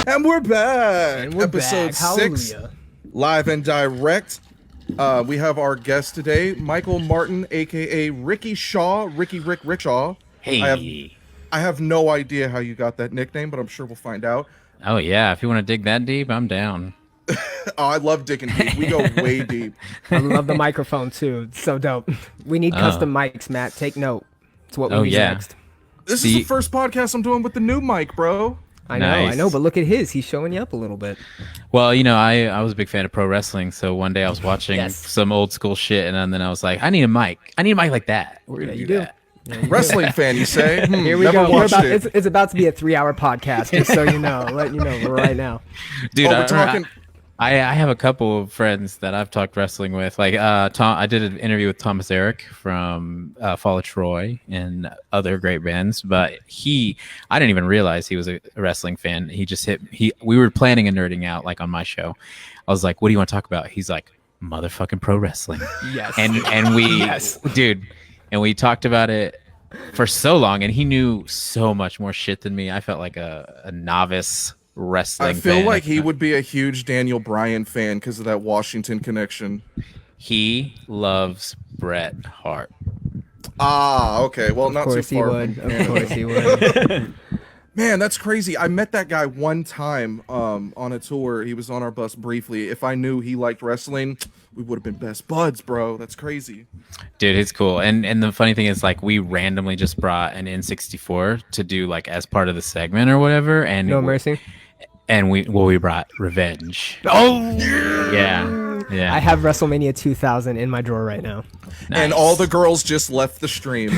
And we're back. And we're Episode back. 6, Hallelujah. live and direct. We have our guest today, Michael Martin, aka Rickshaw, Rickshaw. Hey. I have no idea how you got that nickname, but I'm sure we'll find out. Oh, yeah. If you want to dig that deep, I'm down. Oh, I love digging deep. We go way deep. I love the microphone too. It's so dope. We need custom mics, Matt. Take note. It's what we need next. This is the first podcast I'm doing with the new mic, bro. I know, but look at his. He's showing you up a little bit. Well, you know, I was a big fan of pro wrestling, so one day I was watching Yes. some old school shit, and then I was like, I need a mic. I need a mic like that. We're gonna you do do. that. Wrestling fan, you say? Here we never go. watched it. It's about to be a 3-hour podcast, just so you know. Letting you know right now. Dude, We're talking... I have a couple of friends that I've talked wrestling with. Like Tom, I did an interview with Thomas Eric from Fall of Troy and other great bands. But I didn't even realize he was a wrestling fan. He just we were planning a nerding out like on my show. I was like, "What do you want to talk about?" He's like, "Motherfucking pro wrestling." Yes. And we, Yes. dude, and we talked about it for so long. And he knew so much more shit than me. I felt like a novice wrestling I feel fan. like he would be a huge Daniel Bryan fan because of that Washington connection. He loves Bret Hart. Ah, okay. Well, not too Of course he far. would. Of course he would. Man, that's crazy. I met that guy one time on a tour. He was on our bus briefly. If I knew he liked wrestling, we would have been best buds, bro. That's crazy. Dude, it's cool. And the funny thing is, like, we randomly just brought an N64 to do, like, as part of the segment or whatever. And No mercy. And we brought Revenge. Oh, Yeah. I have WrestleMania 2000 in my drawer right now. And Nice. all the girls just left the stream.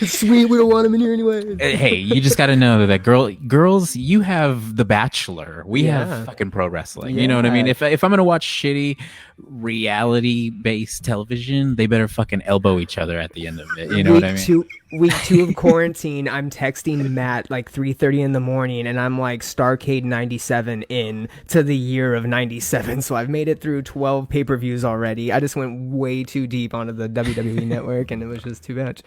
Sweet, we don't want him in here anyway. Hey, you just got to know that girls, you have The Bachelor. We Yeah. have fucking pro wrestling. You know what I mean? Yeah. If I'm going to watch shitty reality-based television, they better fucking elbow each other at the end of it. You know what I mean? Week 2 of quarantine, I'm texting Matt like 3:30 in the morning, and I'm like Starcade 97 in to the year of 97. So I've made it through 12 pay-per-views already. I just went way too deep onto the WWE network, and it was just too much.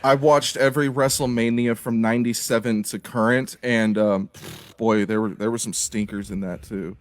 I watched every WrestleMania from 97 to current, and boy, there were some stinkers in that too.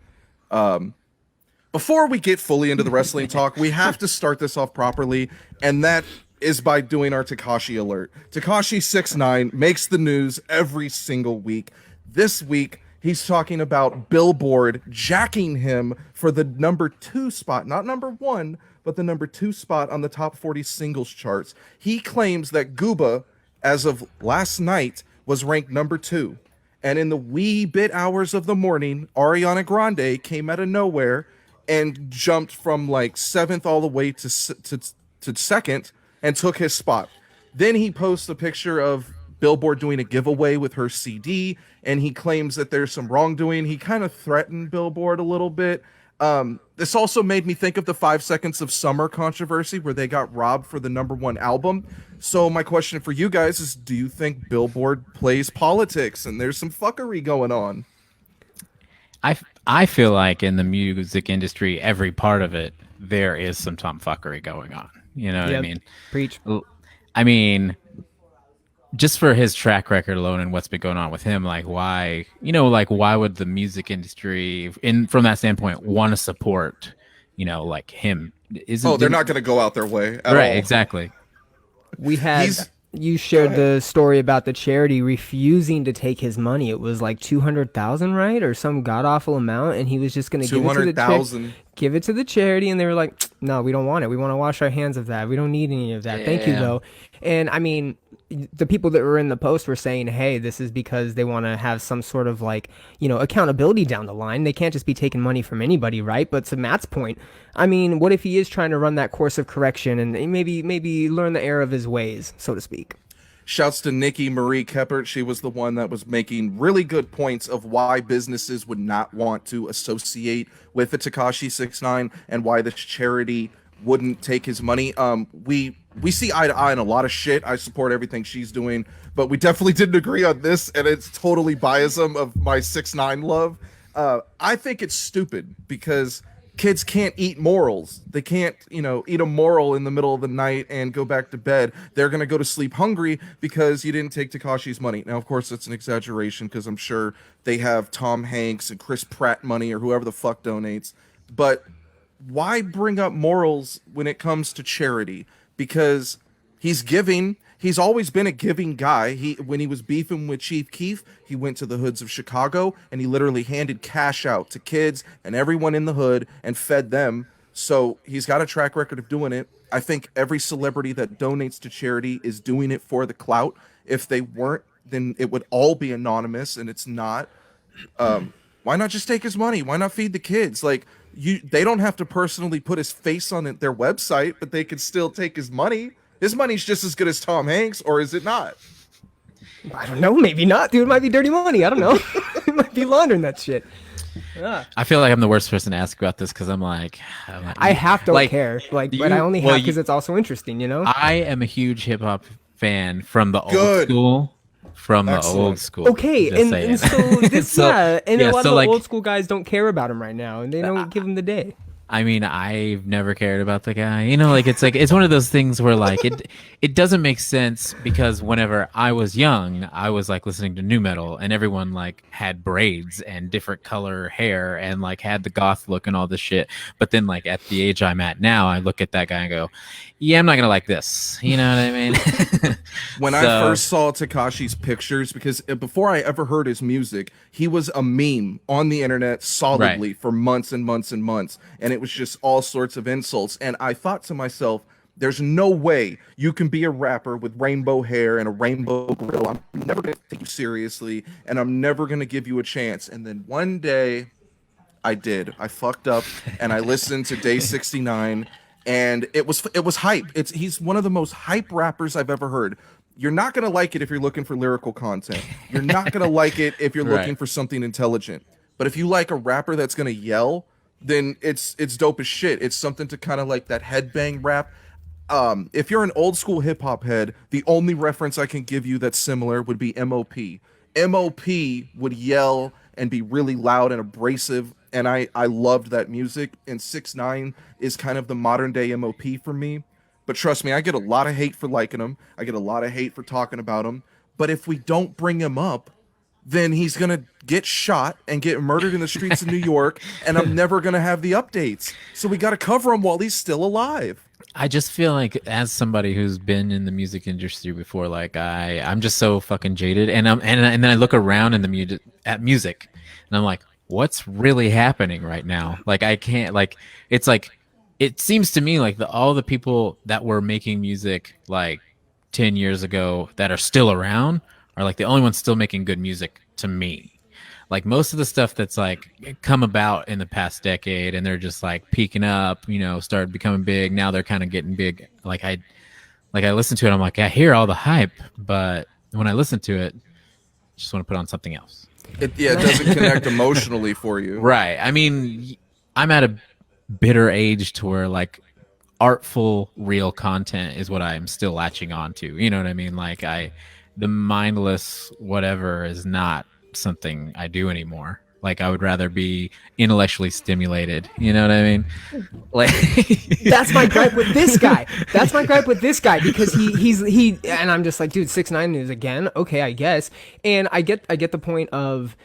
Before we get fully into the wrestling talk, we have to start this off properly, and that is by doing our Takashi Alert. Takashi 69 makes the news every single week. This week, he's talking about Billboard jacking him for the number 2 spot, not number 1, but the number 2 spot on the top 40 singles charts. He claims that Gooba, as of last night, was ranked number 2. And in the wee bit hours of the morning, Ariana Grande came out of nowhere and jumped from like 7th all the way to 2nd and took his spot. Then he posts a picture of Billboard doing a giveaway with her CD, and he claims that there's some wrongdoing. He kind of threatened Billboard a little bit. This also made me think of the 5 Seconds of Summer controversy where they got robbed for the number 1 album. So my question for you guys is, do you think Billboard plays politics and there's some fuckery going on? I feel like in the music industry, every part of it, there is some tomfuckery going on. You know what I mean? Preach. I mean, just for his track record alone and what's been going on with him, like why would the music industry, from that standpoint, want to support, like him? They're not going to go out their way at right? all. Exactly. You shared the story about the charity refusing to take his money. It was like 200,000, right, or some god awful amount, and he was just going to give it to the charity, and they were like, "No, we don't want it. We want to wash our hands of that. We don't need any of that. Thank you, though." And I mean, the people that were in the post were saying, "Hey, this is because they want to have some sort of like, accountability down the line. They can't just be taking money from anybody, right?" But to Matt's point, I mean, what if he is trying to run that course of correction and maybe learn the error of his ways, so to speak? Shouts to Nikki Marie Keppert. She was the one that was making really good points of why businesses would not want to associate with the Takashi 69 and why this charity wouldn't take his money. We see eye to eye on a lot of shit. I support everything she's doing, but we definitely didn't agree on this, and it's totally biasm of my 6ix9ine love. I think it's stupid because kids can't eat morals. They can't, eat a moral in the middle of the night and go back to bed. They're going to go to sleep hungry because you didn't take Takashi's money. Now, of course, that's an exaggeration because I'm sure they have Tom Hanks and Chris Pratt money or whoever the fuck donates. But why bring up morals when it comes to charity? Because he's giving. He's always been a giving guy. When he was beefing with Chief Keef, he went to the hoods of Chicago and he literally handed cash out to kids and everyone in the hood and fed them. So he's got a track record of doing it. I think every celebrity that donates to charity is doing it for the clout. If they weren't, then it would all be anonymous, and it's not. Why not just take his money? Why not feed the kids? Like, they don't have to personally put his face on their website, but they can still take his money. His money's just as good as Tom Hanks, or is it not? I don't know. Maybe not, dude. It might be dirty money. I don't know. It might be laundering that shit. I feel like I'm the worst person to ask about this because I'm like, I half don't care. But I only have because it's also interesting, I am a huge hip hop fan from the old school. The old school. Okay, and so this, a lot of the old school guys don't care about him right now, and they don't give him the day. I mean, I've never cared about the guy. It's one of those things where it doesn't make sense because whenever I was young, I was listening to nu metal and everyone had braids and different color hair and had the goth look and all this shit. But then at the age I'm at now, I look at that guy and go, yeah, I'm not gonna like this. You know what I mean? When I first saw Takashi's pictures, because before I ever heard his music, he was a meme on the internet solidly for months and months and months. And it was just all sorts of insults. And I thought to myself, there's no way you can be a rapper with rainbow hair and a rainbow grill. I'm never going to take you seriously, and I'm never going to give you a chance. And then one day, I did. I fucked up, and I listened to Day 69, and it was hype. He's one of the most hype rappers I've ever heard. You're not going to like it if you're looking for lyrical content. You're not going to like it if you're looking for something intelligent. But if you like a rapper that's going to yell, then it's dope as shit. It's something to kind of like that headbang rap. If you're an old school hip hop head, the only reference I can give you that's similar would be MOP. MOP would yell and be really loud and abrasive, and I loved that music. And 6ix9ine is kind of the modern day MOP for me. But trust me, I get a lot of hate for liking him. I get a lot of hate for talking about him. But if we don't bring him up, then he's going to get shot and get murdered in the streets of New York, and I'm never going to have the updates. So we got to cover him while he's still alive. I just feel like, as somebody who's been in the music industry before, I'm just so fucking jaded, and then I look around in the music, and I'm like, what's really happening right now? I can't, it's it seems to me like all the people that were making music 10 years ago that are still around are the only ones still making good music to me. Most of the stuff that's come about in the past decade, and they're just peaking up, started becoming big. Now they're kind of getting big. I listen to it, I'm like, I hear all the hype, but when I listen to it, I just want to put on something else. It doesn't connect emotionally for you. Right. I mean, I'm at a bitter age to where artful, real content is what I'm still latching on to. You know what I mean? The mindless whatever is not something I do anymore. I would rather be intellectually stimulated. You know what I mean? That's my gripe with this guy. Because he and I'm just dude, 6ix9ine news again. Okay, I guess. And I get the point of,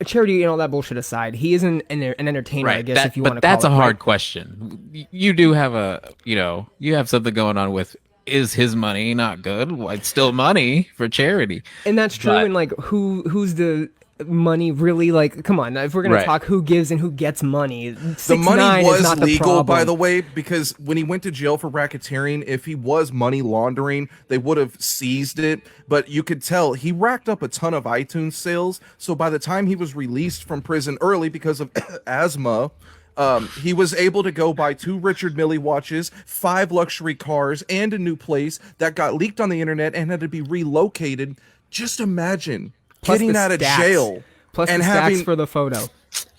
charity and all that bullshit aside, he is an entertainer, right. I guess, if you want to call it. But that's a hard question. You do have you have something going on with, is his money not good? Well, it's still money for charity. And that's true. And who's the money really, come on, if we're gonna talk who gives and who gets money, the money was legal, by the way, because when he went to jail for racketeering, if he was money laundering, they would have seized it. But you could tell he racked up a ton of iTunes sales, so by the time he was released from prison early because of asthma, he was able to go buy 2 Richard Mille watches, 5 luxury cars, and a new place that got leaked on the internet and had to be relocated. Just imagine getting out of jail and having for the photo,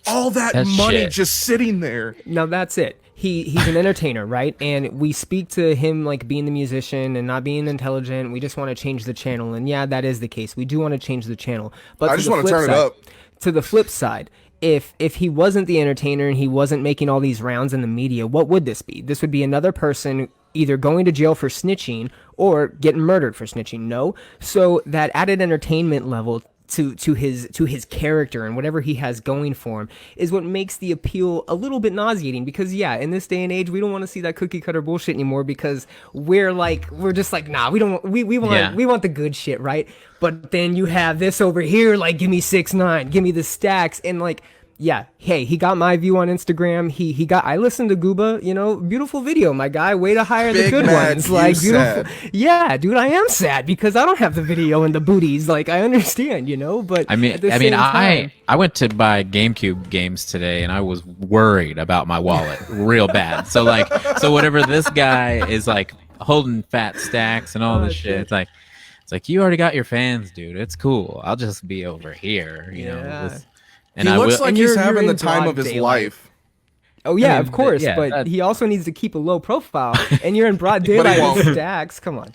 all that money just sitting there. Now that's it. He's an entertainer, right? And we speak to him being the musician and not being intelligent. We just want to change the channel, and yeah, that is the case. We do want to change the channel, but I just want to turn it up. To the flip side, if he wasn't the entertainer and he wasn't making all these rounds in the media, what would this be? This would be another person either going to jail for snitching or getting murdered for snitching. No. So that added entertainment level to his character and whatever he has going for him is what makes the appeal a little bit nauseating, because in this day and age we don't want to see that cookie cutter bullshit anymore, because we're just like, nah, we don't we want the good shit, right? But then you have this over here, like, give me 6ix9ine, give me the stacks, and like, yeah, hey, he got my view on Instagram. I listened to Gooba, beautiful video, my guy. Way to hire the good ones. Like, beautiful. Sad. Yeah, dude, I am sad because I don't have the video and the booties. Like, I understand, but I went to buy GameCube games today and I was worried about my wallet real bad. So whatever this guy is like holding fat stacks and all this shit, it's like you already got your fans, dude. It's cool. I'll just be over here, you know. And he looks like he's having the time of his life. Oh yeah, of course, but he also needs to keep a low profile. And you're in broad daylight with stacks. Come on.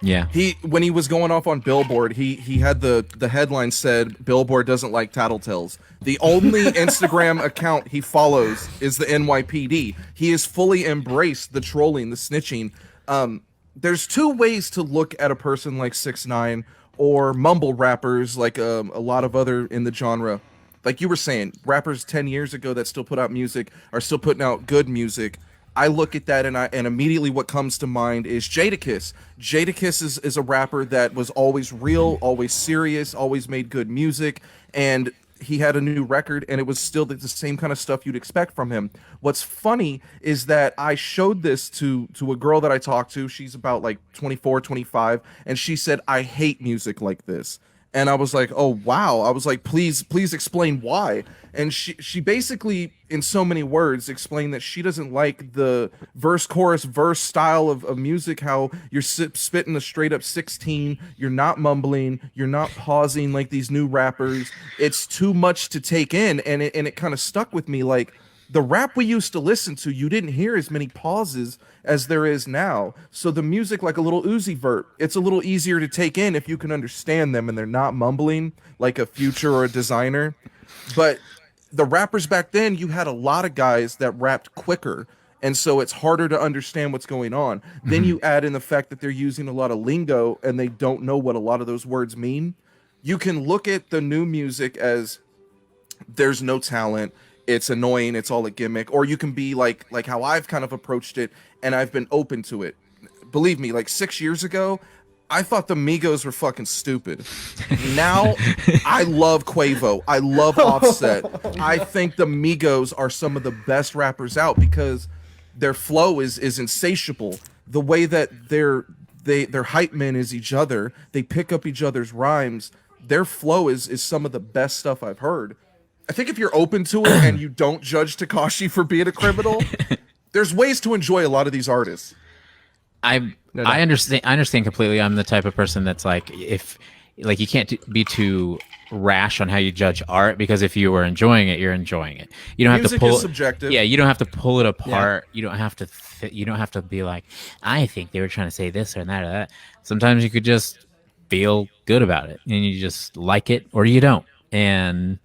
Yeah. When he was going off on Billboard, he had the headline said Billboard doesn't like tattletales. The only Instagram account he follows is the NYPD. He has fully embraced the trolling, the snitching. There's two ways to look at a person like 6ix9ine or mumble rappers like a lot of other in the genre. Like you were saying, rappers 10 years ago that still put out music are still putting out good music. I look at that and immediately what comes to mind is Jadakiss. Jadakiss is a rapper that was always real, always serious, always made good music, and he had a new record and it was still the same kind of stuff you'd expect from him. What's funny is that I showed this to a girl that I talked to. She's about like 24, 25, and she said, I hate music like this. And I was like, oh, wow. I was like, please explain why. And she basically, in so many words, explained that she doesn't like the verse, chorus, verse style of music, how you're spitting a straight up 16, you're not mumbling, you're not pausing like these new rappers. It's too much to take in. And it kind of stuck with me. Like, the rap we used to listen to, you didn't hear as many pauses as there is now. So the music, like a little Uzi Vert, it's a little easier to take in if you can understand them and they're not mumbling like a Future or a Designer. But the rappers back then, you had a lot of guys that rapped quicker, and so it's harder to understand what's going on. Mm-hmm. Then you add in the fact that they're using a lot of lingo and they don't know what a lot of those words mean. You can look at the new music as there's no talent, it's annoying, it's all a gimmick, or you can be like how I've kind of approached it, and I've been open to it. Believe me, like 6 years ago, I thought the Migos were fucking stupid. Now, I love Quavo. I love Offset. I think the Migos are some of the best rappers out because their flow is insatiable. The way that their hype men is each other, they pick up each other's rhymes. Their flow is some of the best stuff I've heard. I think if you're open to it and you don't judge Takashi for being a criminal, there's ways to enjoy a lot of these artists. I understand completely. I'm the type of person that's like, if you can't be too rash on how you judge art, because if you are enjoying it, you're enjoying it. You don't have to pull. Is subjective. Yeah, you don't have to pull it apart. Yeah. You don't have to be like, I think they were trying to say this or that or that. Sometimes you could just feel good about it and you just like it or you don't, and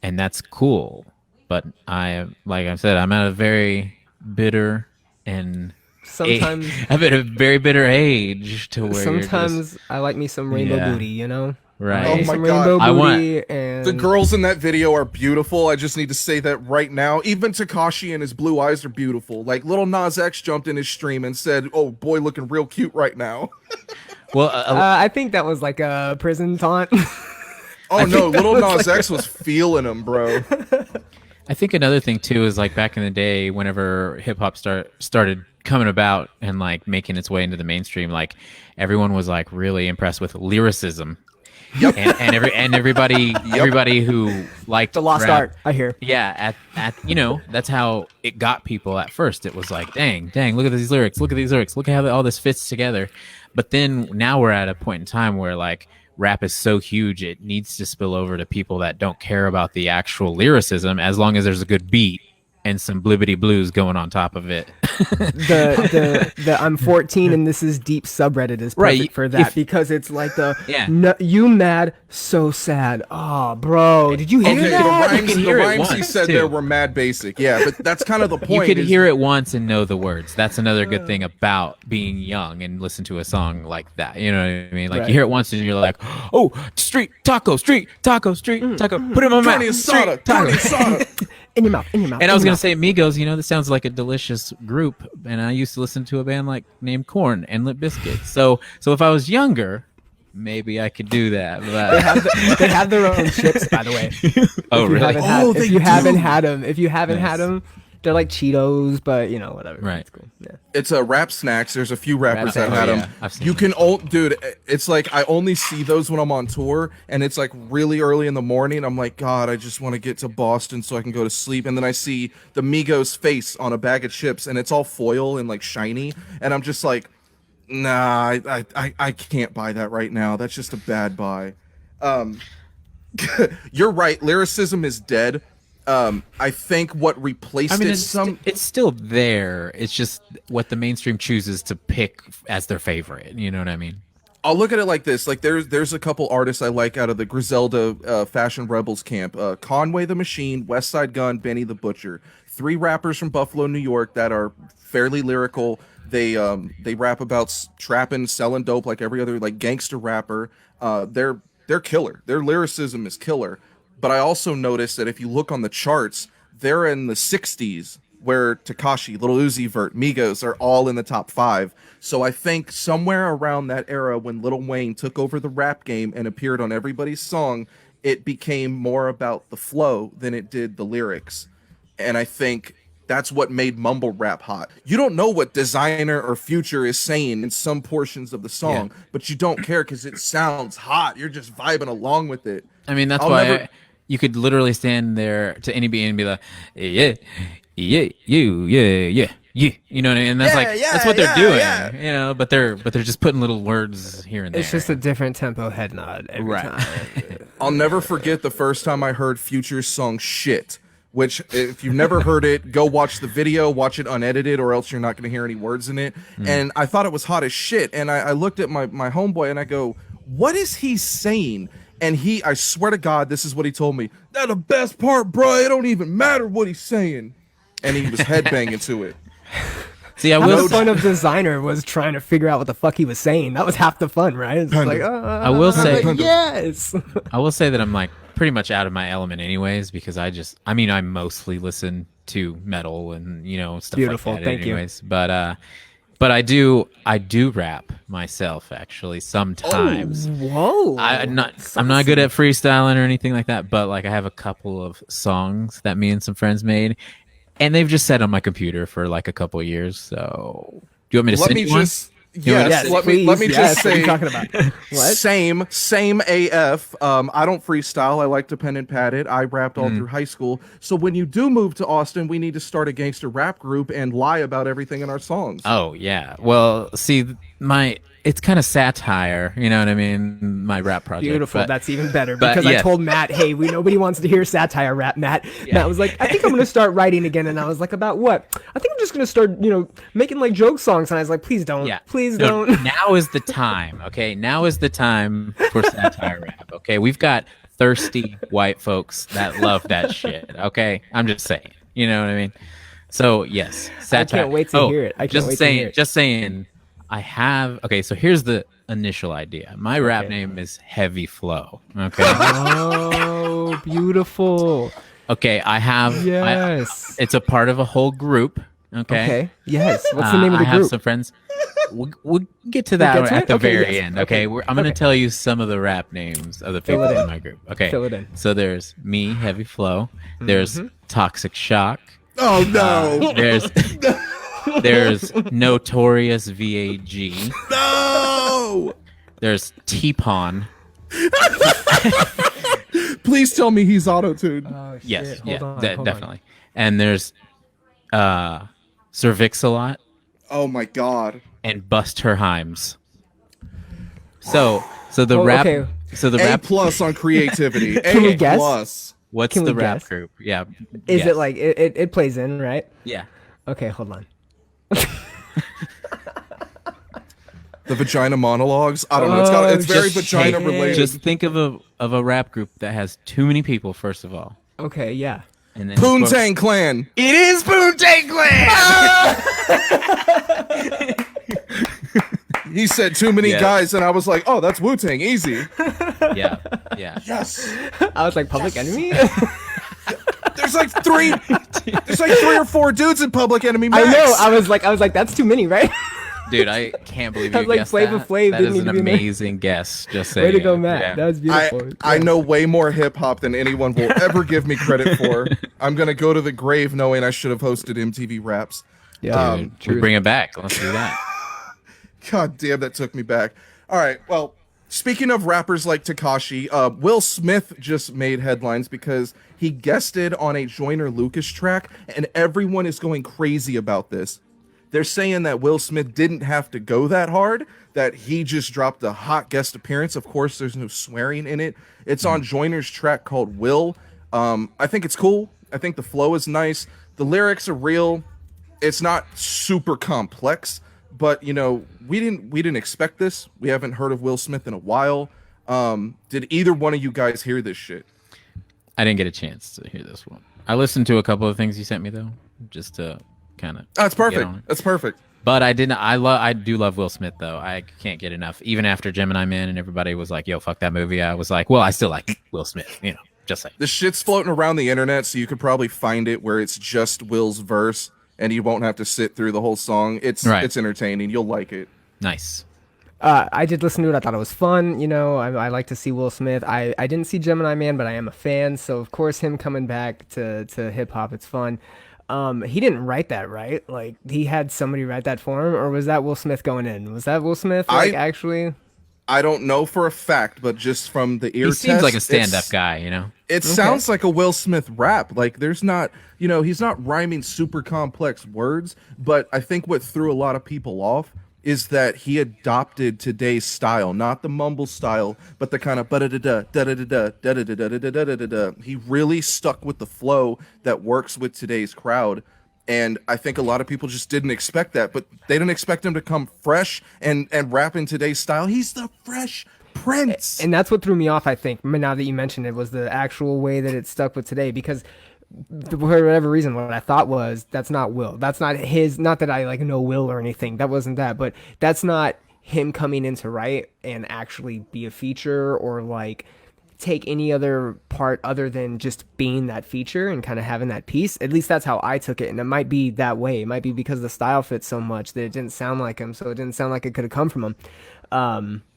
that's cool. But like I said, I'm at a very bitter and sometimes I'm at a very bitter age to where sometimes I like me some rainbow booty, Right. Oh my god! The girls in that video are beautiful. I just need to say that right now. Even Takashi and his blue eyes are beautiful. Like Lil Nas X jumped in his stream and said, "Oh boy, looking real cute right now." Well, I think that was like a prison taunt. Oh no, Lil Nas X was feeling him, bro. I think another thing too is like back in the day, whenever hip hop started coming about and like making its way into the mainstream, like everyone was like really impressed with lyricism. Yep. And everybody who liked the lost rap, art, I hear. Yeah, at that's how it got people at first. It was like, dang, look at these lyrics, look at how all this fits together. But then now we're at a point in time where like rap is so huge, it needs to spill over to people that don't care about the actual lyricism, as long as there's a good beat and some blibbity blues going on top of it. the I'm 14 and this is deep subreddit is perfect for that because it's like you mad so sad. Oh, bro, did you hear that? The rhymes he said there were mad basic. Yeah, but that's kind of the point. You could hear it once and know the words. That's another good thing about being young and listen to a song like that. You know what I mean? Like you hear it once and you're like, oh, street taco, put him on my mouth. Soda. In your mouth. And I was gonna say Migos. You know, this sounds like a delicious group. And I used to listen to a band named Kern and Limp Bizkit. So if I was younger, maybe I could do that. But they have their own chips, by the way. Oh, really? If you haven't had them, they're like Cheetos, but whatever. Right. It's cool. Yeah. It's a Rap Snacks. There's a few rappers that had them. You can dude. It's like I only see those when I'm on tour, and it's like really early in the morning. I'm like, God, I just want to get to Boston so I can go to sleep. And then I see the Migos face on a bag of chips, and it's all foil and like shiny, and I'm just like, nah, I can't buy that right now. That's just a bad buy. You're right. Lyricism is dead. I think what replaced it's still there. It's just what the mainstream chooses to pick as their favorite. You know what I mean? I'll look at it like this. Like there's a couple artists I like out of the Griselda Fashion Rebels camp. Conway the Machine, West Side Gun, Benny the Butcher. 3 rappers from Buffalo, New York that are fairly lyrical. They rap about trapping, selling dope like every other like gangster rapper. They're killer. Their lyricism is killer. But I also noticed that if you look on the charts, they're in the 60s, where Takashi, Lil Uzi Vert, Migos are all in the top 5. So I think somewhere around that era when Lil Wayne took over the rap game and appeared on everybody's song, it became more about the flow than it did the lyrics. And I think that's what made mumble rap hot. You don't know what Designer or Future is saying in some portions of the song, but you don't care because it sounds hot. You're just vibing along with it. I mean, that's why you could literally stand there to any beat and be like, yeah. You know what I mean? And that's that's what they're doing. You know, but they're just putting little words here and there. It's just a different tempo head nod every time. I'll never forget the first time I heard Future's song "Shit." Which, if you've never heard it, go watch the video, watch it unedited, or else you're not going to hear any words in it. And I thought it was hot as shit. And I looked at my homeboy and I go, what is he saying? And I swear to God, this is what he told me. That's the best part, bro. It don't even matter what he's saying. And he was headbanging to it. See, the fun of Designer was trying to figure out what the fuck he was saying. That was half the fun, right? It's like, I will say, yes. I will say that I'm like pretty much out of my element anyways, because I mostly listen to metal and stuff beautiful. Like that. Thank anyways. You. But I do rap myself actually sometimes. Oh, whoa! I'm not good at freestyling or anything like that. But like I have a couple of songs that me and some friends made, and they've just sat on my computer for like a couple of years. So do you want me to send you one? Yes, let me just say, what are you talking about? What? Same AF. I don't freestyle. I like to pen and pad it. I rapped all through high school. So when you do move to Austin, we need to start a gangster rap group and lie about everything in our songs. Oh yeah. Well, see, it's kind of satire, you know what I mean? My rap project. Beautiful. That's even better because I told Matt, hey, nobody wants to hear satire rap, Matt. Yeah. Matt was like, I think I'm going to start writing again. And I was like, about what? I think I'm just going to start, making like joke songs. And I was like, please don't. Yeah. Please don't. Now is the time. Okay. Now is the time for satire rap. Okay. We've got thirsty white folks that love that shit. Okay. I'm just saying. You know what I mean? So yes, satire. I can't wait to hear it. Just saying. So here's the initial idea. My rap name is Heavy Flow. Okay. Oh, beautiful. Okay, it's a part of a whole group. Okay. Yes. What's the name of the group? I have some friends. We'll get to that at the very end. Okay. I'm going to tell you some of the rap names of the people in my group. Okay. Fill it in. So there's me, Heavy Flow. There's Toxic Shock. Oh no. There's Notorious VAG. No! There's T-Pawn. Please tell me he's auto-tuned. Oh, shit. Yes, hold on. And there's Cervix-a-Lot. Oh my God. And Bust Her Himes. So the rap. Okay. So the rap plus on creativity. Can we guess? Plus. What's the rap group? Yeah. Is it like it plays in, right? Yeah. Okay, hold on. The vagina monologues. I don't know. It's very vagina related. Just think of a rap group that has too many people. First of all. Okay. Yeah. And then Poontang Clan. It is Poontang Clan. He said too many guys, and I was like, "Oh, that's Wu-Tang, easy." Yeah. Yes. I was like, Public Enemy. There's like three or four dudes in Public Enemy. Max. I know. I was like, that's too many, right? Dude, I can't believe you like guessed Flavor that. Flav That didn't is need an to be there. amazing guess. Just saying. Way to go, Matt. Yeah. That was beautiful. I know way more hip hop than anyone will ever give me credit for. I'm gonna go to the grave knowing I should have hosted MTV Raps. Yeah, Dude, we bring it back. Let's do that. God damn, that took me back. All right, well, speaking of rappers like Takashi, Will Smith just made headlines because he guested on a Joyner Lucas track, and everyone is going crazy about this. They're saying that Will Smith didn't have to go that hard, that he just dropped a hot guest appearance. Of course, there's no swearing in it. It's on Joyner's track called Will. I think it's cool. I think the flow is nice. The lyrics are real. It's not super complex, but you know, we didn't expect this. We haven't heard of Will Smith in a while. Did either one of you guys hear this shit? I didn't get a chance to hear this one. I listened to a couple of things you sent me though, just to kind of. That's perfect. That's perfect. But I didn't. I do love Will Smith though. I can't get enough. Even after Gemini Man and everybody was like, "Yo, fuck that movie," I was like, "Well, I still like Will Smith." You know, just like this shit's floating around the internet, so you could probably find it where it's just Will's verse, and you won't have to sit through the whole song. It's entertaining. You'll like it. Nice. I did listen to it. I thought it was fun. You know, I like to see Will Smith. I didn't see Gemini Man, but I am a fan. So of course, him coming back to hip hop, it's fun. He didn't write that, right? Like he had somebody write that for him, or was that Will Smith going in? Was that Will Smith? Like actually, I don't know for a fact, but just from the ear he test, seems like a stand-up guy. You know, it sounds like a Will Smith rap. Like there's not, you know, he's not rhyming super complex words. But I think what threw a lot of people off is that he adopted today's style, not the mumble style, but the kind of da-da-da-da. He really stuck with the flow that works with today's crowd. And I think a lot of people just didn't expect that, but they didn't expect him to come fresh and rap in today's style. He's the Fresh Prince. And that's what threw me off, I think, now that you mentioned it, was the actual way that it stuck with today, because for whatever reason, what I thought was, that's not Will. That's not his, not that I like know Will or anything. That wasn't that, but that's not him coming in to write and actually be a feature or like take any other part other than just being that feature and kind of having that piece. At least that's how I took it. And it might be that way. It might be because the style fits so much that it didn't sound like him. So it didn't sound like it could have come from him.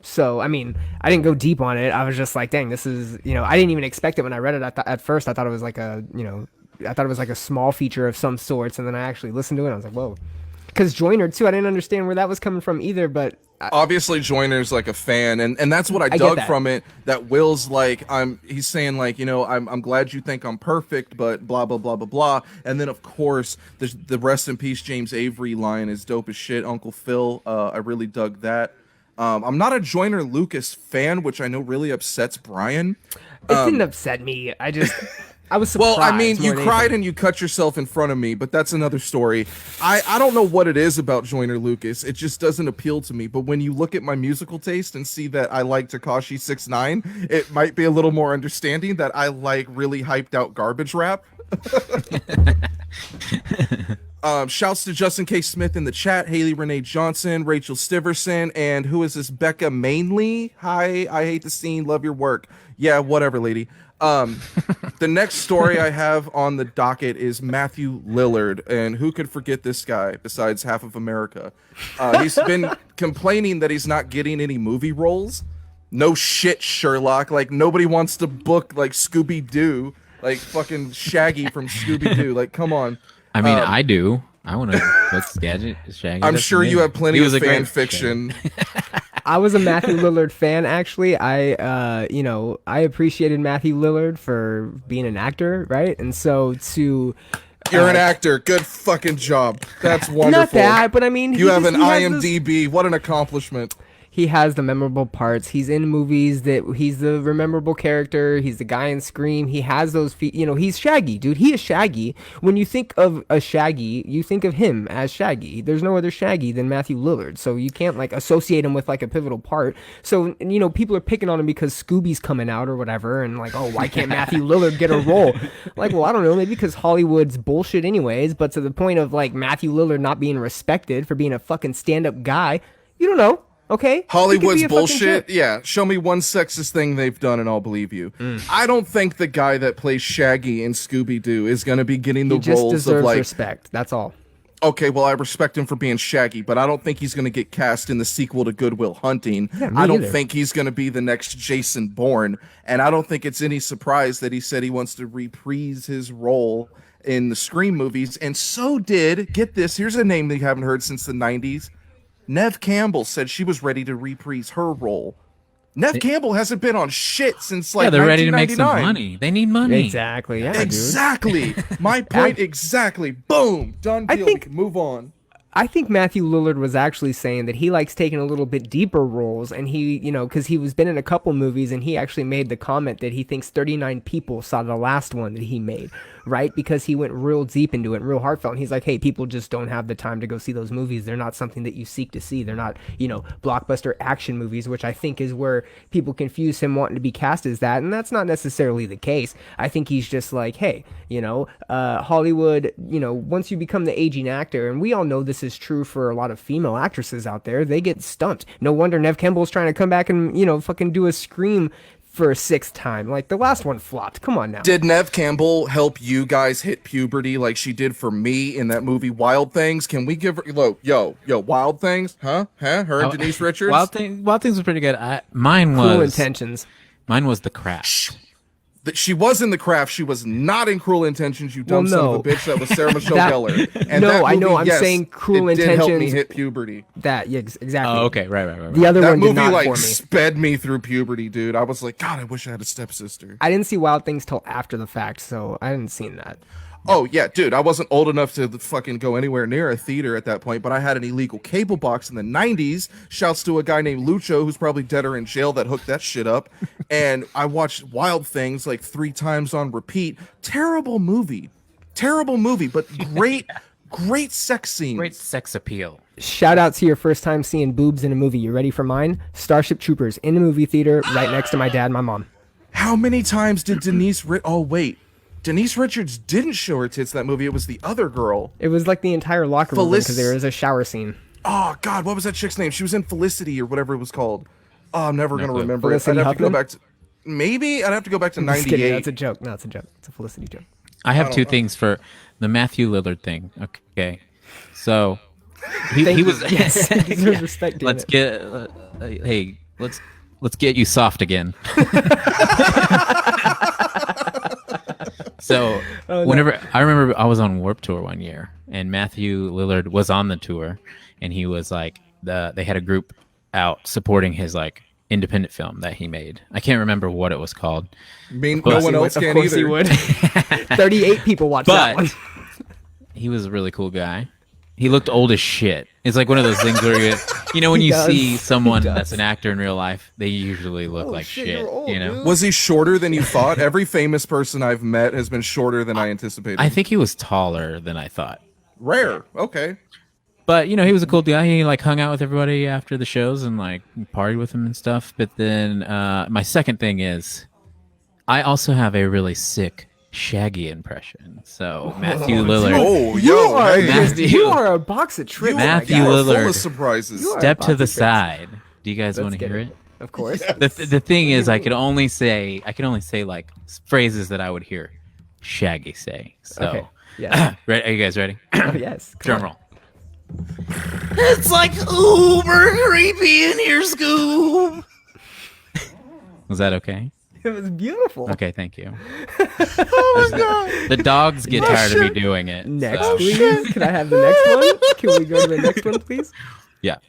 So, I mean, I didn't go deep on it. I was just like, dang, this is, you know, I didn't even expect it when I read it. At first, I thought it was like a, you know, I thought it was like a small feature of some sorts. And then I actually listened to it. And I was like, whoa. Because Joyner, too, I didn't understand where that was coming from either. But obviously, Joyner's like a fan. And that's what I dug from it. That Will's like, he's saying like, you know, I'm glad you think I'm perfect, but blah, blah, blah, blah, blah. And then, of course, the Rest in Peace James Avery line is dope as shit. Uncle Phil, I really dug that. I'm not a Joyner Lucas fan, which I know really upsets Bryan. It didn't upset me. I was surprised. Well, I mean, you cried and you cut yourself in front of me, but that's another story. I don't know what it is about Joyner Lucas. It just doesn't appeal to me. But when you look at my musical taste and see that I like Takashi 6ix9ine, it might be a little more understanding that I like really hyped out garbage rap. Shouts to Justin K. Smith in the chat, Haley Renee Johnson, Rachel Stiverson, and who is this? Becca Mainley. Hi, I hate the scene. Love your work. Yeah, whatever, lady. The next story I have on the docket is Matthew Lillard, and who could forget this guy besides half of America? He's been complaining that he's not getting any movie roles. No shit, Sherlock. Like nobody wants to book like Scooby-Doo, like fucking Shaggy from Scooby-Doo. Like, come on. I mean, I do. I want to book Shaggy. I'm sure you have plenty of fan fiction. I was a Matthew Lillard fan, actually. I appreciated Matthew Lillard for being an actor, right? And so to... You're an actor. Good fucking job. That's wonderful. Not that, but I mean... You have an IMDb. What an accomplishment. He has the memorable parts. He's in movies that he's the memorable character. He's the guy in Scream. He has those feet. You know, he's Shaggy, dude. He is Shaggy. When you think of a Shaggy, you think of him as Shaggy. There's no other Shaggy than Matthew Lillard. So you can't like associate him with like a pivotal part. So, you know, people are picking on him because Scooby's coming out or whatever. And like, oh, why can't Matthew Lillard get a role? Like, well, I don't know. Maybe because Hollywood's bullshit anyways. But to the point of like Matthew Lillard not being respected for being a fucking stand-up guy, you don't know. Okay. Hollywood's bullshit. Yeah. Show me one sexist thing they've done and I'll believe you. I don't think the guy that plays Shaggy in Scooby-Doo is going to be getting the roles of like respect. That's all. Okay, well, I respect him for being Shaggy, but I don't think he's going to get cast in the sequel to Good Will Hunting. Yeah, I don't think he's going to be the next Jason Bourne, and I don't think it's any surprise that he said he wants to reprise his role in the Scream movies, and so did, get this, here's a name that you haven't heard since the 90s, Neve Campbell said she was ready to reprise her role. Neve Campbell hasn't been on shit since like they're ready to make some money. They need money. Exactly. Yeah, exactly. My point exactly. Boom. Done deal. We can move on. I think Matthew Lillard was actually saying that he likes taking a little bit deeper roles, and he, you know, because he was been in a couple movies, and he actually made the comment that he thinks 39 people saw the last one that he made, right? Because he went real deep into it, real heartfelt. And he's like, hey, people just don't have the time to go see those movies. They're not something that you seek to see. They're not, you know, blockbuster action movies, which I think is where people confuse him wanting to be cast as that. And that's not necessarily the case. I think he's just like, hey, you know, Hollywood, you know, once you become the aging actor, and we all know this is true for a lot of female actresses out there, they get stumped. No wonder Neve Campbell's trying to come back and, you know, fucking do a Scream for a sixth time. Like, the last one flopped. Come on now. Did Neve Campbell help you guys hit puberty like she did for me in that movie Wild Things? Can we give her yo Wild Things? Huh? Her and Denise Richards? Wild Things was pretty good. Mine was Cruel Intentions. Mine was The Craft. She was in The Craft. She was not in Cruel Intentions, you dumb son of a bitch. That was Sarah Michelle Gellar. And no, that movie, I know. I'm saying Cruel Intentions. It did help me hit puberty. That, yeah, exactly. Oh, okay. Right. The other that one movie, did not like, for me. sped me through puberty, dude. I was like, God, I wish I had a stepsister. I didn't see Wild Things till after the fact, so I hadn't seen that. Oh, yeah, dude, I wasn't old enough to fucking go anywhere near a theater at that point, but I had an illegal cable box in the 90s. Shouts to a guy named Lucho, who's probably dead or in jail, that hooked that shit up. And I watched Wild Things like 3 times on repeat. Terrible movie, but great, great sex scenes. Great sex appeal. Shout out to your first time seeing boobs in a movie. You ready for mine? Starship Troopers in the movie theater right next to my dad and my mom. How many times did Denise Richards didn't show her tits in that movie. It was the other girl. It was like the entire locker room because there was a shower scene. Oh, God, what was that chick's name? She was in Felicity or whatever it was called. Oh, I'm never going to remember Felicity it. I'd have to Huffman? go back to... Maybe? I'd have to go back to I'm just 98. kidding. That's a joke. No, it's a joke. It's a Felicity joke. I have two things for the Matthew Lillard thing. Okay. So, he was... Yes, he deserves respect. Let's get... let's get you soft again. So whenever I remember I was on Warped Tour one year and Matthew Lillard was on the tour and he was like they had a group out supporting his like independent film that he made. I can't remember what it was called. No one else can either. He would. 38 people watched that one. He was a really cool guy. He looked old as shit. It's like one of those things where you know when you see someone that's an actor in real life, they usually look like shit. Old, you know? dude. Was he shorter than you thought? Every famous person I've met has been shorter than I anticipated. I think he was taller than I thought. Rare. Okay. But you know, he was a cool guy. He like hung out with everybody after the shows and like partied with them and stuff. But then my second thing is, I also have a really sick Shaggy impression. So Matthew Lillard. Oh, you are a box of tricks. Matthew Lillard. Full Lillard. of surprises. Step to the side. Do you guys want to hear it? Of course. Yes. The thing is, I can only say like phrases that I would hear Shaggy say. So, Okay. Yeah. Are you guys ready? Oh, yes. Drum roll. It's like uber creepy in here, Scoob. Was that okay? It was beautiful. Okay, thank you. Oh my god! The dogs get tired of me doing it. Next, so. please. Can I have the next one? Can we go to the next one, please? Yeah.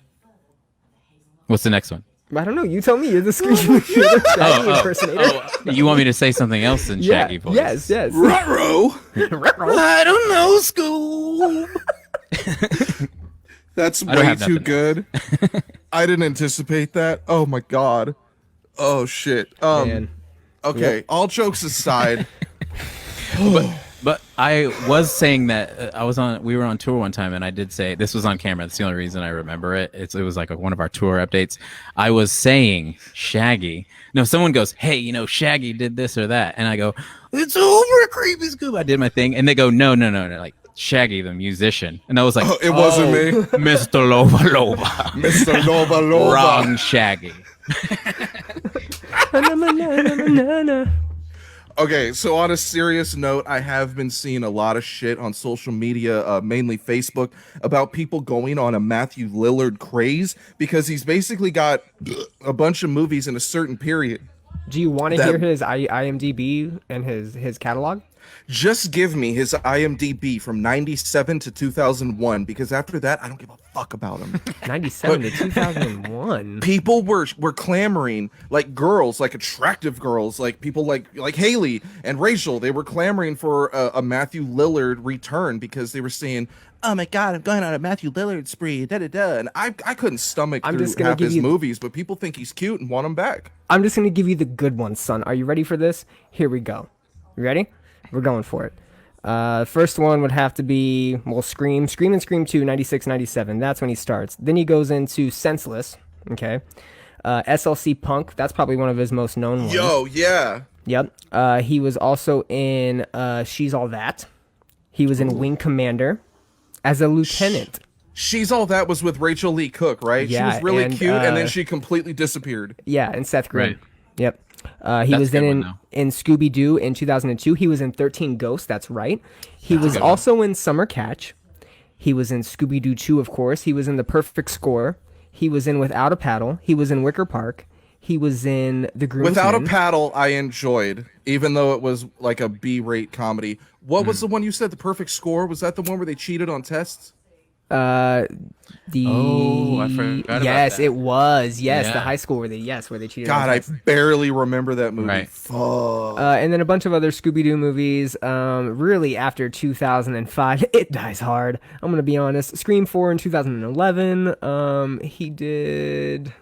What's the next one? I don't know. You tell me. You're the Shaggy impersonator. You want me to say something else in Shaggy voice? Yes. Ruh-roh. I don't know, Scoob. That's way too good. I didn't anticipate that. Oh my god. Oh shit. Man. Okay, all jokes aside. But I was saying that we were on tour one time, and I did say, this was on camera, that's the only reason I remember it. It was like one of our tour updates. I was saying Shaggy. No, someone goes, hey, Shaggy did this or that. And I go, it's over, Creepy Scoop. I did my thing. And they go, no, like Shaggy, the musician. And I was like, it wasn't me. Mr. Loba Loba. Mr. Loba Loba. Wrong Shaggy. Okay, so on a serious note, I have been seeing a lot of shit on social media, mainly Facebook, about people going on a Matthew Lillard craze because he's basically got a bunch of movies in a certain period. Do you want to hear his IMDb and his catalog? Just give me his IMDb from 97 to 2001, because after that, I don't give a fuck about him. 97 to 2001. People were clamoring, like girls, like attractive girls, like people like Haley and Rachel. They were clamoring for a Matthew Lillard return because they were saying, oh my god, I'm going on a Matthew Lillard spree, da-da-da. And I couldn't stomach through half his movies, but people think he's cute and want him back. I'm just going to give you the good ones, son. Are you ready for this? Here we go. You ready? We're going for it. First one would have to be, Scream and Scream 2, 96, 97. That's when he starts. Then he goes into Senseless, okay? SLC Punk, that's probably one of his most known ones. Yo, yeah. Yep. He was also in She's All That. He was in Wing Commander as a lieutenant. She's All That was with Rachel Lee Cook, right? Yeah, she was really cute, and then she completely disappeared. Yeah, and Seth Green. Right. Yep. He was in Scooby-Doo in 2002. He was in 13 Ghosts, that's right. He was also in Summer Catch. He was in Scooby-Doo 2, of course. He was in The Perfect Score. He was in Without a Paddle. He was in Wicker Park. He was in The Groomsman. Without a Paddle, I enjoyed, even though it was like a B-rate comedy. What was the one you said, The Perfect Score? Was that the one where they cheated on tests? I forgot about yes, that. it was. Yes, Yeah. the high school where they cheated. God, I barely remember that movie. Right. Fuck. And then a bunch of other Scooby-Doo movies. Really after 2005, it dies hard. I'm gonna be honest. Scream 4 in 2011. He did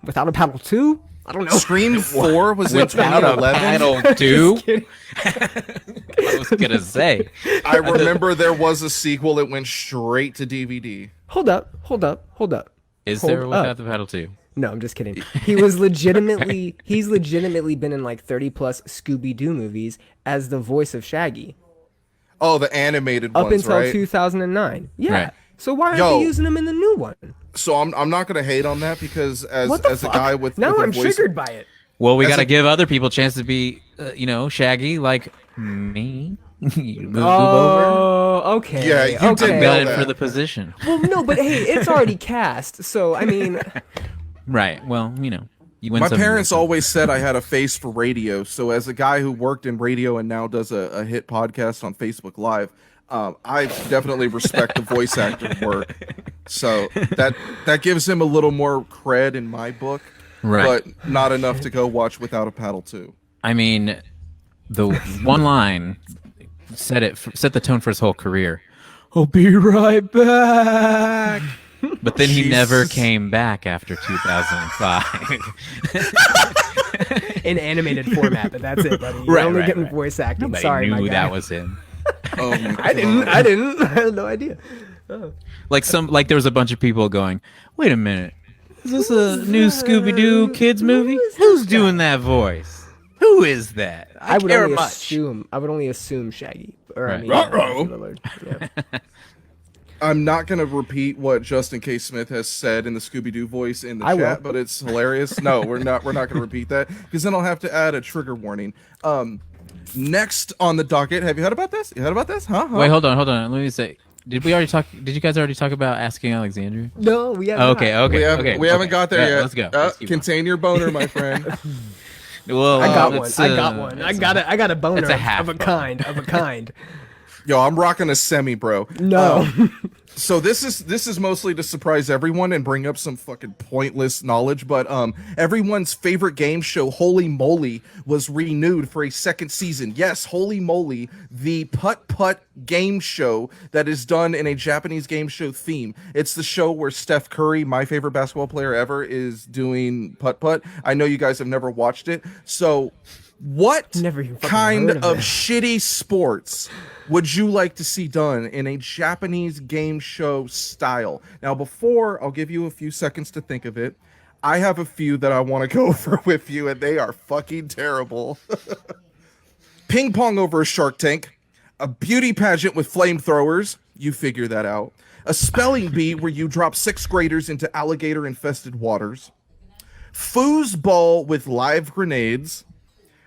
Without a Paddle 2. I don't know. Scream 4 was in Without a 2011. Paddle 2? I was gonna say. I remember there was a sequel that went straight to DVD. Hold up. Is there Without the Paddle 2? No, I'm just kidding. He's legitimately been in like 30 plus Scooby-Doo movies as the voice of Shaggy. Oh, the animated up ones, until right? 2009. Yeah. Right. So why aren't they using him in the new one? So I'm not gonna hate on that because as a guy with now with I'm a voice, triggered by it. Well, we got to give other people a chance to be, Shaggy, like me. Move over. Okay. Yeah, you did I'm nail got that. for the position. Well, no, but hey, it's already cast. So I mean, Right. Well, you win. My some, parents always said I had a face for radio. So as a guy who worked in radio and now does a hit podcast on Facebook Live, I definitely respect the voice actor work. So that gives him a little more cred in my book, Right. but not enough to go watch Without a Paddle 2. I mean, the one line set the tone for his whole career. I'll be right back. But then he never came back after 2005. in animated format, but that's it, buddy. You're only getting voice acting. Nobody Sorry, knew my guy. that was him. Oh, I didn't. I had no idea. Like there was a bunch of people going, "Wait a minute, is this a new Scooby-Doo kids movie? Who's doing that voice? Who is that? I would care only much." assume Shaggy. Or I mean, Ruh-roh. Lillard. Yeah. I'm not going to repeat what Justin K. Smith has said in the Scooby-Doo voice in the chat, but it's hilarious. No, we're not going to repeat that because then I'll have to add a trigger warning. Next on the docket, have you heard about this? Huh? Wait, hold on. Let me say, did you guys already talk about Asking Alexandria? No, we haven't. Okay. We haven't got there yet. Let's go. Contain your boner, my friend. Well, I got one. I got a boner it's a half of a kind. Yo, I'm rocking a semi, bro. No. So this is mostly to surprise everyone and bring up some fucking pointless knowledge, but everyone's favorite game show, Holy Moly, was renewed for a second season. Yes, Holy Moly, the putt-putt game show that is done in a Japanese game show theme. It's the show where Steph Curry, my favorite basketball player ever, is doing putt-putt. I know you guys have never watched it. So what kind of shitty sports would you like to see done in a Japanese game show style? Now, before I'll give you a few seconds to think of it, I have a few that I want to go over with you, and they are fucking terrible. Ping pong over a shark tank, a beauty pageant with flamethrowers, you figure that out, a spelling bee where you drop 6th graders into alligator-infested waters, foosball with live grenades,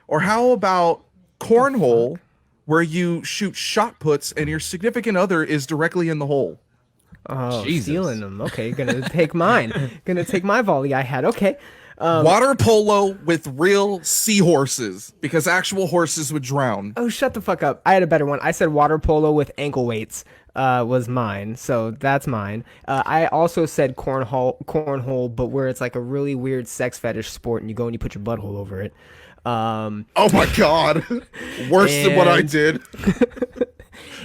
or how about cornhole, where you shoot shot puts and your significant other is directly in the hole? Oh, Jesus. Stealing them. Okay, gonna take mine. Gonna take my volley I had. Okay. Water polo with real seahorses, because actual horses would drown. Oh, shut the fuck up. I had a better one. I said water polo with ankle weights was mine, so that's mine. I also said cornhole, but where it's like a really weird sex fetish sport and you go and you put your butthole over it. Oh my god. Worse than what I did.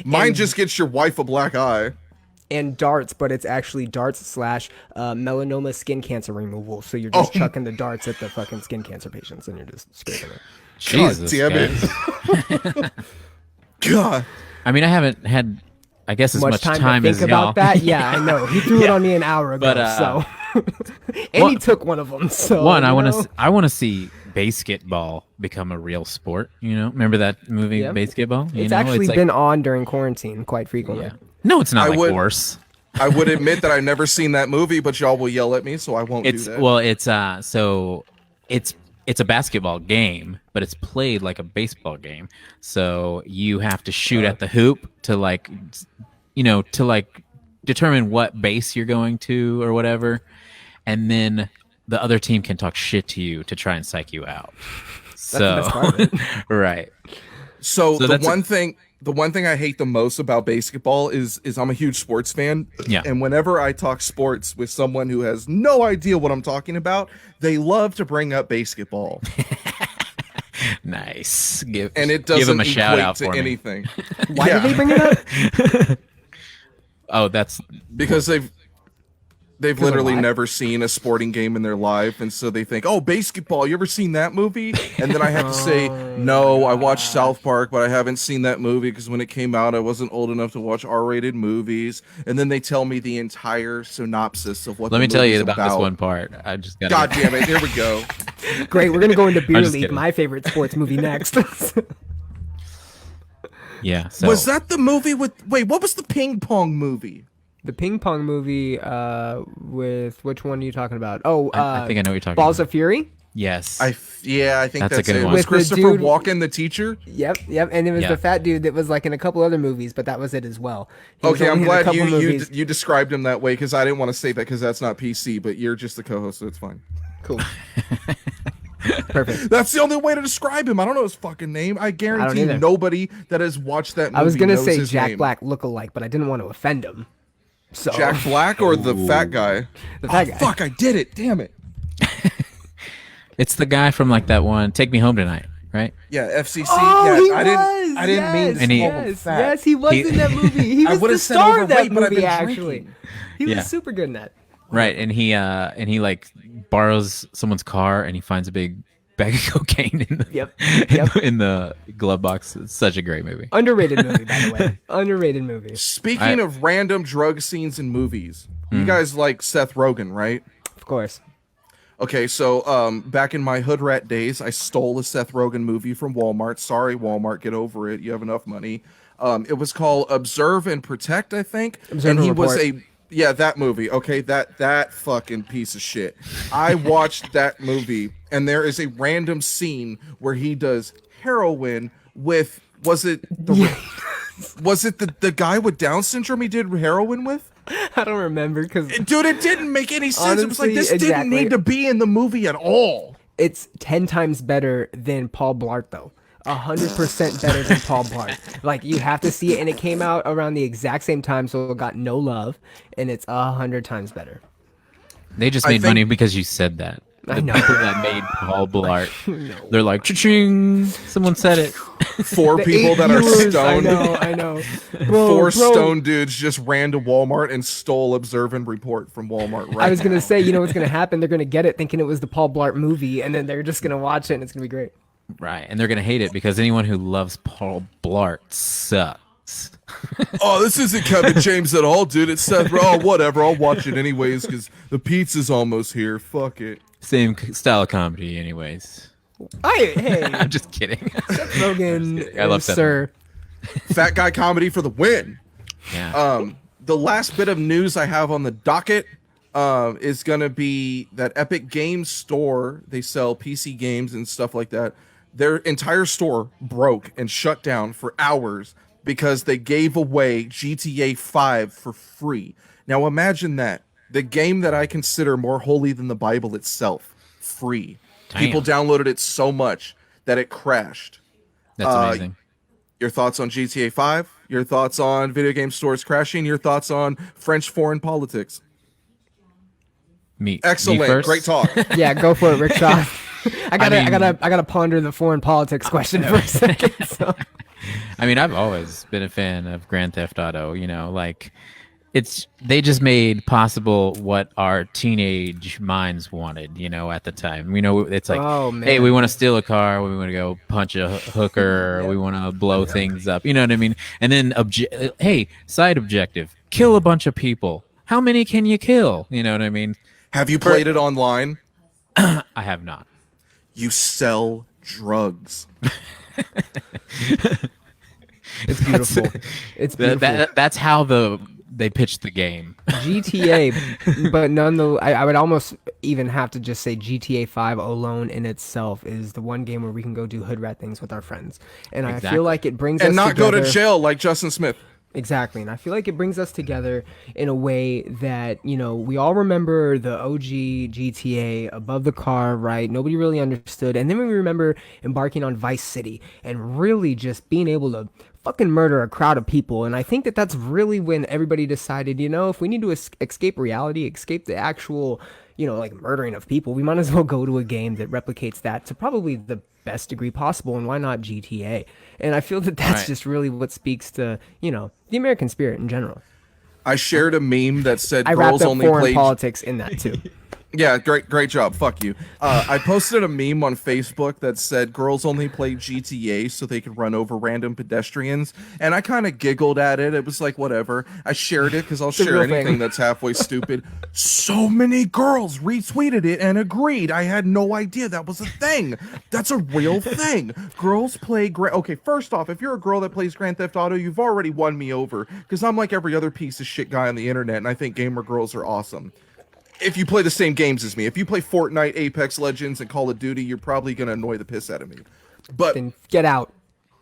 Mine just gets your wife a black eye. And darts, but it's actually darts / melanoma skin cancer removal. So you're just chucking the darts at the fucking skin cancer patients and you're just scraping it. Jesus, god damn it. God. I mean, I haven't had, I guess, as much time to as think y'all. about that. Yeah, I know. He threw it on me an hour ago. But, so and he took one of them. So I want to see basketball become a real sport. You know, remember that movie, Basketball? It's actually been on during quarantine quite frequently. Yeah. No, it's not horse. I would admit that I've never seen that movie, but y'all will yell at me, so I won't do that. Well, it's it's a basketball game, but it's played like a baseball game. So you have to shoot at the hoop to determine what base you're going to or whatever, and then the other team can talk shit to you to try and psych you out. So right. So the one thing I hate the most about basketball is I'm a huge sports fan. Yeah. And whenever I talk sports with someone who has no idea what I'm talking about, they love to bring up basketball. Nice. And it doesn't give them a shout out to for anything. Why did they bring it up? Oh, that's because they've literally never seen a sporting game in their life, and so they think, oh, basketball, you ever seen that movie? And then I have to say, no, I watched South Park, but I haven't seen that movie because when it came out, I wasn't old enough to watch R-rated movies. And then they tell me the entire synopsis of what Let me tell you about this one part. I just got God damn it, here we go. Great, we're going to go into Beer League, my favorite sports movie, next. Yeah. So. Was that the movie with... Wait, what was the ping pong movie? The ping pong movie with which one are you talking about? Oh, I think I know what you're talking Balls about. of Fury? Yes. I think that's a good it. one. Was With Christopher Walken the teacher? Yep. And it was the fat dude that was like in a couple other movies, but that was it as well. Okay, I'm glad you described him that way because I didn't want to say that because that's not PC, but you're just the co-host, so it's fine. Cool. Perfect. That's the only way to describe him. I don't know his fucking name. I guarantee nobody that has watched that movie I was going to knows say his Jack name. Black lookalike, but I didn't want to offend him. So. Jack Black or the fat guy? The fat guy. Fuck, I did it. Damn it. It's the guy from like that one, Take Me Home Tonight, right? Yeah, FCC. Oh, yeah, I didn't mean to call him fat. Yes, he was in that movie. He was the star of that movie, actually. He was super good in that. Right, and he like borrows someone's car and he finds a big bag of cocaine in the in the glove box. It's such a great movie. Underrated movie, by the way. Underrated movie. Speaking of random drug scenes in movies, you guys like Seth Rogen, right? Of course. Okay, so back in my hood rat days, I stole a Seth Rogen movie from Walmart. Sorry, Walmart, get over it. You have enough money. It was called Observe and Protect, I think. Observe and was Report. that movie. Okay, that fucking piece of shit. I watched that movie, and there is a random scene where he does heroin with was it the guy with Down syndrome he did heroin with? I don't remember because dude, it didn't make any sense. Honestly, it was like this didn't need to be in the movie at all. It's 10 times better than Paul Blart though. 100% better than Paul Blart. Like, you have to see it, and it came out around the exact same time, so it got no love, and it's 100 times better. They just made money because you said that. I know. People that made Paul Blart, they're like, cha-ching, someone said it. Four people that are stoned. I know. Four stoned dudes just ran to Walmart and stole Observe and Report from Walmart I was going to say, you know what's going to happen? They're going to get it thinking it was the Paul Blart movie, and then they're just going to watch it, and it's going to be great. Right, and they're going to hate it because anyone who loves Paul Blart sucks. Oh, this isn't Kevin James at all, dude. It's Seth. Oh, whatever. I'll watch it anyways because the pizza's almost here. Fuck it. Same style of comedy, anyways. Hey. I'm just kidding. Seth Rogen, I love Seth. sir. Fat guy comedy for the win. Yeah. The last bit of news I have on the docket is going to be that Epic Games Store. They sell PC games and stuff like that. Their entire store broke and shut down for hours because they gave away GTA 5 for free. Now imagine that. The game that I consider more holy than the Bible itself, free. Damn. People downloaded it so much that it crashed. That's amazing. Your thoughts on GTA 5? Your thoughts on video game stores crashing? Your thoughts on French foreign politics? Excellent. Me first? Great talk. Yeah, go for it, Rickshaw. I gotta ponder the foreign politics question for a second. So. I mean, I've always been a fan of Grand Theft Auto. You know, like they just made possible what our teenage minds wanted. You know, at the time, you know, it's like, hey, we want to steal a car, we want to go punch a hooker, we want to blow things up. You know what I mean? And then, hey, side objective: kill a bunch of people. How many can you kill? You know what I mean? Have you played it online? I have not. You sell drugs. It's beautiful. It's beautiful. That's how they pitched the game. GTA, but I would almost even have to just say GTA 5 alone in itself is the one game where we can go do hood rat things with our friends, and Exactly. I feel like it brings us and not together. go to jail like Justin Smith. Exactly, and I feel like it brings us together in a way that, you know, we all remember the OG GTA above the car, right? Nobody really understood, and then we remember embarking on Vice City and really just being able to fucking murder a crowd of people. And I think that that's really when everybody decided, you know, if we need to escape reality, escape the actual, you know, like murdering of people, we might as well go to a game that replicates that to probably the best degree possible. And why not GTA? And I feel that that's just really what speaks to, you know, the American spirit in general. I shared a meme that said I girls wrapped up only foreign play politics in that too. Yeah, great job. Fuck you. I posted a meme on Facebook that said girls only play GTA so they could run over random pedestrians, and I kind of giggled at it. It was like, whatever. I shared it because I'll share anything that's halfway stupid. So many girls retweeted it and agreed. I had no idea that was a thing. That's a real thing. Girls play Okay, first off, if you're a girl that plays Grand Theft Auto, you've already won me over because I'm like every other piece of shit guy on the internet, and I think gamer girls are awesome. If you play the same games as me, if you play Fortnite, Apex Legends, and Call of Duty, you're probably gonna annoy the piss out of me. But then get out.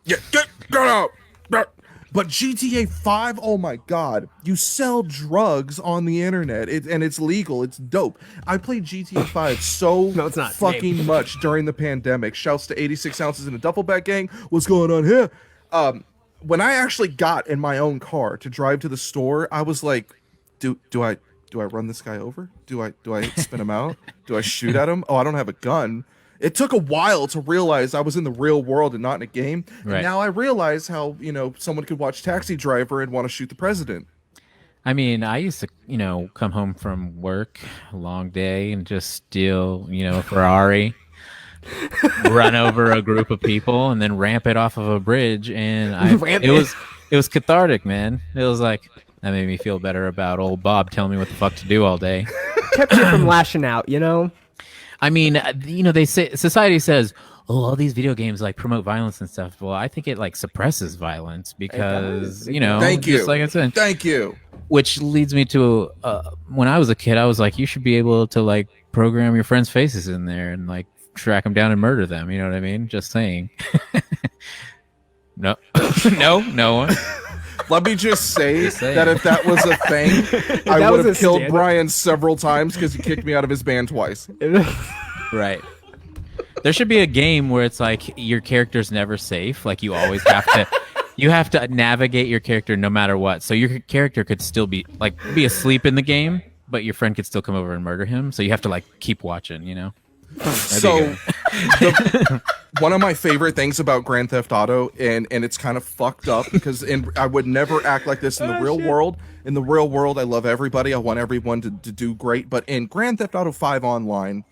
Yeah, get out. But GTA 5, oh my god, you sell drugs on the internet, and it's legal. It's dope. I played GTA 5 so No, it's not. fucking much during the pandemic. Shouts to 86 ounces in a duffel bag gang. What's going on here? When I actually got in my own car to drive to the store, I was like, do I run this guy over? Do I spin him out? Do I shoot at him? Oh, I don't have a gun. It took a while to realize I was in the real world and not in a game. Right. And now I realize how, you know, someone could watch Taxi Driver and want to shoot the president. I mean, I used to, you know, come home from work, a long day, and just steal, you know, a Ferrari, run over a group of people, and then ramp it off of a bridge. And it was cathartic, man. It was like, that made me feel better about old Bob telling me what the fuck to do all day. Kept you from lashing out, you know? I mean, you know, they say society says, oh, all these video games like promote violence and stuff. Well, I think it like suppresses violence because, you know, Thank you. just like I said. Thank you. Which leads me to when I was a kid, I was like, you should be able to like program your friends' faces in there and like track them down and murder them. You know what I mean? Just saying. No, no one. Let me just say that if that was a thing, I would have killed Bryan several times because he kicked me out of his band twice. Right. There should be a game where it's like your character's never safe. Like you always have to, you have to navigate your character no matter what. So your character could still be asleep in the game, but your friend could still come over and murder him. So you have to like keep watching, you know? So one of my favorite things about Grand Theft Auto, and it's kind of fucked up because I would never act like this in the real world. In the real world, I love everybody. I want everyone to do great. But in Grand Theft Auto 5 Online,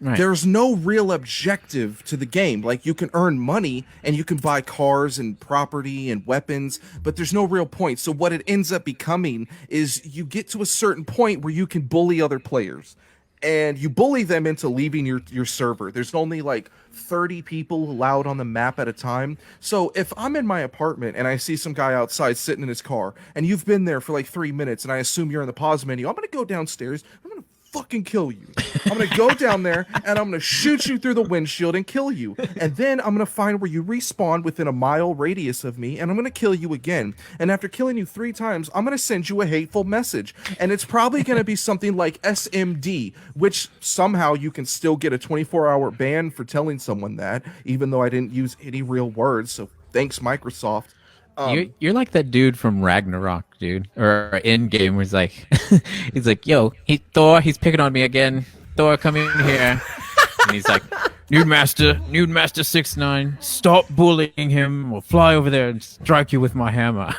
there's no real objective to the game. Like, you can earn money and you can buy cars and property and weapons, but there's no real point. So what it ends up becoming is you get to a certain point where you can bully other players. And you bully them into leaving your server. There's only like 30 people allowed on the map at a time. So if I'm in my apartment and I see some guy outside sitting in his car, and you've been there for like 3 minutes, and I assume you're in the pause menu, I'm going to go downstairs. I'm going to fucking kill you. I'm going to go down there, and I'm going to shoot you through the windshield and kill you. And then I'm going to find where you respawn within a mile radius of me, and I'm going to kill you again. And after killing you 3 times, I'm going to send you a hateful message. And it's probably going to be something like SMD, which somehow you can still get a 24-hour ban for telling someone that, even though I didn't use any real words. So thanks, Microsoft. You're like that dude from Ragnarok, dude, or Endgame, where he's like, yo, Thor, he's picking on me again. Thor, come in here. And he's like, Nude Master 69, stop bullying him. We'll fly over there and strike you with my hammer.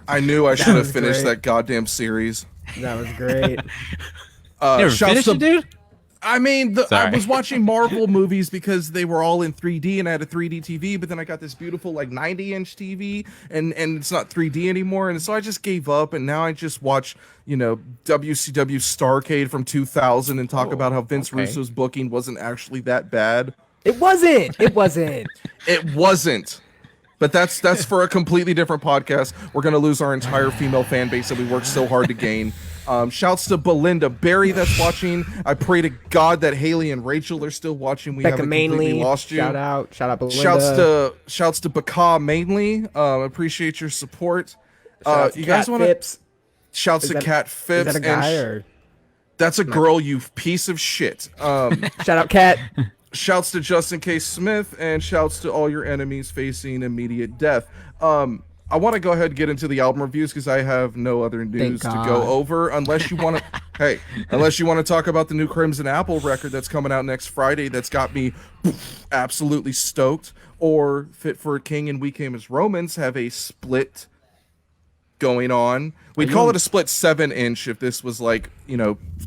I knew I should have finished that goddamn series. That was great. You ever finished it, dude? I mean, I was watching Marvel movies because they were all in 3D, and I had a 3D TV, but then I got this beautiful like 90-inch TV, and it's not 3D anymore, and so I just gave up, and now I just watch, WCW Starrcade from 2000 and talk about how Vince Russo's booking wasn't actually that bad. It wasn't. It wasn't. But that's for a completely different podcast. We're going to lose our entire female fan base that we worked so hard to gain. Shouts to Belinda Barry that's watching. I pray to God that Haley and Rachel are still watching. We haven't completely lost you. Shout out Belinda. Shouts to Baka mainly. Appreciate your support. You guys want to? Shouts to Cat Phipps. Is that a guy or? That's a girl, you piece of shit. Shout out Cat. Shouts to Justin K. Smith, and shouts to all your enemies facing immediate death. I want to go ahead and get into the album reviews because I have no other news to go over unless you want to unless you want to talk about the new Crimson Apple record that's coming out next Friday that's got me absolutely stoked, or Fit for a King and We Came as Romans have a split going on. We'd call it a split 7-inch if this was like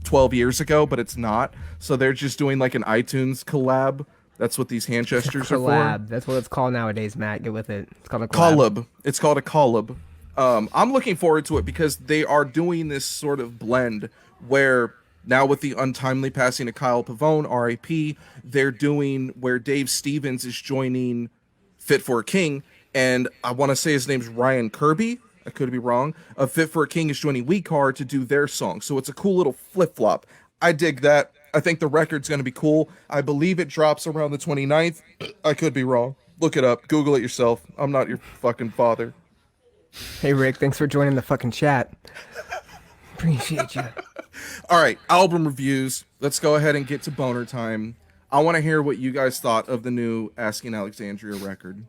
12 years ago, but it's not. So they're just doing like an iTunes collab. That's what these hand gestures are for. That's what it's called nowadays, Matt. Get with it. It's called a collab. It's called a collab. I'm looking forward to it because they are doing this sort of blend where now with the untimely passing of Kyle Pavone, R.I.P., they're doing where Dave Stevens is joining Fit for a King, and I want to say his name's Ryan Kirby. I could be wrong. Fit for a King is joining We Car to do their song. So it's a cool little flip-flop. I dig that. I think the record's going to be cool. I believe it drops around the 29th. I could be wrong. Look it up. Google it yourself. I'm not your fucking father. Hey, Rick. Thanks for joining the fucking chat. Appreciate you. All right. Album reviews. Let's go ahead and get to boner time. I want to hear what you guys thought of the new Asking Alexandria record.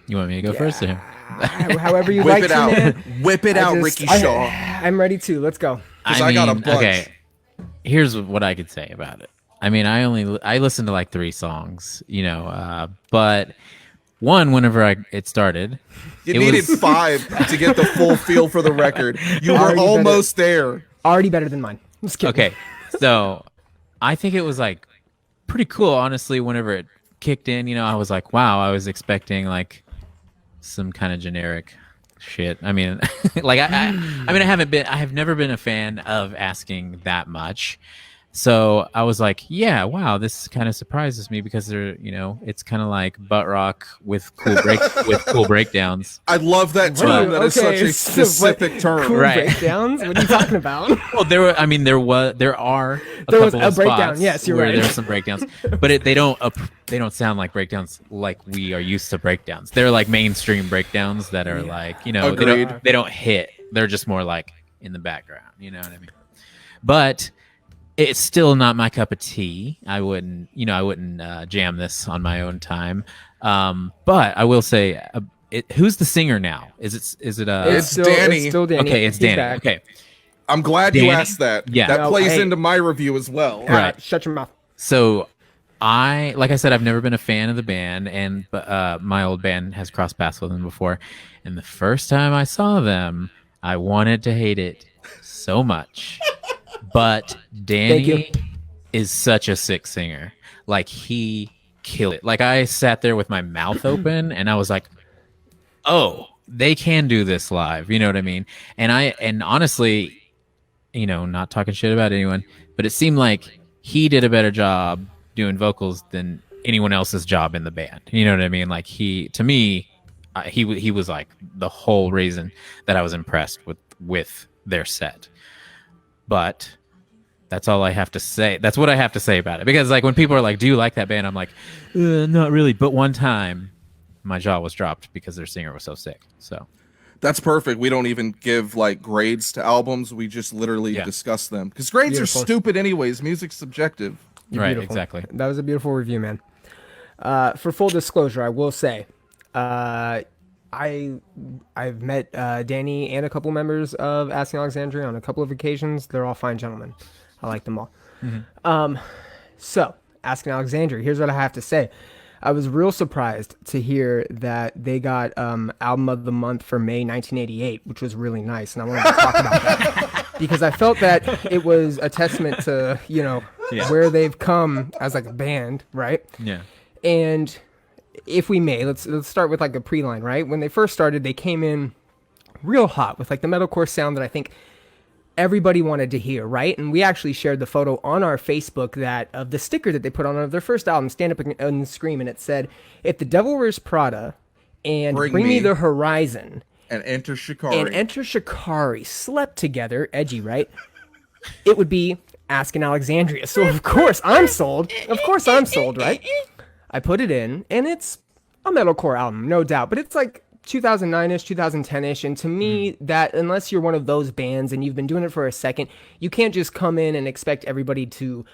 You want me to go first? Or? However you Whip like it to, out. man. Whip it out, Ricky Shaw. I'm ready to. Let's go. I got a bunch. Okay. Here's what I could say about it. I mean, I listened to like 3 songs, but one, whenever it started, you needed 5 to get the full feel for the record. You were almost there. Already better than mine. Just kidding. Okay, so I think it was like pretty cool, honestly. Whenever it kicked in, I was like, wow, I was expecting like some kind of generic shit. I mean, like I have never been a fan of Asking that much. So I was like, yeah, wow, this kind of surprises me because it's kind of like butt rock with cool breakdowns. I love that term. That is such a specific term. Cool breakdowns? What are you talking about? Well, there are a couple of breakdown. Spots yes, you're where right. There's some breakdowns, but they don't sound like breakdowns like we are used to breakdowns. They're like mainstream breakdowns that are like, they don't hit. They're just more like in the background. You know what I mean? But It's still not my cup of tea. I wouldn't jam this on my own time. But I will say, who's the singer now? Is it? It's Danny. It's still Danny. Okay, it's Danny. Back. Okay, I'm glad you asked that. Yeah, that plays into my review as well. Right. Shut your mouth. So, like I said, I've never been a fan of the band, and my old band has crossed paths with them before. And the first time I saw them, I wanted to hate it so much. But Danny is such a sick singer. Like, he killed it. Like, I sat there with my mouth open, and I was like, oh, they can do this live. You know what I mean? And honestly, not talking shit about anyone, but it seemed like he did a better job doing vocals than anyone else's job in the band. You know what I mean? Like, he was like the whole reason that I was impressed with their set. But that's all I have to say. That's what I have to say about it. Because like when people are like, "Do you like that band?" I'm like, "Not really." But one time, my jaw was dropped because their singer was so sick. So that's perfect. We don't even give like grades to albums. We just literally discuss them because grades are stupid anyways. Music's subjective. Right? Exactly. That was a beautiful review, man. For full disclosure, I will say, I've met Danny and a couple members of Asking Alexandria on a couple of occasions. They're all fine gentlemen. I like them all. Mm-hmm. So, Asking Alexandria, here's what I have to say. I was real surprised to hear that they got Album of the Month for May 1988, which was really nice, and I wanted to talk about that because I felt that it was a testament to, where they've come as like a band, right? Yeah. And if we may, let's start with like a pre-line, right? When they first started, they came in real hot with like the metalcore sound that I think everybody wanted to hear, right? And we actually shared the photo on our Facebook that of the sticker that they put on of their first album, Stand Up and Scream, and it said, "If the Devil Wears Prada and Bring Me the Horizon and Enter Shikari slept together," edgy, right? It would be Asking Alexandria. So of course I'm sold. Right? I put it in, and it's a metalcore album, no doubt, but it's like 2009-ish, 2010-ish, and to me, that unless you're one of those bands and you've been doing it for a second, you can't just come in and expect everybody to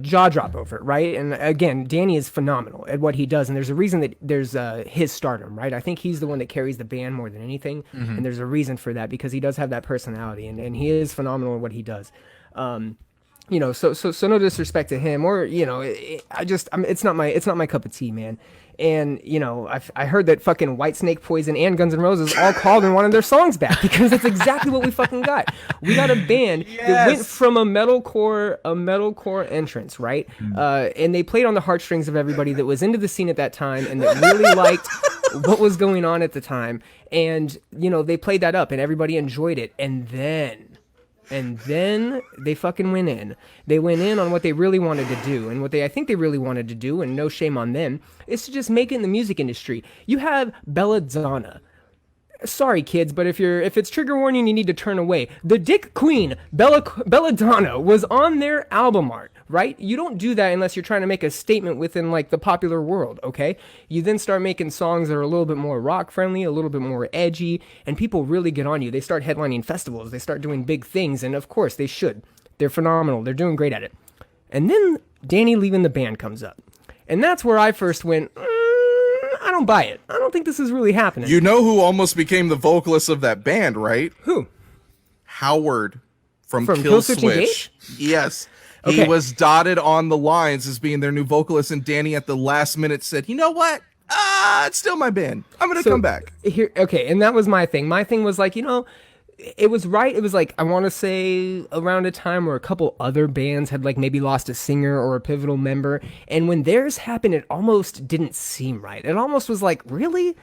jaw drop over it, right? And again, Danny is phenomenal at what he does, and there's a reason that there's his stardom, right? I think he's the one that carries the band more than anything, and there's a reason for that because he does have that personality, and he is phenomenal at what he does. So no disrespect to him, or it's not my cup of tea, man. And I heard that fucking Whitesnake, Poison, and Guns N' Roses all called and wanted their songs back because that's exactly what we fucking got. We got a band that went from a metalcore entrance, right? And they played on the heartstrings of everybody that was into the scene at that time and that really liked what was going on at the time. And they played that up and everybody enjoyed it. And then they fucking went in. They went in on what they really wanted to do. And what I think they really wanted to do, and no shame on them, is to just make it in the music industry. You have Belladonna. Sorry, kids, but if it's trigger warning, you need to turn away. The Dick Queen, Belladonna, was on their album art, right? You don't do that unless you're trying to make a statement within, like, the popular world, okay? You then start making songs that are a little bit more rock-friendly, a little bit more edgy, and people really get on you. They start headlining festivals. They start doing big things, and of course, they should. They're phenomenal. They're doing great at it. And then Danny leaving the band comes up. And that's where I first went, I don't buy it. I don't think this is really happening. You know who almost became the vocalist of that band, right? Who? Howard from Killswitch. Yes. Okay. He was dotted on the lines as being their new vocalist, and Danny at the last minute said, "You know what? It's still my band. I'm going to come back." Okay, and that was my thing. My thing was like, it was right. It was like, I want to say around a time where a couple other bands had like maybe lost a singer or a pivotal member. And when theirs happened, it almost didn't seem right. It almost was like, really?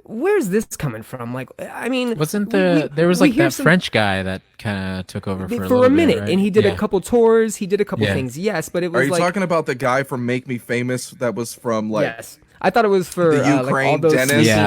Where's this coming from? Like, I mean, wasn't there was like that French guy that kind of took over for a minute, right? And he did a couple tours. He did a couple things. Yes, but it was Are you talking about the guy from Make Me Famous that was from like... Yes. I thought it was for the Ukraine, like all those Dennis. Yeah.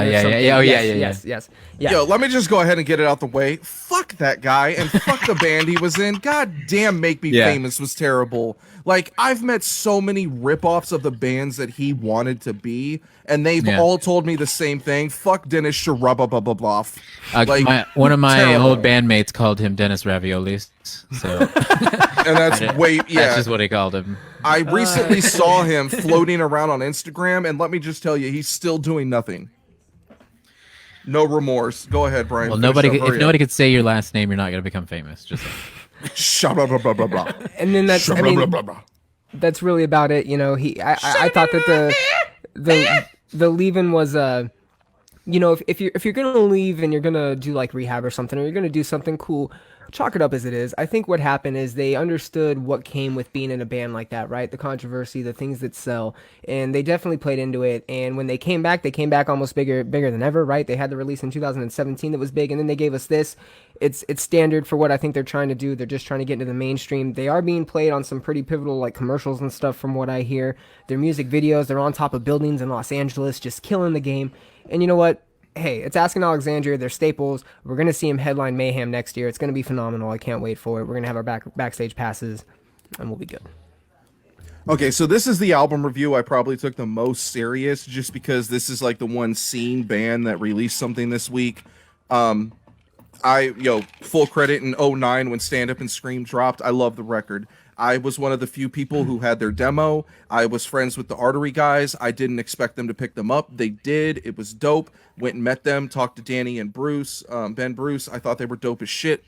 Oh, yeah. Yes. Yo, let me just go ahead and get it out the way. Fuck that guy and fuck the band he was in. God damn, Make Me Famous was terrible. Like, I've met so many ripoffs of the bands that he wanted to be, and they've all told me the same thing. Fuck Dennis Sharababababloff. Like, one of my old bandmates called him Dennis Raviolis. So, and that's that's just what he called him. I recently saw him floating around on Instagram, and let me just tell you, he's still doing nothing. No remorse. Go ahead, Brian. Well, if nobody could say your last name, you're not going to become famous. Just and then that's really about it. You know, I thought that the leaving was you know, if you're gonna leave and you're gonna do like rehab or something, or you're gonna do something cool, chalk it up as it is. I think what happened is they understood what came with being in a band like that, right? The controversy, the things that sell, and they definitely played into it. And when they came back almost bigger than ever, right? They had the release in 2017 that was big, and then they gave us this. It's standard for what I think they're trying to do. They're just trying to get into the mainstream. They are being played on some pretty pivotal like commercials and stuff from what I hear. Their music videos, they're on top of buildings in Los Angeles, just killing the game. And you know what? Hey, it's Asking Alexandria. They're staples. We're going to see him headline Mayhem next year. It's going to be phenomenal. I can't wait for it. We're going to have our backstage passes, and we'll be good. Okay, so this is the album review I probably took the most serious, just because this is like the one scene band that released something this week. Full credit in 2009 when Stand Up and Scream dropped. I love the record. I was one of the few people who had their demo. I was friends with the Artery guys. I didn't expect them to pick them up. They did. It was dope. Went and met them, talked to Danny and Bruce, Ben Bruce. I thought they were dope as shit.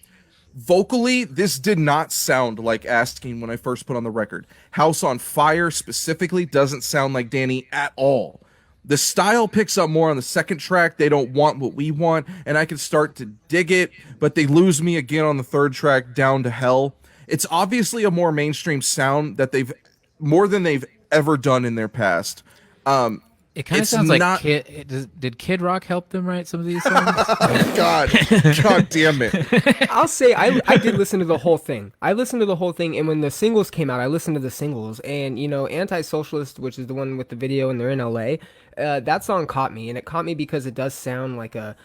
Vocally, this did not sound like Asking when I first put on the record. House on Fire specifically doesn't sound like Danny at all. The style picks up more on the second track. They don't want what we want, and I can start to dig it, but they lose me again on the third track, Down to Hell. It's obviously a more mainstream sound that more than they've ever done in their past. It kind of sounds like did Kid Rock help them write some of these songs? God damn it. I'll say I did listen to the whole thing. And when the singles came out, I listened to the singles. And, you know, Anti-Socialist, which is the one with the video and they're in LA, that song caught me. And it caught me because it does sound like a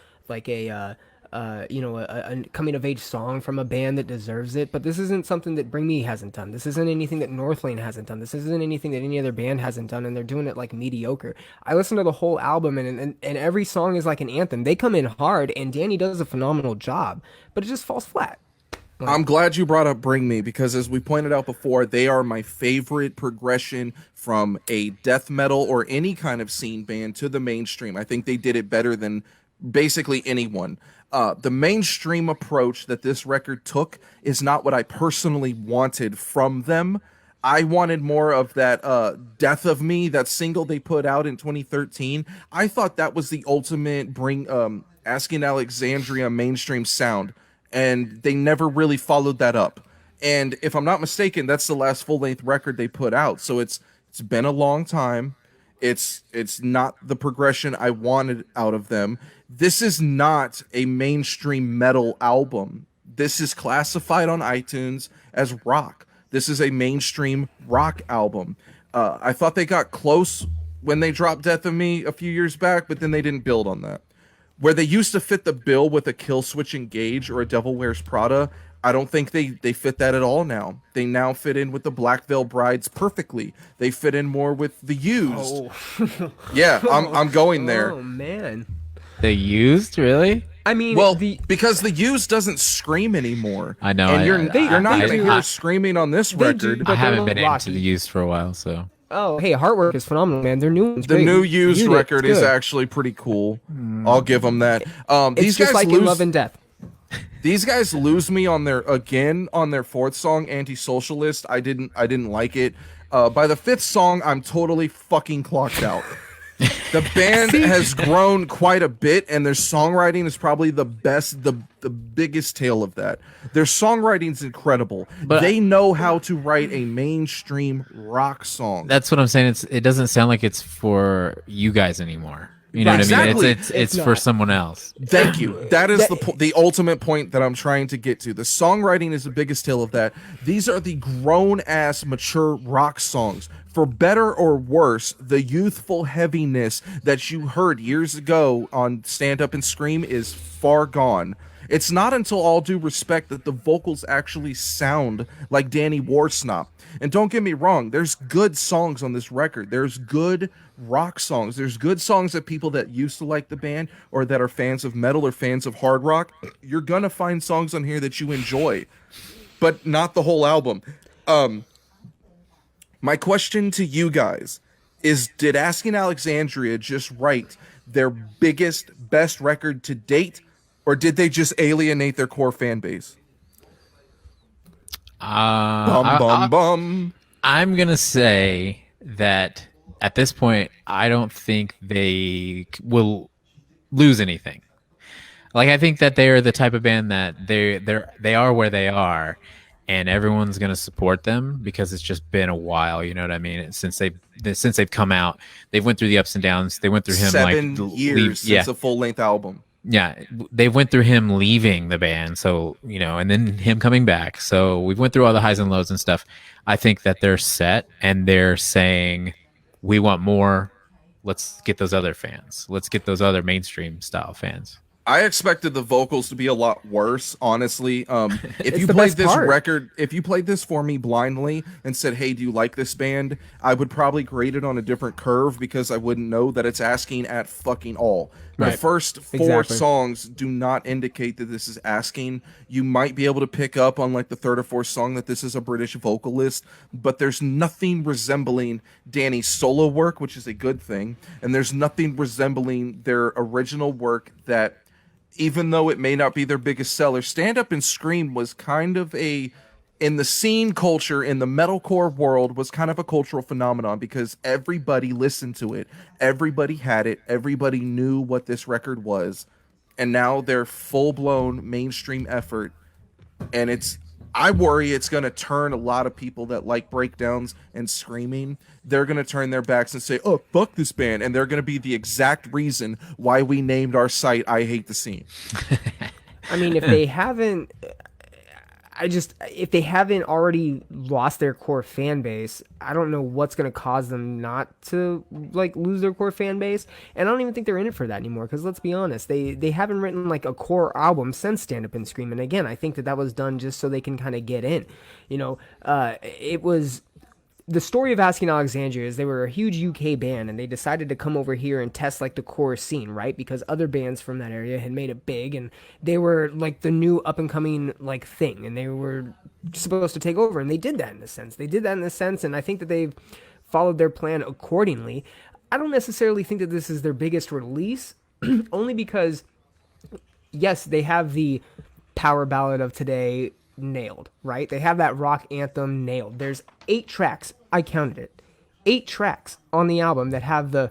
coming of age song from a band that deserves it. But this isn't something that Bring Me hasn't done. This isn't anything that Northlane hasn't done. This isn't anything that any other band hasn't done, and they're doing it like mediocre. I listened to the whole album, and every song is like an anthem. They come in hard, and Danny does a phenomenal job, but it just falls flat. I'm glad you brought up Bring Me, because as we pointed out before, they are my favorite progression from a death metal or any kind of scene band to the mainstream. I think they did it better than basically anyone. The mainstream approach that this record took is not what I personally wanted from them. I wanted more of that Death of Me, that single they put out in 2013. I thought that was the ultimate Asking Alexandria mainstream sound, and they never really followed that up. And if I'm not mistaken, that's the last full-length record they put out. So it's been a long time. It's not the progression I wanted out of them. This is not a mainstream metal album. This is classified on iTunes as rock. This is a mainstream rock album. I thought they got close when they dropped Death of Me a few years back, but then they didn't build on that. Where they used to fit the bill with a Killswitch Engage or a Devil Wears Prada, I don't think they fit that at all now. They now fit in with the Black Veil Brides perfectly. They fit in more with the Used. Oh. Yeah, I'm going there. Oh, man. The Used, really? I mean, because the Used doesn't scream anymore. I know. And you're not going to hear screaming on this record. I haven't been into the Used for a while, so. Oh, hey, Heartwork is phenomenal, man. Their new one's the great. new Used record is actually pretty cool. I'll give them that. These guys like In Love and Death. These guys lose me on their fourth song, Anti-Socialist. I didn't like it. By the fifth song, I'm totally fucking clocked out. The band has grown quite a bit, and their songwriting is probably the best, the biggest tale of that. Their songwriting's incredible. But they know how to write a mainstream rock song. That's what I'm saying. It doesn't sound like it's for you guys anymore. You know what I mean? Exactly. It's for someone else. Thank you. That is the ultimate point that I'm trying to get to. The songwriting is the biggest tale of that. These are the grown-ass, mature rock songs. For better or worse, the youthful heaviness that you heard years ago on Stand Up and Scream is far gone. It's not until All Due Respect that the vocals actually sound like Danny Warsnop. And don't get me wrong, there's good songs on this record. There's good rock songs. There's good songs that people that used to like the band or that are fans of metal or fans of hard rock, you're gonna find songs on here that you enjoy, but not the whole album. My question to you guys is, did Asking Alexandria just write their biggest, best record to date, or did they just alienate their core fan base? I'm gonna say that at this point, I don't think they will lose anything. Like, I think that they are the type of band that they are where they are, and everyone's gonna support them because it's just been a while. You know what I mean? Since they've come out, they've went through the ups and downs. They went through him 7 years since a full length album. Yeah, they went through him leaving the band, so, you know, and then him coming back. So we've went through all the highs and lows and stuff. I think that they're set, and they're saying, we want more. Let's get those other fans. Let's get those other mainstream style fans. I expected the vocals to be a lot worse, honestly. If you the played best this part. record, if you played this for me blindly and said, hey, do you like this band? I would probably grade it on a different curve because I wouldn't know that it's asking at fucking all. The Right. first 4 songs do not indicate that this is asking. You might be able to pick up on like the 3rd or 4th song that this is a British vocalist, but there's nothing resembling Danny's solo work, which is a good thing. And there's nothing resembling their original work that, even though it may not be their biggest seller, Stand Up and Scream was kind of in the scene culture, in the metalcore world, was kind of a cultural phenomenon because everybody listened to it. Everybody had it. Everybody knew what this record was. And now they're full-blown mainstream effort. And I worry it's going to turn a lot of people that like breakdowns and screaming. They're going to turn their backs and say, oh, fuck this band. And they're going to be the exact reason why we named our site I Hate the Scene. I mean, if they haven't already lost their core fan base, I don't know what's going to cause them not to like lose their core fan base. And I don't even think they're in it for that anymore. Because let's be honest, they haven't written like a core album since Stand Up and Scream. And again, I think that was done just so they can kind of get in. You know, it was. The story of Asking Alexandria is they were a huge UK band and they decided to come over here and test like the core scene, right? Because other bands from that area had made it big and they were like the new up and coming like thing and they were supposed to take over, and they did that in a sense. And I think that they've followed their plan accordingly. I don't necessarily think that this is their biggest release, only because yes, they have the power ballad of today nailed, right? They have that rock anthem nailed. There's 8 tracks, I counted it, 8 tracks on the album that have the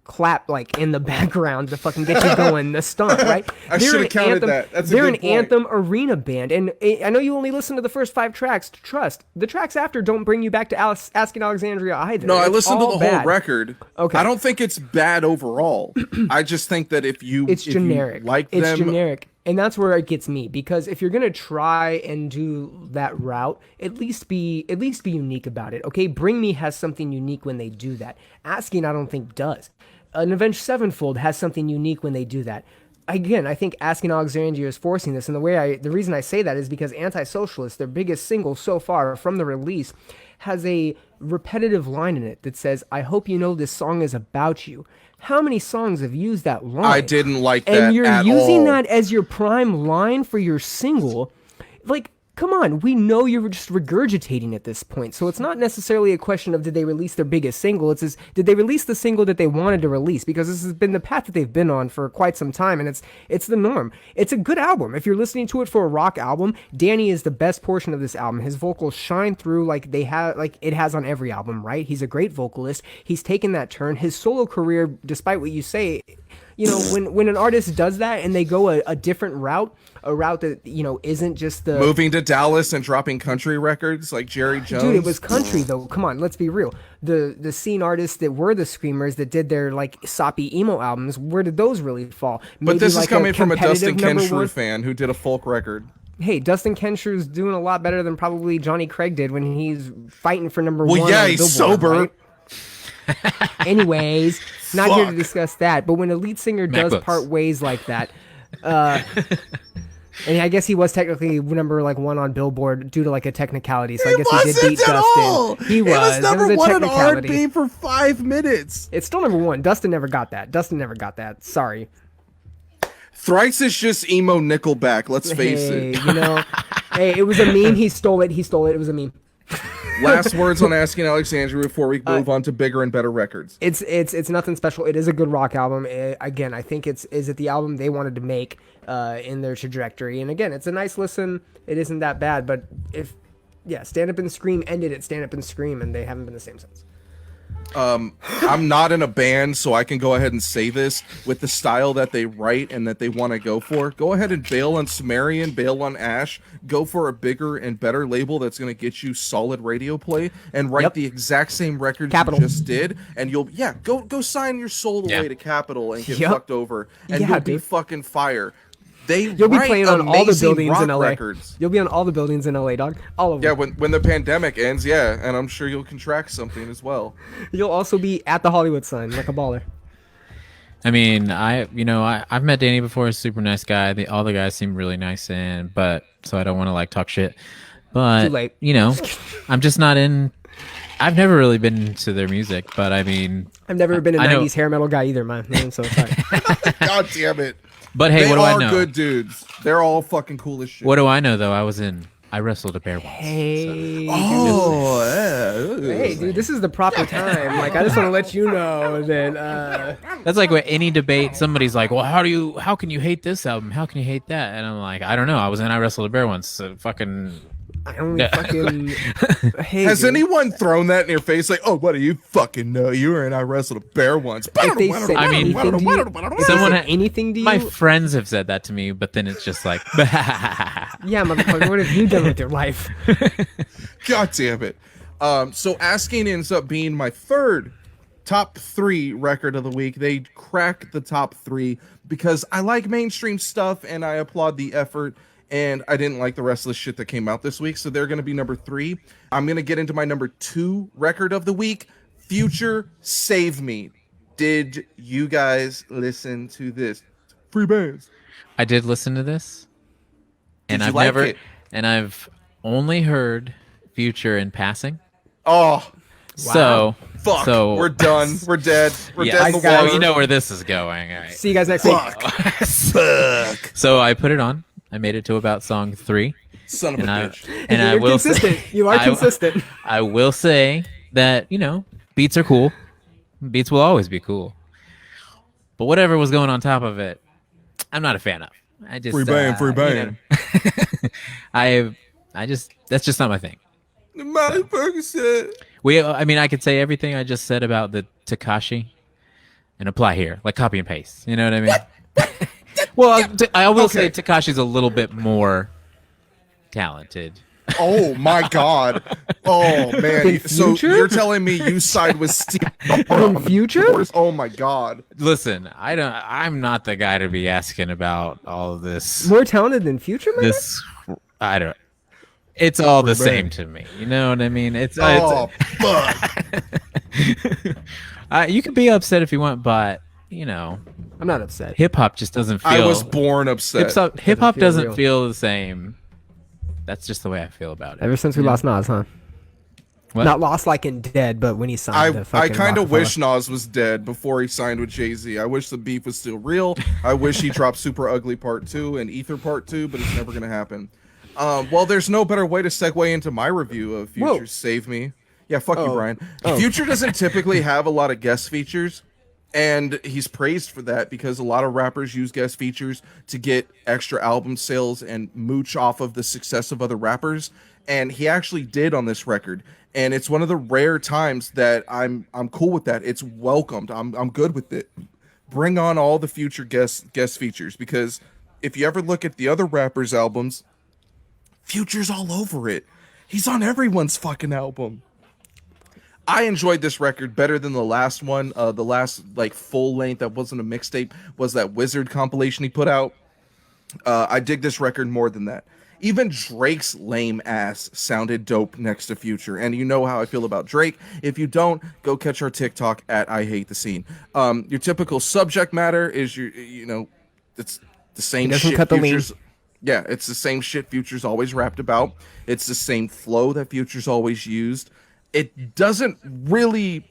clap like in the background to fucking get you going, the stomp, right? I should have counted that. That's a good point. They're an anthem arena band, and I know you only listen to the first 5 tracks. Trust, the tracks after don't bring you back to Asking Alexandria either. No, I listened to the bad. whole record. Okay. I don't think it's bad overall. I just think that if you generic. It's generic. And that's where it gets me, because if you're gonna try and do that route, at least be unique about it. Okay, Bring Me has something unique when they do that. Asking, I don't think does. An Avenged Sevenfold has something unique when they do that. Again, I think Asking Alexandria is forcing this, and the reason I say that is because Anti-Socialist, their biggest single so far from the release, has a repetitive line in it that says, "I hope you know this song is about you." How many songs have used that line? I didn't like that and you're at using all. that as your prime line for your single. Like, come on, we know you're just regurgitating at this point. So it's not necessarily a question of did they release their biggest single. It's did they release the single that they wanted to release? Because this has been the path that they've been on for quite some time, and it's the norm. It's a good album. If you're listening to it for a rock album, Danny is the best portion of this album. His vocals shine through like it has on every album, right? He's a great vocalist. He's taken that turn. His solo career, despite what you say, you know, when an artist does that and they go a different route, a route that, you know, isn't just the moving to Dallas and dropping country records like Jerry Jones. Dude, it was country though. Come on, let's be real. The scene artists that were the screamers that did their like soppy emo albums, where did those really fall? But this is coming from a Dustin Kenshrew fan who did a folk record. Hey, Dustin Kenshrew's doing a lot better than probably Johnny Craig did when he's fighting for number one. Well, yeah, he's sober. Right? Anyways, not here to discuss that. But when a lead singer does part ways like that, and I guess he was technically number like one on Billboard due to like a technicality. So I guess he did beat Dustin. He was number one on R&B for 5 minutes. It's still number one. Dustin never got that. Sorry. Thrice is just emo Nickelback. Let's face it. You know, hey, it was a meme. He stole it. It was a meme. Last words on Asking Alexandria before we move on to bigger and better records. It's nothing special. It is a good rock album. Again, I think is it the album they wanted to make in their trajectory. And again, it's a nice listen. It isn't that bad. But Stand Up and Scream ended at Stand Up and Scream, and they haven't been the same since. I'm not in a band, so I can go ahead and say this with the style that they write and that they want to go for. Go ahead and bail on Sumerian, bail on Ash, go for a bigger and better label that's going to get you solid radio play and write the exact same records you just did, and you'll go sign your soul away to Capitol and get fucked over, and you'll be fucking fire. You'll be playing on all the buildings in LA. Records. You'll be on all the buildings in LA, dog. All of them. Yeah, when the pandemic ends, and I'm sure you'll contract something as well. You'll also be at the Hollywood sign like a baller. I mean, I've met Danny before. He's a super nice guy. All the guys seem really nice, so I don't want to like talk shit. But too late. You know, I'm just not in. I've never really been to their music, but I mean, I've never been a '90s hair metal guy either, man. So sorry. God damn it. But hey, what do I know? They are good dudes. They're all fucking cool as shit. What do I know, though? I wrestled a bear once. Hey. So. Hey, dude, this is the proper time. Like, I just want to let you know that. That's like with any debate. Somebody's like, well, how can you hate this album? How can you hate that? And I'm like, I don't know. I wrestled a bear once. So fucking. I only fucking hate. Has anyone thrown that in your face? Like, oh, what do you fucking know? You were in I wrestled a bear once. If they say anything to you, my friends have said that to me, but then it's just like, yeah, motherfucker, what have you done with your life? God damn it. So Asking ends up being my third top 3 record of the week. They cracked the top 3 because I like mainstream stuff and I applaud the effort. And I didn't like the rest of the shit that came out this week, so they're going to be number 3. I'm going to get into my number 2 record of the week, Future, Save Me. Did you guys listen to this? Free bands. I did listen to this, and I've only heard Future in passing. Oh, so fuck. So we're done. We're dead. We're dead in the water. You know where this is going. All right. See you guys next week. Fuck. So I put it on. I made it to about song 3. Son of a bitch. And I will consistent. You are consistent. I will say that, beats are cool. Beats will always be cool. But whatever was going on top of it, I'm not a fan of. I just free band. That's just not my thing. Molly Ferguson. I could say everything I just said about the Takashi and apply here, like copy and paste. You know what I mean? Well, I will say Takashi's a little bit more talented. Oh my god! Oh man! So you're telling me you side with Steve from Future? Oh my god! Listen, I'm not the guy to be asking about all of this. More talented than Future, man? It's all the same to me. You know what I mean? Fuck. You can be upset if you want, but I'm not upset. Hip hop just doesn't feel. I was born upset. Hip hop doesn't feel the same. That's just the way I feel about it. Ever since we lost Nas, huh? What? Not lost like in dead, but when he signed. I kind of wish Nas was dead before he signed with Jay-Z. I wish the beef was still real. I wish he dropped Super Ugly Part 2 and Ether Part 2, but it's never gonna happen. Well, there's no better way to segue into my review of Future Save Me. Yeah, fuck you, Bryan. Future doesn't typically have a lot of guest features. And he's praised for that because a lot of rappers use guest features to get extra album sales and mooch off of the success of other rappers. And he actually did on this record. And it's one of the rare times that I'm cool with that. It's welcomed. I'm good with it. bring on all the Future guest features, because if you ever look at the other rappers' albums, Future's all over it. He's on everyone's fucking album. I enjoyed this record better than the last one. The last like full length that wasn't a mixtape was that Wizard compilation he put out. I dig this record more than that. Even Drake's lame ass sounded dope next to Future, and you know how I feel about Drake. If you don't, go catch our TikTok at iHateTheScene. Your typical subject matter is it's the same shit. Cut the lean. Yeah, it's the same shit Future's always rapped about. It's the same flow that Future's always used. It doesn't really...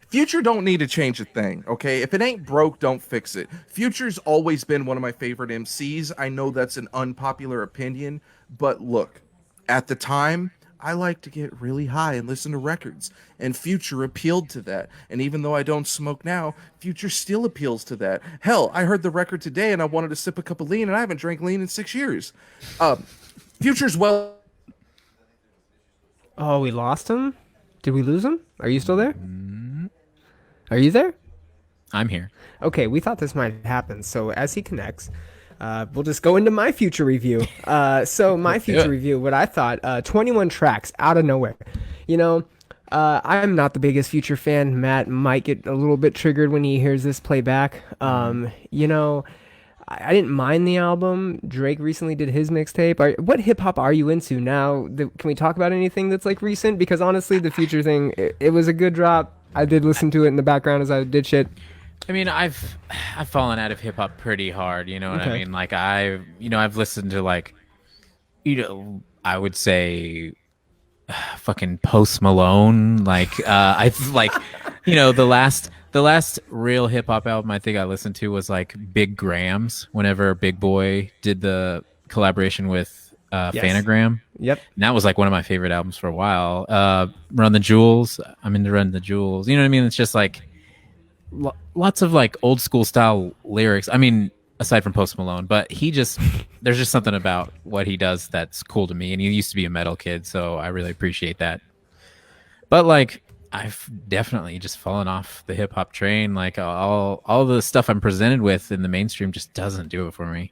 Future don't need to change a thing, okay? If it ain't broke, don't fix it. Future's always been one of my favorite MCs. I know that's an unpopular opinion, but look, at the time, I like to get really high and listen to records, and Future appealed to that. And even though I don't smoke now, Future still appeals to that. Hell, I heard the record today and I wanted to sip a cup of lean, and I haven't drank lean in 6 years. Future's well... Oh, we lost him? Did we lose him? Are you still there? Are you there? I'm here. Okay, we thought this might happen. So as he connects, we'll just go into my Future review. So my Future review, what I thought, 21 tracks out of nowhere. I'm not the biggest Future fan. Matt might get a little bit triggered when he hears this playback. I didn't mind the album. Drake recently did his mixtape. What hip hop are you into now? Can we talk about anything that's like recent? Because honestly, the Future thing, it was a good drop. I did listen to it in the background as I did shit. I mean, I've fallen out of hip hop pretty hard. You know what I mean? Like I've listened to like, I would say, fucking Post Malone. Like I've like, the last real hip hop album I think I listened to was like Big Grams. Whenever Big Boy did the collaboration with Phanagram. Yep. And that was like one of my favorite albums for a while. Run the Jewels. I'm into Run the Jewels. You know what I mean? It's just like lots of like old school style lyrics. I mean, aside from Post Malone, but there's just something about what he does that's cool to me. And he used to be a metal kid, so I really appreciate that. But like, I've definitely just fallen off the hip hop train. Like all the stuff I'm presented with in the mainstream just doesn't do it for me.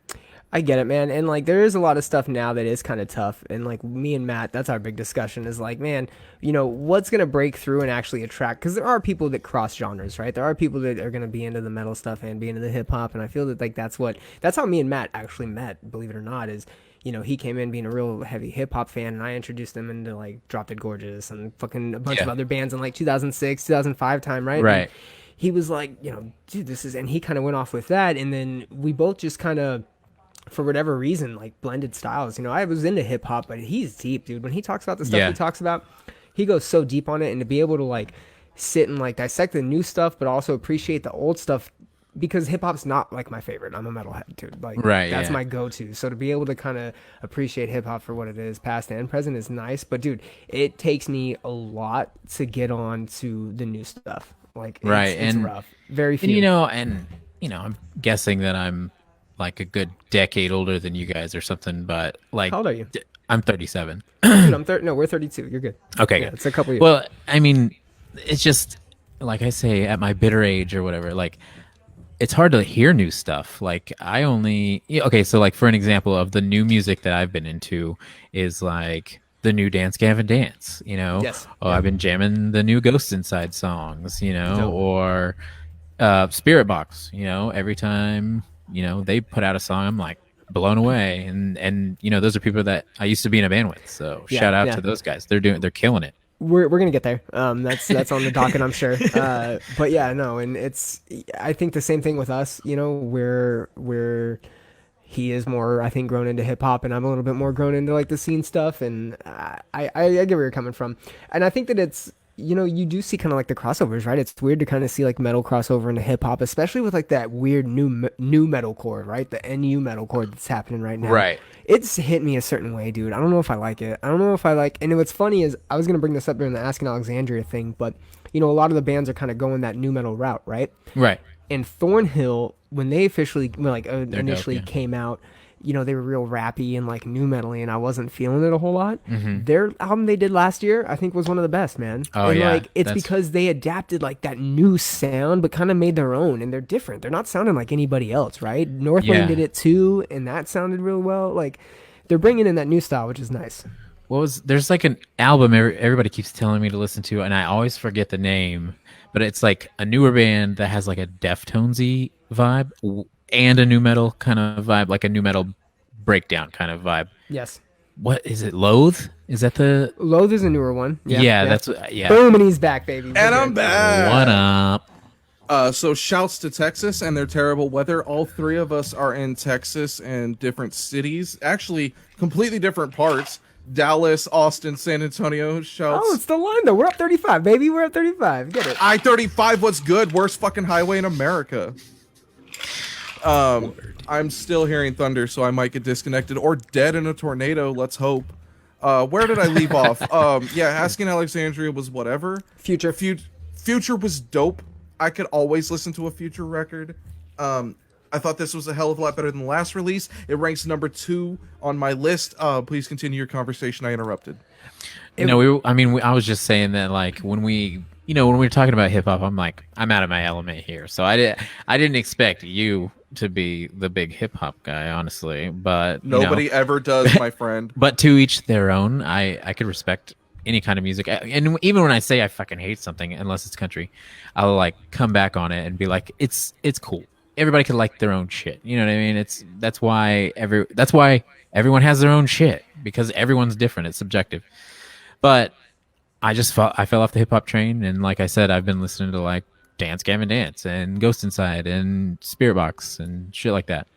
I get it, man. And like, there is a lot of stuff now that is kind of tough. And like me and Matt, that's our big discussion is like, man, what's going to break through and actually attract? Because there are people that cross genres, right? There are people that are going to be into the metal stuff and be into the hip hop. And I feel that like, that's how me and Matt actually met, believe it or not, is, he came in being a real heavy hip hop fan, and I introduced him into like Drop Dead Gorgeous and fucking a bunch of other bands in like 2006, 2005 time, right? Right. And he was like, dude, this is, and he kind of went off with that. And then we both just kind of, for whatever reason, like blended styles. I was into hip hop, but he's deep, dude. When he talks about the stuff he talks about, he goes so deep on it. And to be able to like sit and like dissect the new stuff, but also appreciate the old stuff, because hip hop's not like my favorite. I'm a metalhead, dude. Like, that's my go-to. So to be able to kind of appreciate hip hop for what it is, past and present, is nice. But dude, it takes me a lot to get on to the new stuff. Like, it's rough. Very few. And I'm guessing that I'm like a good decade older than you guys or something, but like, how old are you? I'm 37. Dude, I'm 30. No, we're 32. You're good. Okay, yeah, it's a couple years. Well, I mean, it's just like I say, at my bitter age or whatever, like it's hard to hear new stuff. Like so like for an example of the new music that I've been into is like the new Dance Gavin Dance, Yes. I've been jamming the new Ghost Inside songs, Dope. or Spirit Box, every time they put out a song, I'm like blown away. And those are people that I used to be in a band with. So shout out to those guys. They're killing it. We're gonna get there. That's on the docket, I'm sure. But yeah, no, and I think the same thing with us. Where he is more, I think, grown into hip hop, and I'm a little bit more grown into like the scene stuff. And I get where you're coming from, and I think that it's. You do see kind of like the crossovers, right? It's weird to kind of see like metal crossover into hip hop, especially with like that weird new metalcore, right? The NU metalcore that's happening right now. Right. It's hit me a certain way, dude. I don't know if I like it. And what's funny is I was going to bring this up during the Asking Alexandria thing, but a lot of the bands are kind of going that new metal route, right? Right. And Thornhill, when they initially came out, they were real rappy and like new metal-y, and I wasn't feeling it a whole lot. Their album they did last year, I think, was one of the best, man. Oh, and yeah. like it's because they adapted like that new sound, but kind of made their own, and they're different. They're not sounding like anybody else, right? Northlane did it too, and that sounded real well. Like they're bringing in that new style, which is nice. There's like an album everybody keeps telling me to listen to, and I always forget the name, but it's like a newer band that has like a Deftonesy vibe and a new metal kind of vibe, like a new metal breakdown kind of vibe. Yes. What is it? Loathe? Is that the Loathe is a newer one. Yeah. That's Boom, and he's back, baby. And I'm back. What up? So shouts to Texas and their terrible weather. All three of us are in Texas and different cities, actually completely different parts. Dallas, Austin, San Antonio. Shouts. Oh, it's the line though. We're up 35, baby. We're up 35. Get it? I-35. What's good? Worst fucking highway in America. I'm still hearing thunder, so I might get disconnected or dead in a tornado. Let's hope. Where did I leave off? Asking Alexandria was whatever. Future was dope. I could always listen to a Future record. I thought this was a hell of a lot better than the last release. It ranks number 2 on my list. Please continue your conversation. I interrupted. I was just saying that like when we were talking about hip hop, I'm like, I'm out of my element here. So I didn't expect you to be the big hip hop guy, honestly. But nobody ever does, my friend. But to each their own. I could respect any kind of music, and even when I say I fucking hate something, unless it's country, I'll like come back on it and be like, it's cool. Everybody can like their own shit. You know what I mean? That's why everyone has their own shit, because everyone's different. It's subjective. But I fell off the hip hop train, and like I said, I've been listening to like Dance Gavin Dance and Ghost Inside and Spirit Box and shit like that.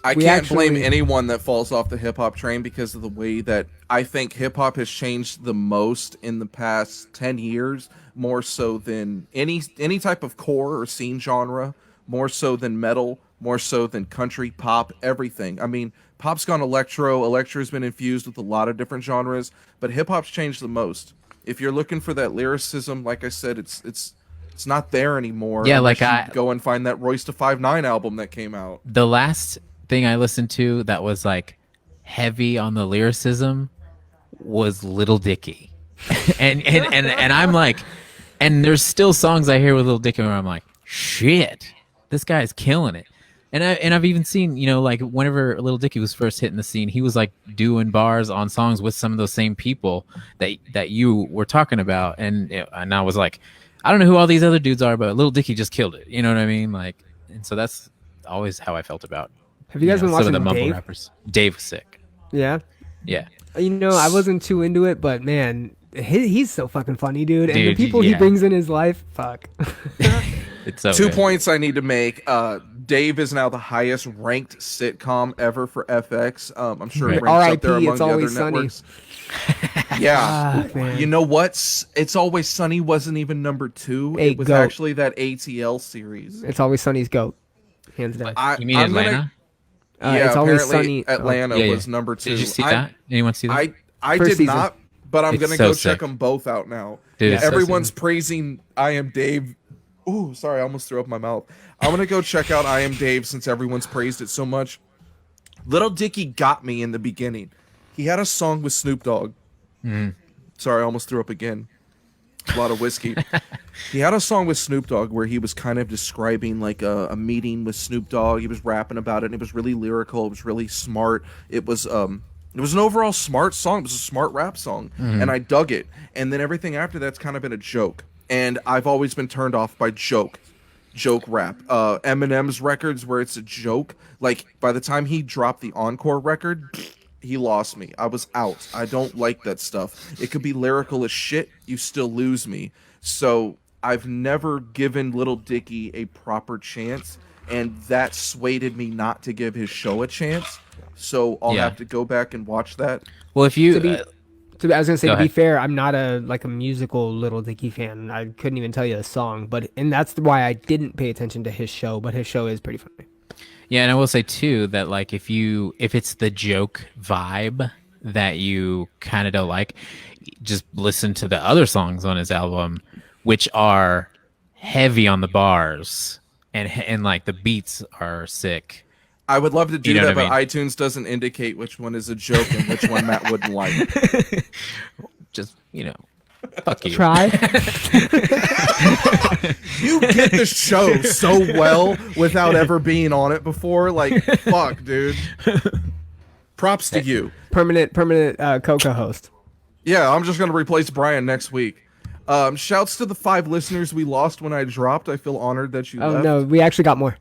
I can't blame anyone that falls off the hip hop train, because of the way that I think hip hop has changed the most in the past 10 years, more so than any type of core or scene genre. More so than metal, more so than country, pop, everything. I mean, pop's gone electro. Electro's been infused with a lot of different genres, but hip-hop's changed the most. If you're looking for that lyricism, like I said, it's not there anymore. Yeah, like I go and find that Royce da 5'9" album that came out. The last thing I listened to that was like heavy on the lyricism was Little Dicky, and I'm like, and there's still songs I hear with Little Dicky where I'm like, shit. This guy is killing it. And I've even seen, like whenever Lil Dicky was first hitting the scene, he was like doing bars on songs with some of those same people that you were talking about. And I was like, I don't know who all these other dudes are, but Lil Dicky just killed it. You know what I mean? Like, and so that's always how I felt about. Have you guys been watching some of the mumble Dave? rappers? Dave was sick. Yeah. Yeah. I wasn't too into it, but man, he's so fucking funny, dude. And the people he brings in his life, fuck. It's so 2 good. points I need to make. Dave is now the highest ranked sitcom ever for FX. I'm sure it ranks up there among the other networks. Yeah. You know what? It's Always Sunny wasn't even number 2. It was actually that ATL series. It's Always Sunny's GOAT. Hands down. You mean Atlanta? It's Always Sunny. Atlanta was number 2. Did you see that? Anyone see that? I did not, but I'm going to go check them both out now. Dude, everyone's praising I Am Dave. Ooh, sorry, I almost threw up my mouth. I'm going to go check out I Am Dave since everyone's praised it so much. Little Dicky got me in the beginning. He had a song with Snoop Dogg. Sorry, I almost threw up again. A lot of whiskey. He had a song with Snoop Dogg where he was kind of describing like a meeting with Snoop Dogg. He was rapping about it, and it was really lyrical. It was really smart. It was an overall smart song. It was a smart rap song, and I dug it. And then everything after that's kind of been a joke. And I've always been turned off by joke rap. Eminem's records where it's a joke. Like by the time he dropped the Encore record, he lost me. I was out. I don't like that stuff. It could be lyrical as shit. You still lose me. So I've never given Little Dicky a proper chance, and that swayed me not to give his show a chance. So I'll have to go back and watch that. Well, if you... I was gonna say, to be fair, I'm not a musical Little Dicky fan. I couldn't even tell you a song, and that's why I didn't pay attention to his show. But his show is pretty funny. Yeah, and I will say too that like if it's the joke vibe that you kind of don't like, just listen to the other songs on his album, which are heavy on the bars and like the beats are sick. I would love to do know that, what I but mean? iTunes doesn't indicate which one is a joke and which one Matt wouldn't like. Just, fuck you. Try. You get the show so well without ever being on it before. Like, fuck, dude. Props to you. Permanent co-host. Yeah, I'm just gonna replace Bryan next week. Shouts to the 5 listeners we lost when I dropped. I feel honored that you left. Oh no, we actually got more.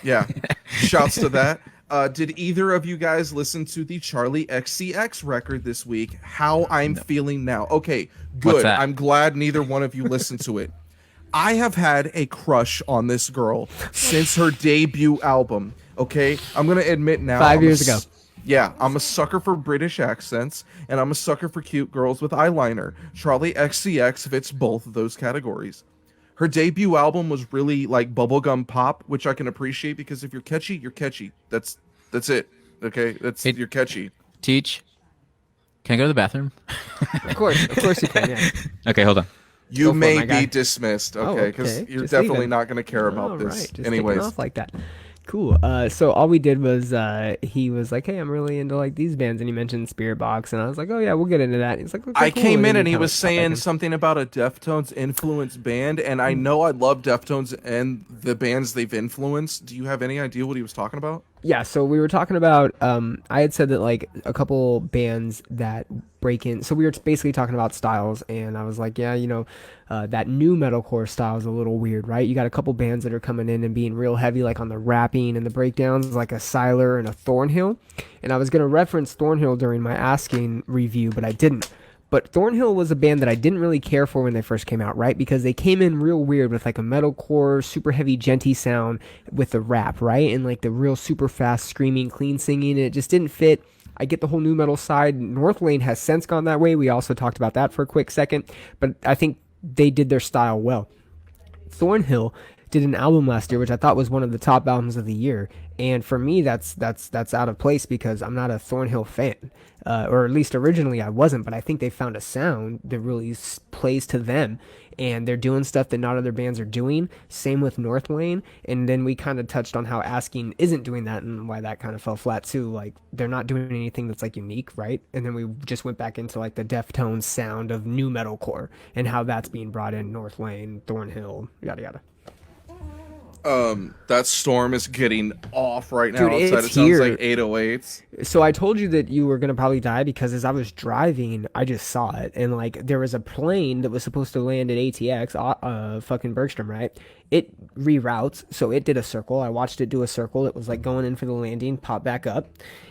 Yeah, shouts to that. Did either of you guys listen to the Charli XCX record this week? How I'm feeling now. Okay, good. I'm glad neither one of you listened to it. I have had a crush on this girl since her debut album. Okay, I'm gonna admit now. 5 years ago. Yeah, I'm a sucker for British accents, and I'm a sucker for cute girls with eyeliner. Charli XCX fits both of those categories. Her debut album was really like bubblegum pop, which I can appreciate because if you're catchy, you're catchy. That's it. Okay, you're catchy. Teach. Can I go to the bathroom? Of course you can. Yeah. Okay, hold on. You may be dismissed. Okay, because you're Just definitely leaving. not going to care about All this. right, just Anyways, taking off like that. Cool. So all we did was he was like, "Hey, I'm really into like these bands," and he mentioned Spirit Box, and I was like, "Oh yeah, we'll get into that." And he's like, "Okay, I cool." came in then and he kinda was popped back saying in. something about a Deftones influenced band, and I know I love Deftones and the bands they've influenced. Do you have any idea what he was talking about? Yeah, so we were talking about I had said that like a couple bands that break in. So we were basically talking about styles, and I was like, yeah, that new metalcore style is a little weird, right? You got a couple bands that are coming in and being real heavy, like on the rapping and the breakdowns, like a Siler and a Thornhill. And I was gonna reference Thornhill during my Asking review, but I didn't. But Thornhill was a band that I didn't really care for when they first came out, right? Because they came in real weird with like a metalcore, super heavy, genty sound with the rap, right? And like the real super fast screaming, clean singing. It just didn't fit. I get the whole new metal side. Northlane has since gone that way. We also talked about that for a quick second. But I think they did their style well. Thornhill did an album last year, which I thought was one of the top albums of the year. And for me, that's out of place because I'm not a Thornhill fan. Or at least originally I wasn't, but I think they found a sound that really plays to them, and they're doing stuff that not other bands are doing. Same with Northlane, and then we kind of touched on how Asking isn't doing that and why that kind of fell flat too. Like they're not doing anything that's like unique, right? And then we just went back into like the Deftones sound of new metalcore and how that's being brought in. Northlane, Thornhill, yada yada. That storm is getting off right now. Dude, outside. it's It sounds here. like 808s. So I told you that you were gonna probably die because as I was driving, I just saw it, and like there was a plane that was supposed to land at ATX, fucking Bergstrom, right? It reroutes, so it did a circle. I watched it do a circle. It was like going in for the landing, pop back up,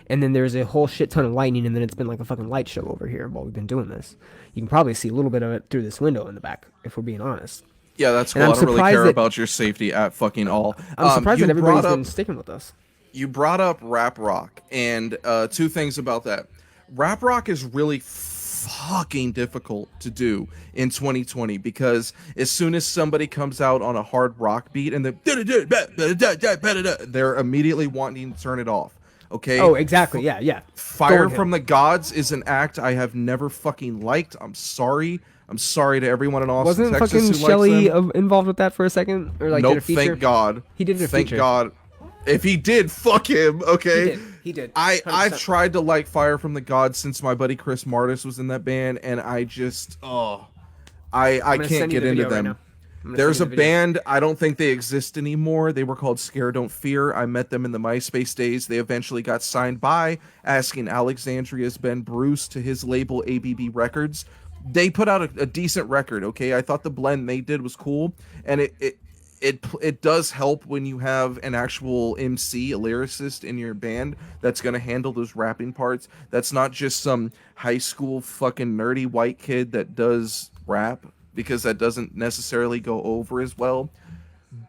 and then there's a whole shit ton of lightning, and then it's been like a fucking light show over here while we've been doing this. You can probably see a little bit of it through this window in the back, if we're being honest. Yeah, that's cool. And I don't really care surprised that- about your safety at fucking all. I'm surprised you that everybody's brought been up- sticking with us. You brought up rap rock, and 2 things about that. Rap rock is really fucking difficult to do in 2020 because as soon as somebody comes out on a hard rock beat and they're immediately wanting to turn it off. Okay. Oh, exactly. Yeah. Fire Thornhill. from the Gods is an act I have never fucking liked. I'm sorry to everyone in Austin, Wasn't Texas fucking who Shelley likes them. involved with that for a second, or like did a Nope, feature? thank God. He did a Thank feature. God. If he did, fuck him. Okay. He did. I've 100%. tried to like Fire from the Gods since my buddy Chris Martis was in that band, and I just I gonna can't send you get the into video right them. now. I'm gonna There's a send you the video. band, I don't think they exist anymore. They were called Scare Don't Fear. I met them in the MySpace days. They eventually got signed by Asking Alexandria's Ben Bruce to his label ABB Records. They put out a decent record, okay? I thought the blend they did was cool, and it does help when you have an actual MC, a lyricist in your band that's going to handle those rapping parts. That's not just some high school fucking nerdy white kid that does rap, because that doesn't necessarily go over as well.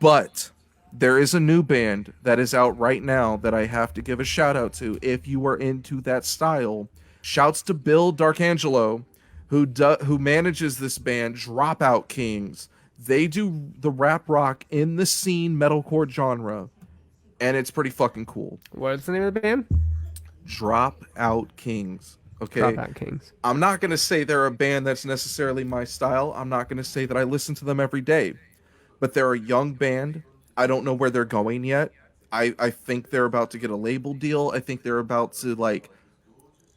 But there is a new band that is out right now that I have to give a shout out to if you are into that style. Shouts to Bill Darkangelo, who manages this band, Dropout Kings. They do the rap rock in the scene metalcore genre, and it's pretty fucking cool. What's the name of the band? Dropout Kings. Okay. Dropout Kings. I'm not going to say they're a band that's necessarily my style. I'm not going to say that I listen to them every day. But they're a young band. I don't know where they're going yet. I think they're about to get a label deal. I think they're about to, like,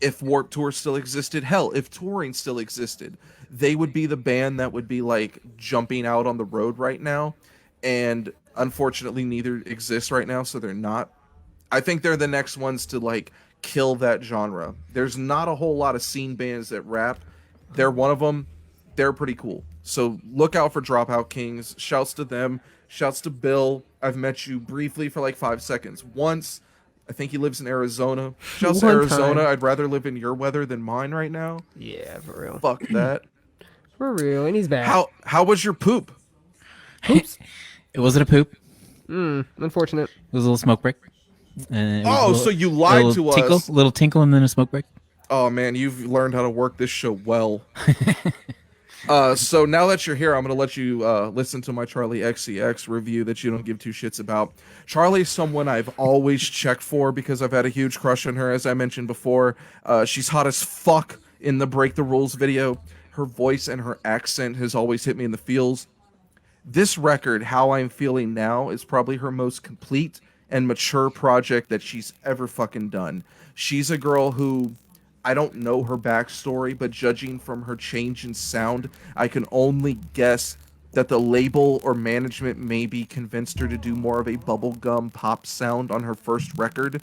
if Warped Tour still existed, hell, if touring still existed, they would be the band that would be, like, jumping out on the road right now. And unfortunately, neither exists right now, so they're not. I think they're the next ones to, like, kill that genre. There's not a whole lot of scene bands that rap. They're one of them. They're pretty cool. So look out for Dropout Kings. Shouts to them. Shouts to Bill. I've met you briefly for like 5 seconds. Once. I think he lives in Arizona. Shouts to Arizona. I'd rather live in your weather than mine right now. Yeah, for real. Fuck that. For real. And he's back. How was your poop? Oops. It wasn't a poop. Unfortunate. It was a little smoke break. So you lied to us. A little tinkle and then a smoke break. Oh man, you've learned how to work this show well. So now that you're here, I'm going to let you listen to my Charli XCX review that you don't give two shits about. Charli's someone I've always checked for because I've had a huge crush on her, as I mentioned before. She's hot as fuck in the Break the Rules video. Her voice and her accent has always hit me in the feels. This record, How I'm Feeling Now, is probably her most complete and mature project that she's ever fucking done. She's a girl who... I don't know her backstory, but judging from her change in sound, I can only guess that the label or management maybe convinced her to do more of a bubblegum pop sound on her first record,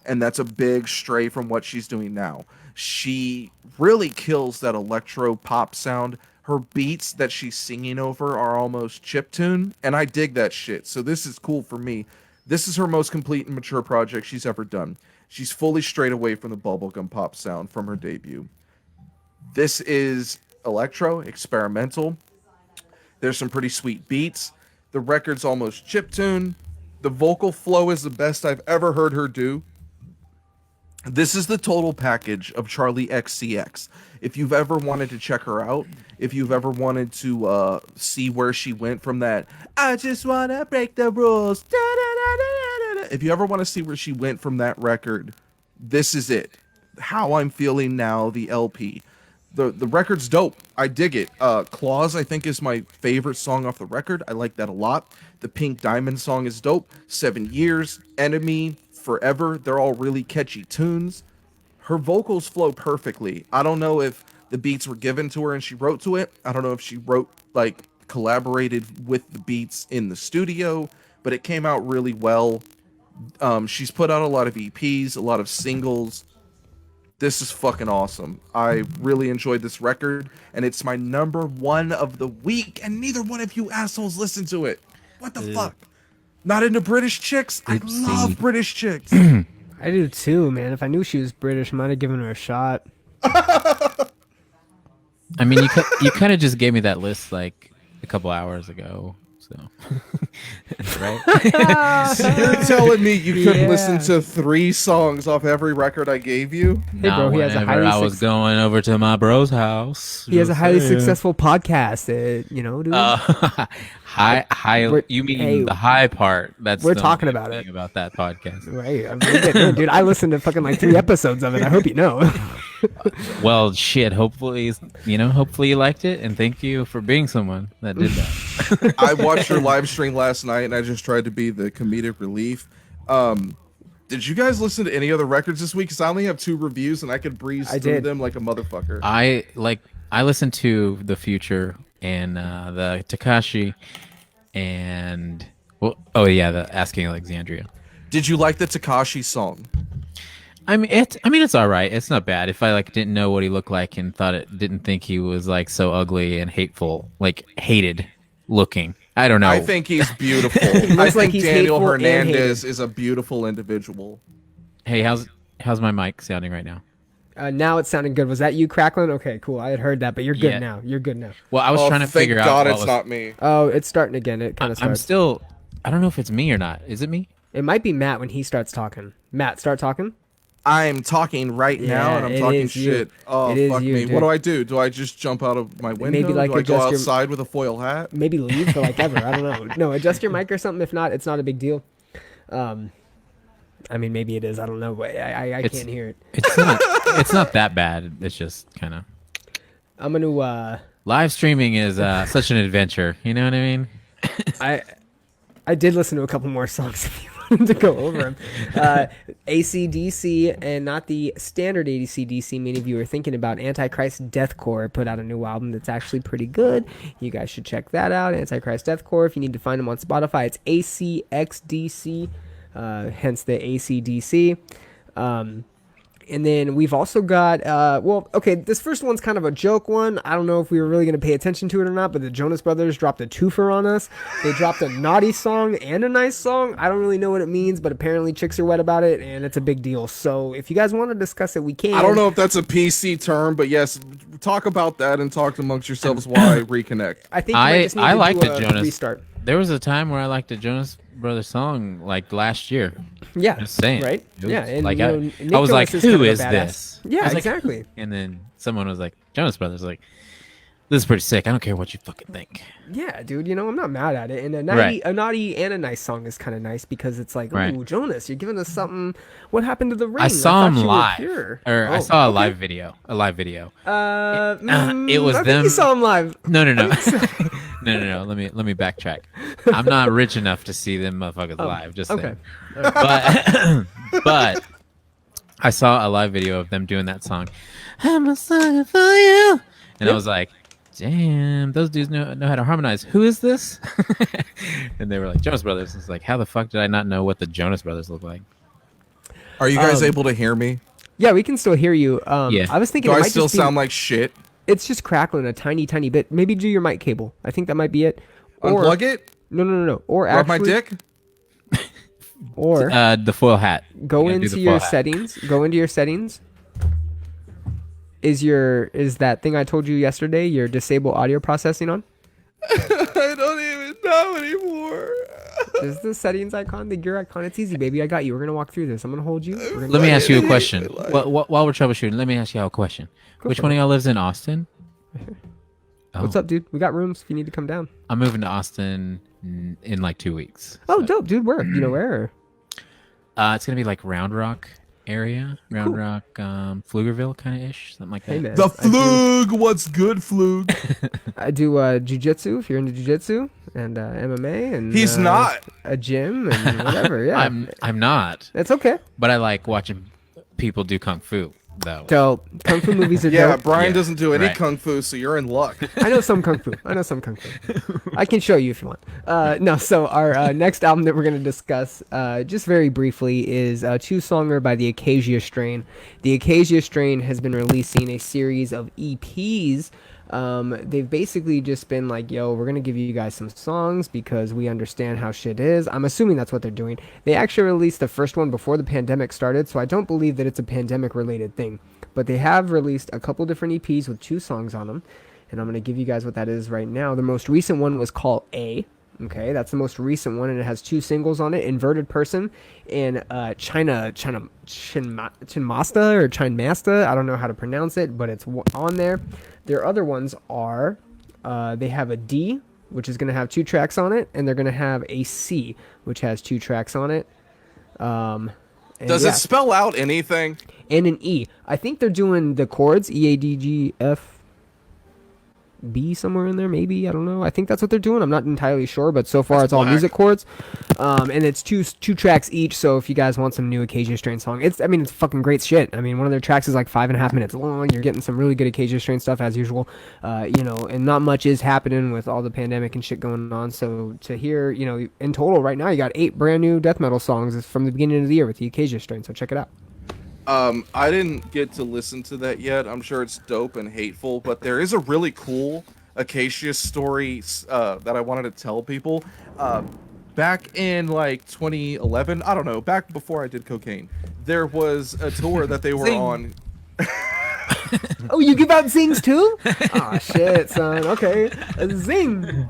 and that's a big stray from what she's doing now. She really kills that electro pop sound. Her beats that she's singing over are almost chiptune, and I dig that shit, so this is cool for me. This is her most complete and mature project she's ever done. She's fully strayed away from the bubblegum pop sound from her debut. This is electro, experimental. There's some pretty sweet beats. The record's almost chiptune. The vocal flow is the best I've ever heard her do. This is the total package of Charli XCX. If you've ever wanted to check her out, if you've ever wanted to see where she went from that, I just want to break the rules. Da, da, da, da, da, da. If you ever want to see where she went from that record, this is it. How I'm Feeling Now, the LP. The record's dope. I dig it. Claws, I think, is my favorite song off the record. I like that a lot. The Pink Diamond song is dope. 7 Years, Enemy, Forever. They're all really catchy tunes. Her vocals flow perfectly. I don't know if the beats were given to her and she wrote to it. I don't know if she wrote, like, collaborated with the beats in the studio, but it came out really well. She's put out a lot of EPs, a lot of singles. This is fucking awesome. I really enjoyed this record, and it's my #1 of the week, and neither one of you assholes listen to it. What the fuck? Not into British chicks? I love British chicks. I do too, man. If I knew she was British, I might have given her a shot. I mean, you kind of just gave me that list like a couple hours ago. So, right? So you're telling me you couldn't listen to 3 songs off every record I gave you? Hey, bro, he has a highly I was going over to my bro's house. He has a highly successful podcast. You know, dude. High. You mean the high part? We're talking about it. About that podcast, right? I mean, dude, I listened to fucking like 3 episodes of it. I hope you know. Well, shit. Hopefully you liked it, and thank you for being someone that did that. I watched your live stream last night, and I just tried to be the comedic relief. Did you guys listen to any other records this week? Because I only have 2 reviews, and I could breeze through them like a motherfucker. I listened to The Future and the Takashi, and the Asking Alexandria. Did you like the Takashi song? I mean, it's all right. It's not bad. If I didn't know what he looked like and didn't think he was like so ugly and hateful, like hated looking. I don't know. I think he's beautiful. I think Daniel Hernandez is a beautiful individual. Hey, how's my mic sounding right now? Now it's sounding good. Was that you crackling? Okay, cool. I had heard that, but you're good now. You're good now. Well, I was trying to figure out. Thank God it's not me. Oh, it's starting again. It kind of starts. I don't know if it's me or not. Is it me? It might be Matt when he starts talking. Matt, start talking. I'm talking right now, and I'm talking shit. Oh, fuck me. Dude. What do I do? Do I just jump out of my window? Maybe like do I go outside with a foil hat? Maybe leave for like ever. I don't know. No, adjust your mic or something. If not, it's not a big deal. I mean, maybe it is. I don't know. But I can't hear it. It's not that bad. It's just kind of. I'm gonna. Live streaming is such an adventure. You know what I mean? I did listen to a couple more songs. If you to go over them. AC/DC, and not the standard AC/DC many of you are thinking about. Antichrist Deathcore put out a new album that's actually pretty good. You guys should check that out. Antichrist Deathcore. If you need to find them on Spotify, it's ACXDC, hence the AC/DC. And then we've also got, this first one's kind of a joke one. I don't know if we were really going to pay attention to it or not, but the Jonas Brothers dropped a twofer on us. They dropped a naughty song and a nice song. I don't really know what it means, but apparently chicks are wet about it, and it's a big deal. So if you guys want to discuss it, we can. I don't know if that's a PC term, but yes, talk about that and talk amongst yourselves while I reconnect. I think I liked the Jonas. Restart. There was a time where I liked a Jonas Brothers song like last year. Yeah, just saying, right? Yeah, and like I was like, who is this? Yeah, exactly. Like, and then someone was like, Jonas Brothers, like, this is pretty sick. I don't care what you fucking think. Yeah, dude. I'm not mad at it. And a naughty and a nice song is kind of nice because it's like, ooh, Jonas, you're giving us something. What happened to the ring? I saw him live, I saw a live video. It was I them. Think you saw him live. No. No. Let me backtrack. I'm not rich enough to see them motherfuckers live. Just okay. But I saw a live video of them doing that song. I'm a sucker for you, and I was like, damn, those dudes know how to harmonize. Who is this? And they were like, Jonas Brothers. It's like, how the fuck did I not know what the Jonas Brothers look like? Are you guys able to hear me? Yeah, we can still hear you. Yeah. I was thinking, do I still sound like shit? It's just crackling a tiny bit. Maybe do your mic cable. I think that might be it. Unplug it? No. Or rub my dick? Or the foil hat. Go into your settings. Go into your settings. Is that thing I told you yesterday your disable audio processing on? I don't even know anymore. There's the settings icon, the gear icon. It's easy, baby. I got you. We're gonna walk through this. I'm gonna hold you. Let me ask you a question. While we're troubleshooting, let me ask you a question. Which one of y'all lives in Austin? What's up, dude? We got rooms if you need to come down. I'm moving to Austin in like 2 weeks. Oh, dope, dude. Where? You know where? It's gonna be like Round Rock area, Round Rock, Pflugerville kind of ish, something like that. Hey, man, the Flug, what's good, Flug? I do jujitsu if you're into jujitsu and MMA and he's not a gym and whatever. Yeah, I'm not. It's okay. But I like watching people do kung fu. Though. Dope. Kung fu movies are yeah, dope. Bryan doesn't do any kung fu, so you're in luck. I know some kung fu. I can show you if you want. No, so our next album that we're going to discuss, just very briefly, is a two-songer by the Acacia Strain. The Acacia Strain has been releasing a series of EPs. They've basically just been like, yo, we're going to give you guys some songs because we understand how shit is. I'm assuming that's what they're doing. They actually released the first one before the pandemic started, so I don't believe that it's a pandemic-related thing. But they have released a couple different EPs with 2 songs on them, and I'm going to give you guys what that is right now. The most recent one was called A. Okay, that's the most recent one, and it has 2 singles on it, Inverted Person and Chinmasta or Chinmasta. I don't know how to pronounce it, but it's on there. Their other ones are, they have a D, which is going to have 2 tracks on it, and they're going to have a C, which has 2 tracks on it. Does it spell out anything? And an E. I think they're doing the chords, E-A-D-G-F. B somewhere in there, maybe. I don't know. I think that's what they're doing. I'm not entirely sure, but so far it's all music chords. And it's two tracks each, so if you guys want some new Acacia Strain song, it's fucking great shit. I mean, one of their tracks is like 5.5 minutes long. You're getting some really good Acacia Strain stuff as usual. And not much is happening with all the pandemic and shit going on. So to hear, in total right now, you got 8 brand new death metal songs from the beginning of the year with the Acacia Strain, so check it out. I didn't get to listen to that yet. I'm sure it's dope and hateful, but there is a really cool Acacia story that I wanted to tell people. Back in like 2011, I don't know, back before I did cocaine, there was a tour that they were on. Oh, you give out zings too? Oh shit, son. Okay, a zing.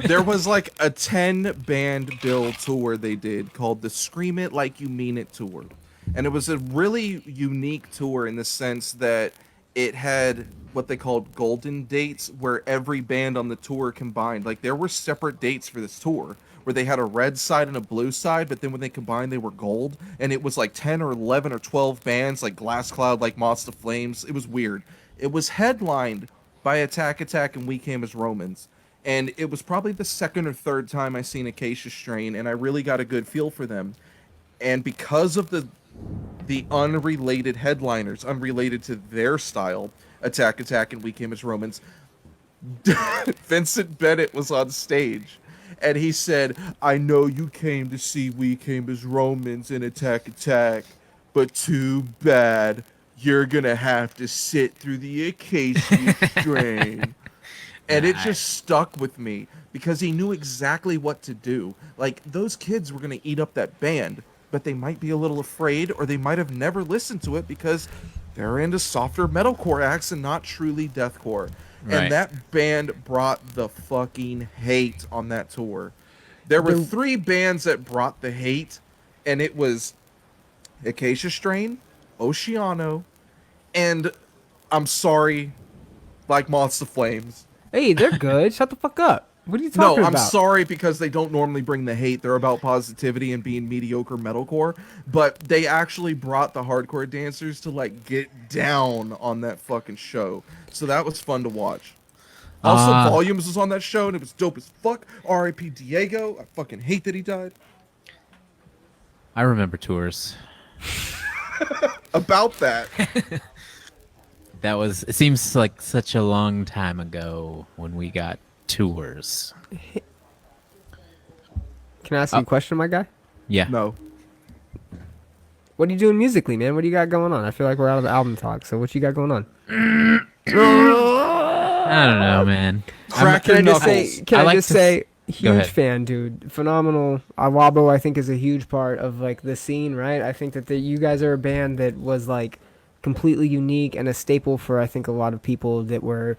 There was like a 10-band bill tour they did called the Scream It Like You Mean It tour. And it was a really unique tour in the sense that it had what they called golden dates, where every band on the tour combined. Like, there were separate dates for this tour where they had a red side and a blue side, but then when they combined, they were gold. And it was like 10 or 11 or 12 bands, like Glass Cloud, like Moths to Flames. It was weird. It was headlined by Attack and We Came as Romans. And it was probably the second or third time I seen Acacia Strain, and I really got a good feel for them. and because of the unrelated headliners, unrelated to their style, Attack and We Came as Romans, Vincent Bennett was on stage, and he said, "I know you came to see We Came as Romans in Attack, but too bad you're gonna have to sit through the acacia strain." And it just stuck with me because he knew exactly what to do. Like, those kids were gonna eat up that band, but they might be a little afraid, or they might have never listened to it because they're into softer metalcore acts and not truly deathcore. Right. And that band brought the fucking hate on that tour. There were 3 bands that brought the hate, and it was Acacia Strain, Oceano, and I'm sorry, like Moths to Flames. Hey, they're good. Shut the fuck up. What are you talking about? No, I'm sorry because they don't normally bring the hate. They're about positivity and being mediocre metalcore. But they actually brought the hardcore dancers to, like, get down on that fucking show. So that was fun to watch. Also, Volumes was on that show, and it was dope as fuck. R.I.P. Diego. I fucking hate that he died. I remember tours. About that. It seems like such a long time ago when we got tours. Can I ask you a question, my guy? Yeah. No. What are you doing musically, man? What do you got going on? I feel like we're out of album talk, so what you got going on? I don't know, man. Crack your knuckles. Can I just say, huge fan, dude. Phenomenal. Awabo, I think, is a huge part of, like, the scene, right? I think that you guys are a band that was, like, completely unique and a staple for, I think, a lot of people that were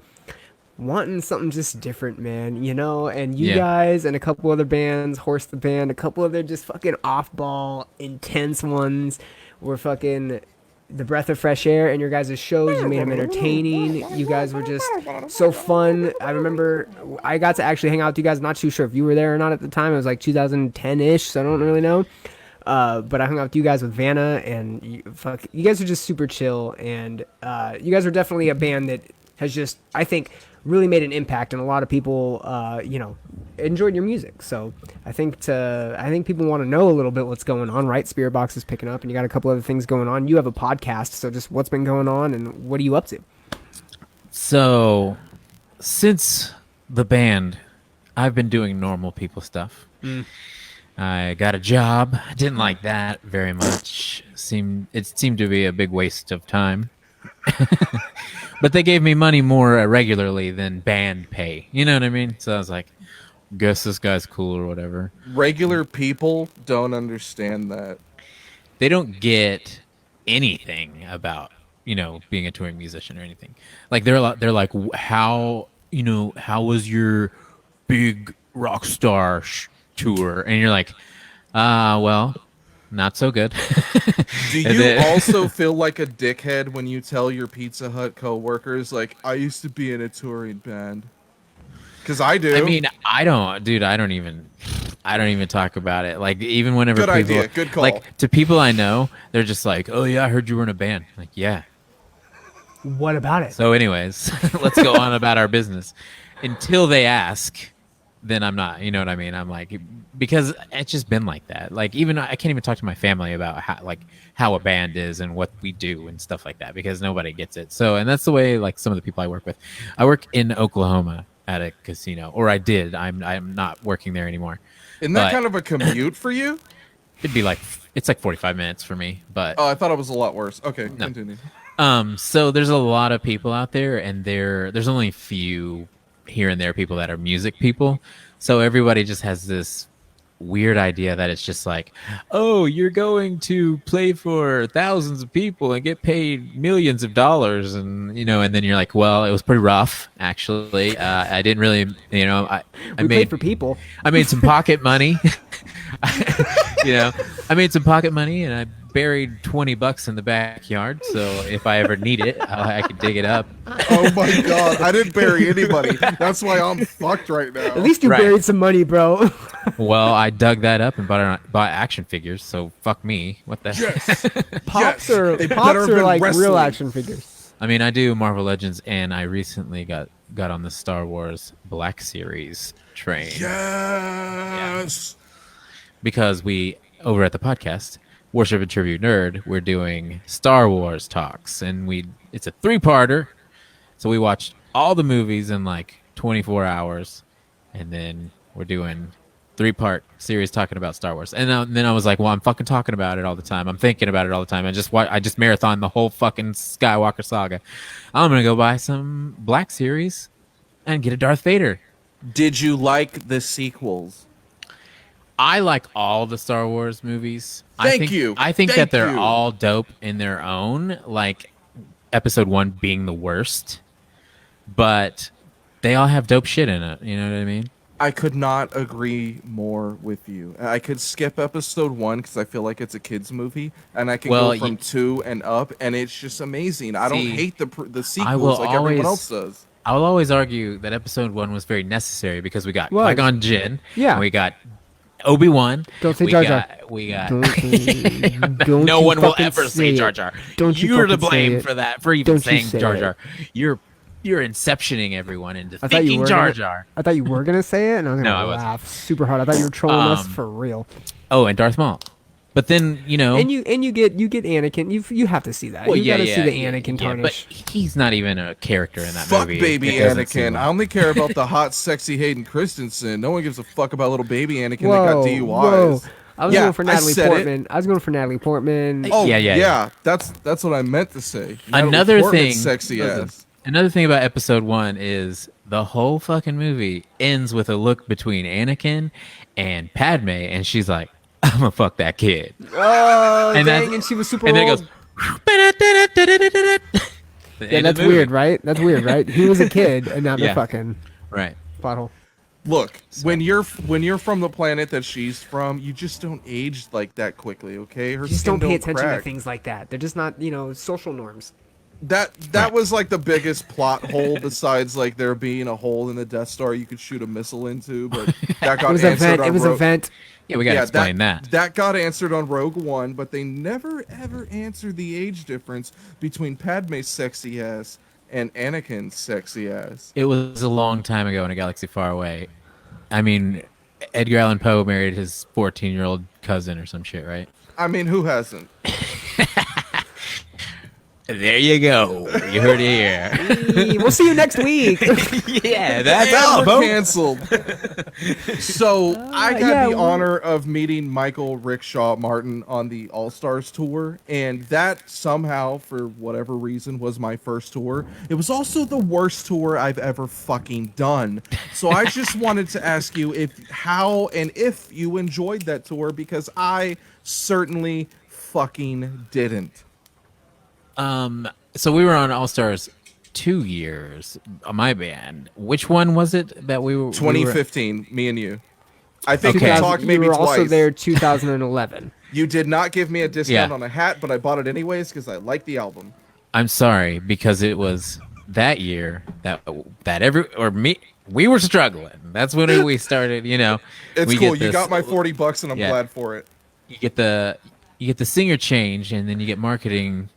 wanting something just different, man, you know? And you guys and a couple other bands, Horse the Band, a couple other just fucking off-ball, intense ones were fucking the breath of fresh air. And your guys' shows, you made them entertaining. You guys were just so fun. I remember I got to actually hang out with you guys. Not too sure if you were there or not at the time. It was like 2010-ish, so I don't really know. But I hung out with you guys with Vanna, and you guys are just super chill. And you guys are definitely a band that has just, I think, really made an impact, and a lot of people, enjoyed your music. So I think people want to know a little bit what's going on, right? Spirit Box is picking up, and you got a couple other things going on. You have a podcast, so just what's been going on, and what are you up to? So, since the band, I've been doing normal people stuff. I got a job. I didn't like that very much. It seemed to be a big waste of time. But they gave me money more regularly than band pay. You know what I mean? So I was like, guess this guy's cool or whatever. Regular people don't understand that. They don't get anything about, being a touring musician or anything. Like they're like, how was your big rock star tour? And you're like, well, not so good. Do you also feel like a dickhead when you tell your Pizza Hut coworkers, like, I used to be in a touring band? Because I do. I mean, I don't even talk about it. Like, even whenever good idea, good call. Like, to people I know, they're just like, oh yeah, I heard you were in a band. Like, yeah. What about it? So anyways, let's go on about our business. Until they ask, then I'm not, you know what I mean? I'm like, because it's just been like that. Like, even I can't even talk to my family about how a band is and what we do and stuff like that, because nobody gets it. So, and that's the way, like, some of the people I work with. I work in Oklahoma at a casino, or I did. I'm not working there anymore. Isn't that kind of a commute for you? It'd be like, it's like 45 minutes for me, but. Oh, I thought it was a lot worse. Okay, no. Continue. So there's a lot of people out there, and there's only a few here and there people that are music people. So everybody just has this weird idea that it's just like, oh, you're going to play for thousands of people and get paid millions of dollars, and and then you're like, well, it was pretty rough actually. I didn't really, I played for people. I made some pocket money. I made some pocket money, and I buried $20 in the backyard, so if I ever need it, I can dig it up. Oh my god, I didn't bury anybody. That's why I'm fucked right now. At least you buried some money, bro. Well, I dug that up and bought action figures, so fuck me. What the heck? Pops are like wrestling. Real action figures. I mean, I do Marvel Legends, and I recently got on the Star Wars Black Series train. Yes. Yeah. Because we, over at the podcast, Worship and Tribute Nerd, we're doing Star Wars talks, and it's a 3-parter. So we watched all the movies in like 24 hours, and then we're doing 3-part series talking about Star Wars. And then I was like, well, I'm fucking talking about it all the time. I'm thinking about it all the time. I just marathon the whole fucking Skywalker saga. I'm gonna go buy some Black Series and get a Darth Vader. Did you like the sequels? I like all the Star Wars movies. Thank you. I think that they're all dope in their own, like Episode 1 being the worst, but they all have dope shit in it. You know what I mean? I could not agree more with you. I could skip Episode 1 because I feel like it's a kids movie, and I can go from 2 and up, and it's just amazing. I don't hate the sequels like everyone else does. I will always argue that Episode 1 was very necessary because we got Qui-Gon Jinn, and we got Obi-Wan. Don't say Jar Jar. We got. Don't no one will ever say say Jar Jar. You're to blame for that, for even saying Jar Jar. It. You're inceptioning everyone into thinking Jar Jar. I thought you were gonna say it, and I was gonna laugh super hard. I thought you were trolling us for real. Oh, and Darth Maul. But then and you get Anakin. You have to see that. You gotta see the Anakin tarnish. But he's not even a character in that fuck movie. Fuck baby Anakin. I only care about the hot, sexy Hayden Christensen. No one gives a fuck about little baby Anakin that got DUIs. Whoa. I was going for Natalie Portman. I was going for Natalie Portman. Oh yeah. That's what I meant to say. Another thing, sexy ass. Another thing about Episode 1 is the whole fucking movie ends with a look between Anakin and Padme, and she's like, I'm gonna fuck that kid. Oh, and dang, and she was super old. And then it goes. Yeah, that's weird, right? That's weird, right? He was a kid, and now they're fucking. Right. Plot hole. Look, when you're from the planet that she's from, you just don't age like that quickly, okay? Her just don't pay attention to things like that. They're just not, social norms. That was like the biggest plot hole besides like there being a hole in the Death Star you could shoot a missile into, but that got answered on It was a vent. Yeah, we gotta explain that. That got answered on Rogue One, but they never ever answered the age difference between Padme's sexy ass and Anakin's sexy ass. It was a long time ago in a galaxy far away. I mean, Edgar Allan Poe married his 14-year-old cousin or some shit, right? I mean, who hasn't? There you go. You heard it here. We'll see you next week. Yeah, that's all. Canceled. So I got the honor of meeting Michael Rickshaw Martin on the All Stars tour, and that somehow, for whatever reason, was my first tour. It was also the worst tour I've ever fucking done. So I just wanted to ask you if you enjoyed that tour, because I certainly fucking didn't. So we were on All Stars 2 years on my band. Which one was it that we were? 2015, me and you. I think we talked maybe twice. You were also there 2011. You did not give me a discount on a hat, but I bought it anyways because I like the album. I'm sorry, because it was that year we were struggling. That's when we started, It's cool. You got my $40 and I'm glad for it. You get the singer change, and then you get marketing,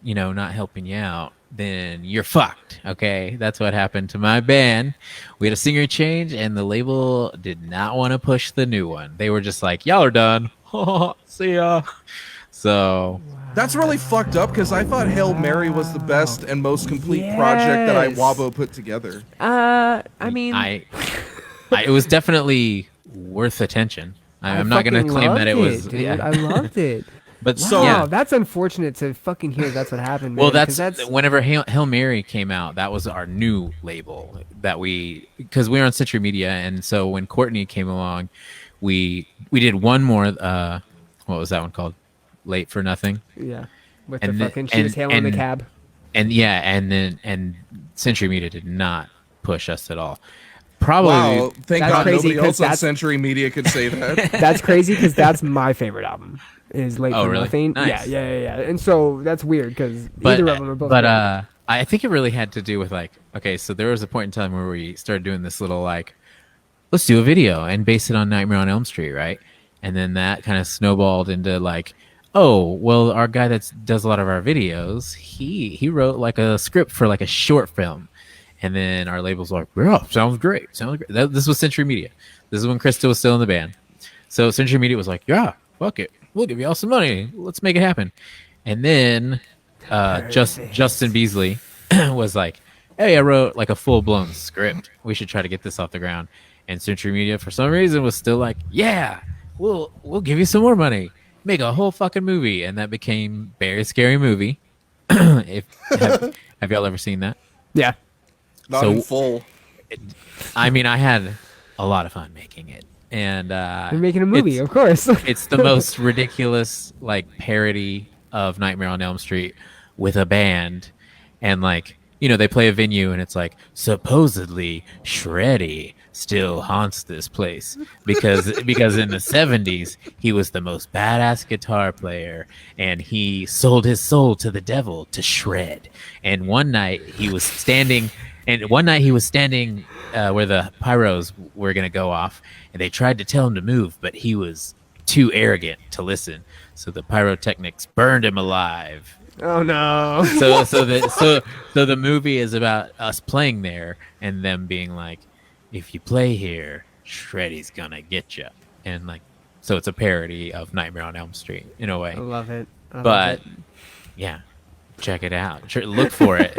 not helping you out, then you're fucked. Okay, that's what happened to my band. We had a singer change, and the label did not want to push the new one. They were just like, "Y'all are done. See ya." So that's really fucked up, because I thought Hail Mary was the best and most complete project that Iwabo put together. I mean, it was definitely worth attention. I'm not going to claim that it was. Dude. I loved it. But that's unfortunate to fucking hear. That's what happened. Man, well, that's whenever Hail Mary came out. That was our new label because we were on Century Media, and so when Courtney came along, we did one more. What was that one called? Late for Nothing. Yeah, with the fucking she was hailing the cab. And Century Media did not push us at all. Probably. Wow, thank God nobody else on Century Media could say that. That's crazy, because that's my favorite album. Is Late for Nothing. Nice. Yeah. And so that's weird, because either of them are both. But I think it really had to do with so there was a point in time where we started doing this little let's do a video and base it on Nightmare on Elm Street, right? And then that kind of snowballed into our guy that does a lot of our videos, he wrote a script for a short film. And then our label's like, yeah, sounds great. This was Century Media. This is when Krista was still in the band. So Century Media was like, yeah, fuck it. we'll give you all some money. Let's make it happen. And then Justin Beasley was like, hey, I wrote like a full-blown script. We should try to get this off the ground. And Century Media, for some reason, was still like, yeah, we'll give you some more money. Make a whole fucking movie. And that became Very Scary Movie. Have y'all ever seen that? Yeah. Not in full. I mean, I had a lot of fun making it. And you're making a movie, of course. It's the most ridiculous like parody of Nightmare on Elm Street with a band. And like, you know, they play a venue and it's like, supposedly Shreddy still haunts this place because in the 70s he was the most badass guitar player and he sold his soul to the devil to shred. And one night he was standing where the pyros were going to go off, and they tried to tell him to move, but he was too arrogant to listen. So the pyrotechnics burned him alive. Oh no. So the movie is about us playing there and them being like, if you play here, Shreddy's gonna get you. And like, so it's a parody of Nightmare on Elm Street in a way. I love it. Yeah, check it out. Look for it.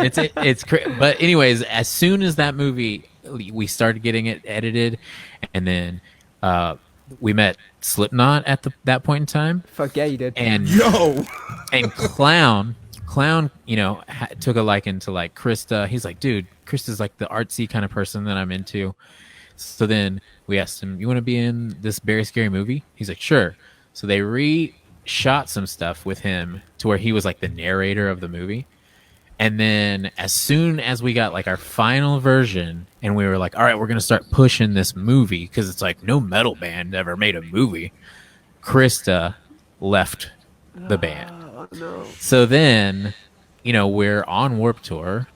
But anyways, as soon as that movie, we started getting it edited, and then we met Slipknot at that point in time. Fuck yeah, you did. And and Clown, you know, took a liking to like Krista. He's like, dude, Krista's like the artsy kind of person that I'm into. So then we asked him, you want to be in this Very Scary Movie? He's like, sure. So they shot some stuff with him to where he was like the narrator of the movie. And then as soon as we got like our final version and we were like, all right, we're going to start pushing this movie because it's like no metal band ever made a movie, Krista left the band. Oh, no. So then, you know, we're on Warped Tour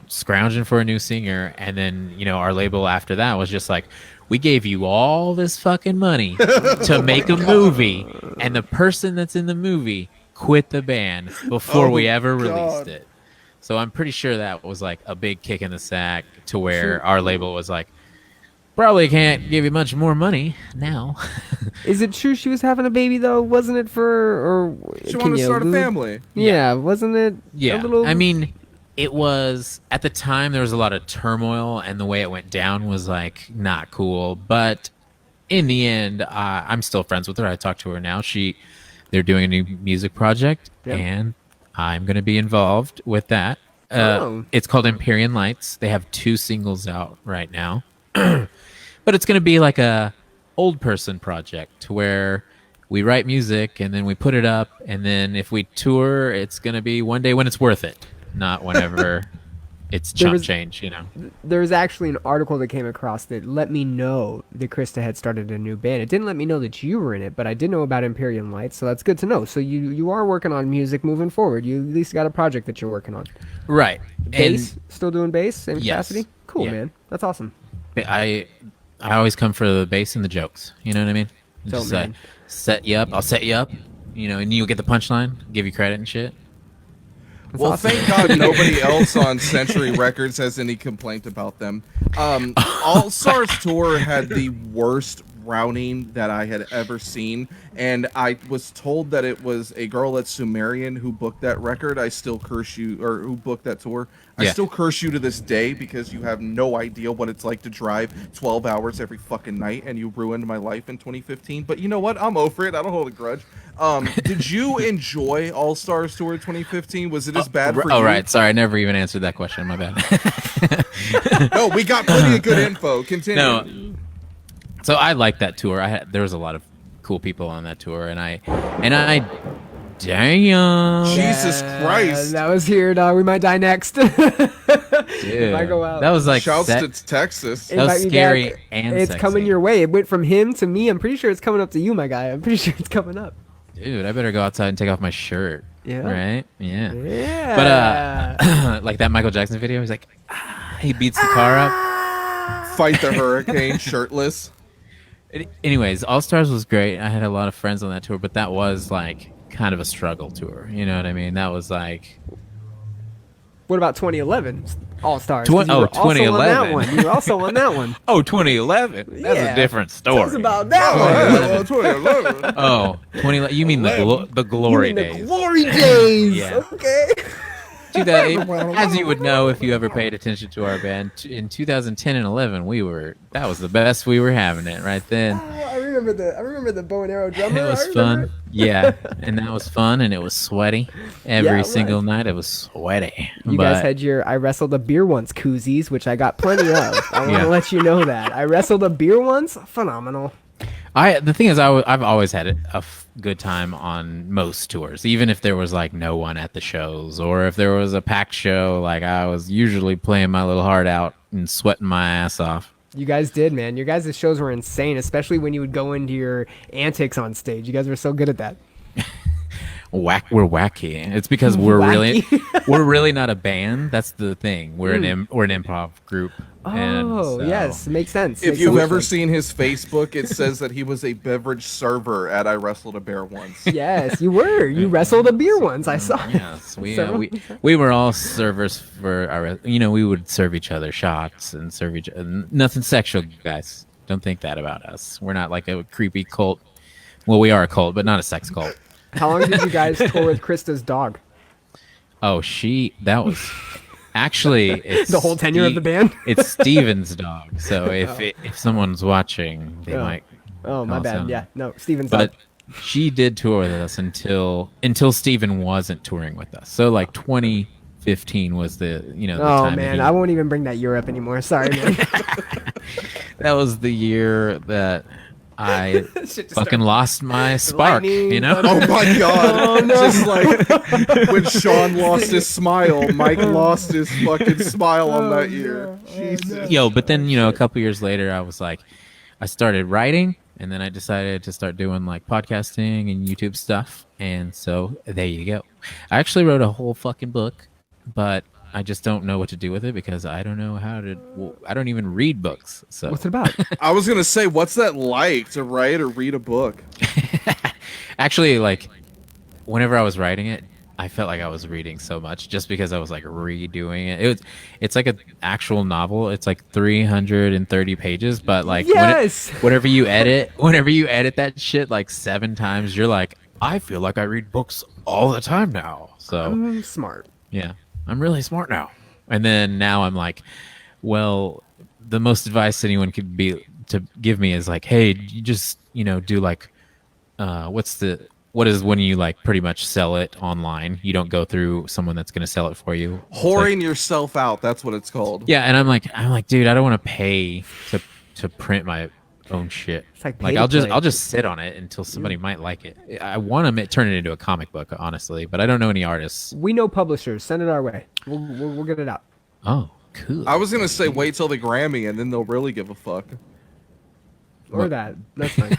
scrounging for a new singer. And then, you know, our label after that was just like, we gave you all this fucking money to make a movie, and the person that's in the movie quit the band before we ever released it. So I'm pretty sure that was like a big kick in the sack to where our label was like, probably can't give you much more money now. Is it true she was having a baby though? Wasn't it she wanted to start a family? Yeah, wasn't it? Yeah, I mean, it was at the time there was a lot of turmoil, and the way it went down was like not cool. But in the end, I'm still friends with her. I talk to her now. They're doing a new music project, and I'm going to be involved with that. It's called Empyrean Lights. They have 2 singles out right now, but it's going to be like a old person project to where we write music and then we put it up, and then if we tour, it's going to be one day when it's worth it. Not whenever it's chump change, you know. There was actually an article that came across that let me know that Krista had started a new band. It didn't let me know that you were in it, but I did know about Empyrean Lights, so that's good to know. So you are working on music moving forward. You at least got a project that you're working on. Right. Bass? Still doing bass? Same capacity? Cool, man. That's awesome. I always come for the bass and the jokes. You know what I mean? Just set you up. I'll set you up. You know, and you'll get the punchline, give you credit and shit. That's awesome. Thank God nobody else on Century Records has any complaint about them. All Stars Tour had the worst routing that I had ever seen, and I was told that it was a girl at Sumerian who booked that record. I still curse you, or who booked that tour. I still curse you to this day because you have no idea what it's like to drive 12 hours every fucking night, and you ruined my life in 2015. But you know what? I'm over it. I don't hold a grudge. Did you enjoy All Stars Tour 2015? Was it as bad for you? Oh, right. Sorry, I never even answered that question. My bad. No, we got plenty of good info. Continue. No. So I liked that tour. There was a lot of cool people on that tour, and I damn. Jesus Christ. That was here, dog. We might die next. Dude, might go out. That was like shouts to Texas. That was scary and it's sexy. Coming your way. It went from him to me. I'm pretty sure it's coming up to you, my guy. I'm pretty sure it's coming up. Dude, I better go outside and take off my shirt. Yeah. Right? Yeah. Yeah. But like that Michael Jackson video, he's like, he beats the car up. Fight the hurricane shirtless. Anyways, All Stars was great. I had a lot of friends on that tour, but that was like kind of a struggle tour. You know what I mean? That was like What about 2011 All Stars? 2011. You were also on that one. Oh, 2011. That's a different story. Tell us about that one. 2011. Oh, 2011. You mean the glory days? The glory days. Yeah. Okay. As you would know if you ever paid attention to our band, in 2010 and 11, that was the best we were having it right then. I remember the bow and arrow drummer. It was fun. Yeah, and that was fun, and it was sweaty. Every single night it was sweaty. You guys had your I wrestled a beer once koozies, which I got plenty of. I want to let you know that. I wrestled a beer once. Phenomenal. The thing is, I've always had a good time on most tours, even if there was like no one at the shows, or if there was a packed show. Like I was usually playing my little heart out and sweating my ass off. You guys did, man. Your guys' shows were insane, especially when you would go into your antics on stage. You guys were so good at that. We're wacky. It's because we're really not a band. That's the thing. We're an improv group. Oh, yes, makes sense. If you've ever seen his Facebook, it says that he was a beverage server at I Wrestled a Bear Once. Yes, you were. You wrestled a beer once. I saw. Yes, we were all servers for our. We would serve each other shots and serve each other. Nothing sexual, guys. Don't think that about us. We're not like a creepy cult. Well, we are a cult, but not a sex cult. How long did you guys tour with Krista's dog? Oh, that was actually it's the whole tenure of the band. It's Steven's dog. So if someone's watching, they might. Oh, my bad. Yeah, no, Steven's dog. But she did tour with us until Steven wasn't touring with us. So like 2015 was the the time. Oh man, I won't even bring that year up anymore. Sorry, man. That was the year that I fucking lost my spark, Lightning, Oh my god. Just like when Sean lost his smile, Mike lost his fucking smile on that year. Jesus. Yo, but then, a couple years later, I started writing, and then I decided to start doing like podcasting and YouTube stuff. And so there you go. I actually wrote a whole fucking book, but I just don't know what to do with it because I don't know I don't even read books. So what's it about? I was going to say, what's that like to write or read a book? Actually, like whenever I was writing it, I felt like I was reading so much just because I was like redoing it. It's like an actual novel. It's like 330 pages, but like whenever you edit that shit like 7 times, you're like, I feel like I read books all the time now. So I'm smart. Yeah. I'm really smart now. And then now I'm like, well, the most advice anyone could be to give me is like, hey, you just, do like, what is when you like pretty much sell it online? You don't go through someone that's going to sell it for you. Whoring yourself out. That's what it's called. Yeah. And I'm like, dude, I don't want to pay to print my own shit. It's like I'll just sit on it until somebody might like it. I want to turn it into a comic book, honestly, but I don't know any artists. We know publishers. Send it our way. We'll get it out. Oh, cool. I was gonna say wait till the Grammy and then they'll really give a fuck. Or that. That's fine.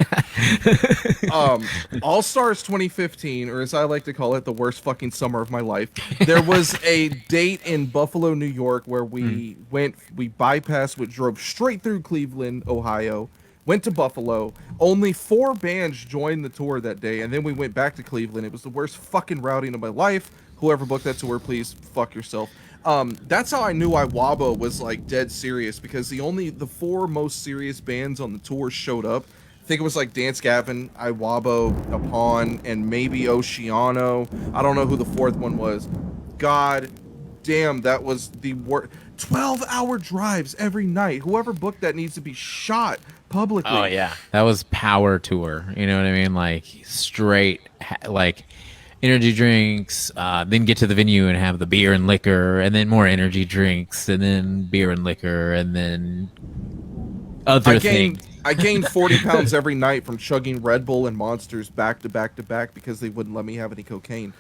All Stars 2015, or as I like to call it, the worst fucking summer of my life. There was a date in Buffalo, New York, where we bypassed, we drove straight through Cleveland, Ohio. Went to Buffalo. Only 4 bands joined the tour that day, and then we went back to Cleveland. It was the worst fucking routing of my life. Whoever booked that tour, please fuck yourself. That's how I knew Iwabo was like dead serious, because the 4 most serious bands on the tour showed up. I think it was like Dance Gavin, Iwabo, Upon, and maybe Oceano. I don't know who the 4th one was. God damn, that was the worst. 12-hour drives every night. Whoever booked that needs to be shot publicly. Oh yeah, that was power tour. You know what I mean? Like straight, like energy drinks. Then get to the venue and have the beer and liquor, and then more energy drinks, and then beer and liquor, and then other things. I gained 40 pounds every night from chugging Red Bull and Monsters back to back to back because they wouldn't let me have any cocaine.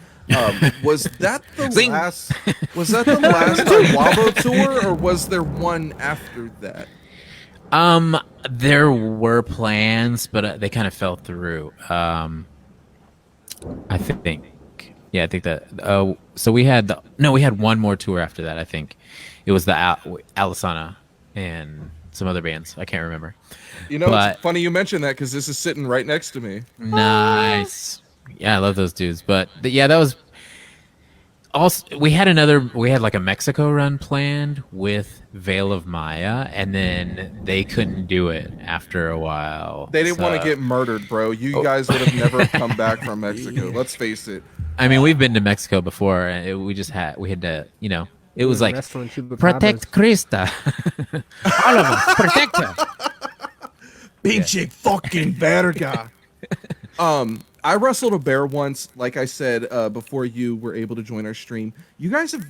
Was that the last Iwabo tour, or was there one after that? There were plans, but they kind of fell through. I think. Yeah, I think that. So we had one more tour after that. I think it was the Alisana and some other bands. I can't remember. It's funny you mentioned that because this is sitting right next to me. Nice. Yeah, I love those dudes. But that was also we had like a Mexico run planned with Veil of Maya, and then they couldn't do it after a while. They didn't want to get murdered, bro. You guys would have never come back from Mexico. Let's face it. I mean, we've been to Mexico before, and we had to, it was like protect Krista. All of us, protect her. Pinche fucking verga. I wrestled a bear once, like I said, before you were able to join our stream. You guys have,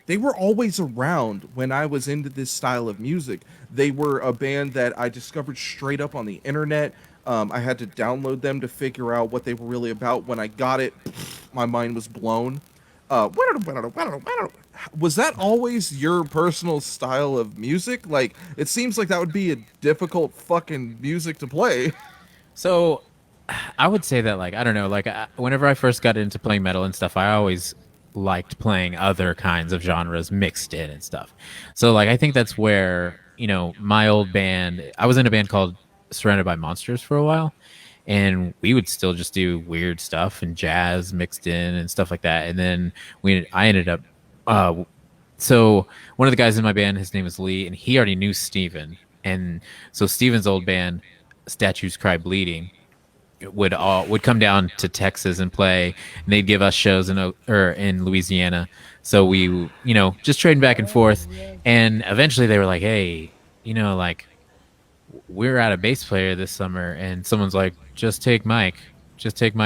they were always around when I was into this style of music. They were a band that I discovered straight up on the internet. I had to download them to figure out what they were really about. When I got it, my mind was blown. Was that always your personal style of music? Like, it seems like that would be a difficult fucking music to play. So I would say that, I don't know, whenever I first got into playing metal and stuff, I always liked playing other kinds of genres mixed in and stuff. So, I think that's where, my old band, I was in a band called Surrounded by Monsters for a while, and we would still just do weird stuff and jazz mixed in and stuff like that. And then I ended up, so one of the guys in my band, his name is Lee, and he already knew Steven. And so Steven's old band, Statues Cry Bleeding, would come down to Texas and play, and they'd give us shows in Louisiana. So we, just trading back and forth. And eventually they were like, hey, we're out of bass player this summer, and someone's like, just take Mike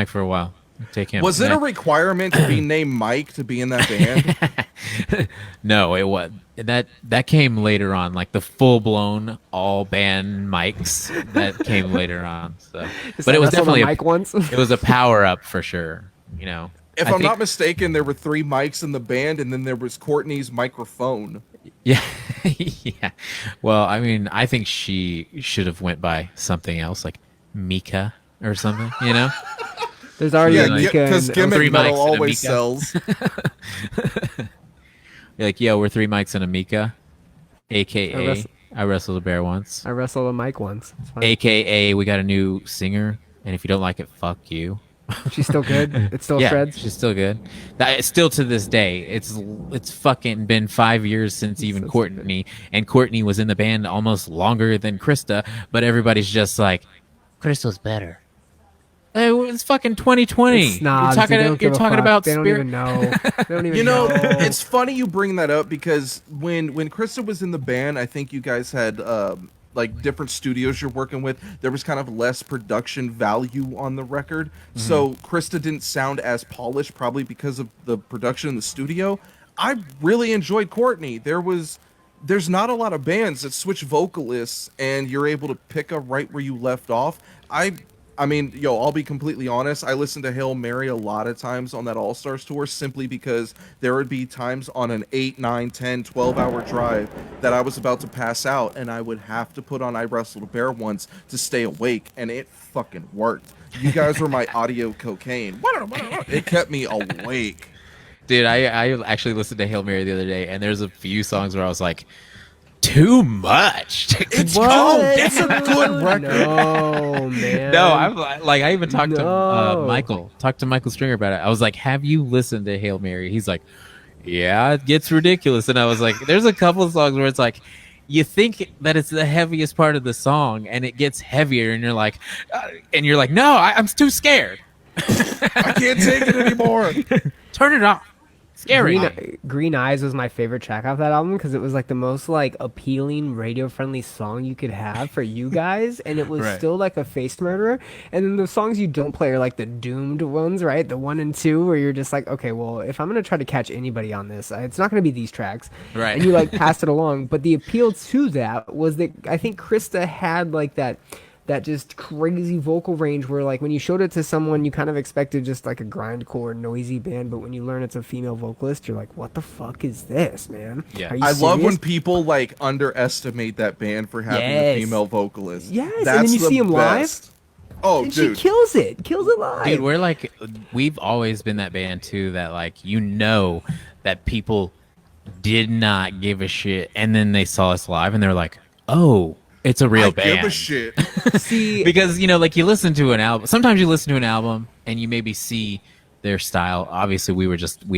for a while. Take him. Was it a requirement to be named Mike to be in that band? No, it was that came later on, the full blown all band mics that came later on. So, but it was definitely mic once. It was a power up for sure. If I'm not mistaken, there were 3 mics in the band, and then there was Courtney's microphone. Yeah, yeah. Well, I mean, I think she should have went by something else, like Mika or something. There's already a Mika, because gimmick metal always sells. You're like, yo, we're 3 mics and a Mika, aka I wrestled a bear once. I wrestled a mic once. AKA we got a new singer, and if you don't like it, fuck you. She's still good. It's still shreds. She's still good. It's still to this day. It's fucking been 5 years since even Courtney, and Courtney was in the band almost longer than Krista, but everybody's just like, Krista's better. It's fucking 2020. It's snobs. You're talking about they don't spirit. even know. They don't even know. It's funny you bring that up, because when Krista was in the band, I think you guys had different studios you're working with. There was kind of less production value on the record. Mm-hmm. So Krista didn't sound as polished, probably because of the production in the studio. I really enjoyed Courtney. There's not a lot of bands that switch vocalists and you're able to pick up right where you left off. I mean, I'll be completely honest. I listened to Hail Mary a lot of times on that All-Stars tour, simply because there would be times on an 8, 9, 10, 12-hour drive that I was about to pass out, and I would have to put on I Wrestled a Bear Once to stay awake, and it fucking worked. You guys were my audio cocaine. It kept me awake. Dude, I actually listened to Hail Mary the other day, and there's a few songs where I was like, too much. It's a good record. No, man. No, I even talked to Michael Stringer about it. I was like, have you listened to Hail Mary? He's like, yeah, it gets ridiculous. And I was like, there's a couple of songs where it's like, you think that it's the heaviest part of the song, and it gets heavier, and you're like, no, I'm too scared. I can't take it anymore. Turn it off. Scary. Green Eyes was my favorite track off that album, because it was the most appealing radio friendly song you could have for you guys, and it was still a face murderer. And then the songs you don't play are the doomed ones, right? The 1 and 2, where you're just okay, well, if I'm gonna try to catch anybody on this, it's not gonna be these tracks, right? And you passed it along. But the appeal to that was that I think Krista had that just crazy vocal range where when you showed it to someone, you kind of expected just a grindcore noisy band, but when you learn it's a female vocalist, you're like, what the fuck is this, man? Yeah. I love when people underestimate that band for having a female vocalist. Yes. And then you see them live. Oh, and dude, she kills it live. Dude, we've always been that band too, that that people did not give a shit, and then they saw us live and they're like, oh, it's a real band. Give a shit. See, because you listen to an album. Sometimes you listen to an album and you maybe see their style. Obviously, we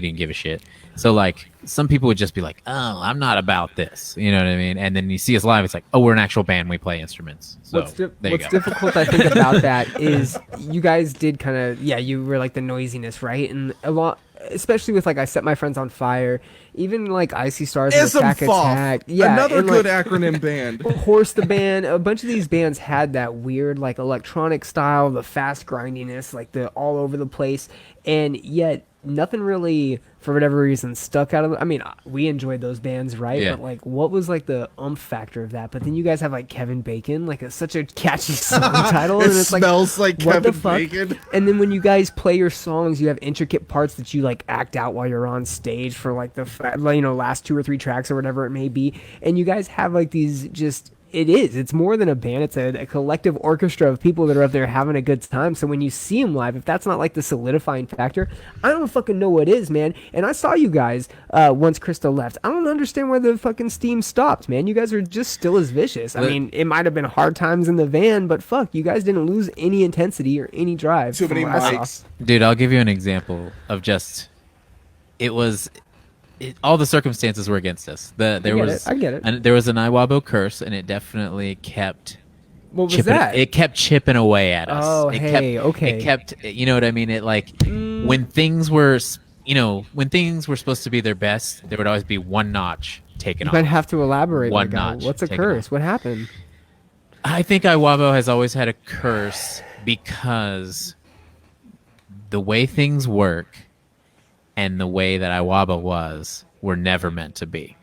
didn't give a shit. So like some people would just be like, "Oh, I'm not about this," you know what I mean? And then you see us live, it's like, "Oh, we're an actual band. We play instruments." So What's difficult, I think, about that is you guys did kind of, you were like the noisiness, right? And a lot, especially with like I Set My Friends on Fire, even like Icy Stars and Attack Attack. Yeah, another good acronym band. Horse the Band. A bunch of these bands had that weird like electronic style, the fast grindiness, like the all over the place, and yet nothing really, for whatever reason, stuck out of it. I mean, we enjoyed those bands, right? Yeah. But like, what was like the factor of that? But then you guys have like Kevin Bacon, like such a catchy song title, and it's smells like what Kevin the fuck? Bacon. And then when you guys play your songs, you have intricate parts that you like act out while you're on stage for like the last 2 or 3 tracks or whatever it may be. And you guys have like these just. It's more than a band. It's a collective orchestra of people that are up there having a good time. So when you see them live, if that's not like the solidifying factor, I don't fucking know what is, man. And I saw you guys once Krista left. I don't understand why the fucking steam stopped, man. You guys are just still as vicious. I mean, it might have been hard times in the van, but fuck, you guys didn't lose any intensity or any drive. Too many mics. Dude, I'll give you an example of just all the circumstances were against us. I get it. And there was an Iwabo curse, and it definitely kept. What was that? It kept chipping away at us. Oh, okay. It kept, you know what I mean? It like when things were, when things were supposed to be their best, there would always be one notch taken off. You might have to elaborate. One notch. What's a curse? What happened? I think Iwabo has always had a curse because the way things work and the way that Iwabo were never meant to be.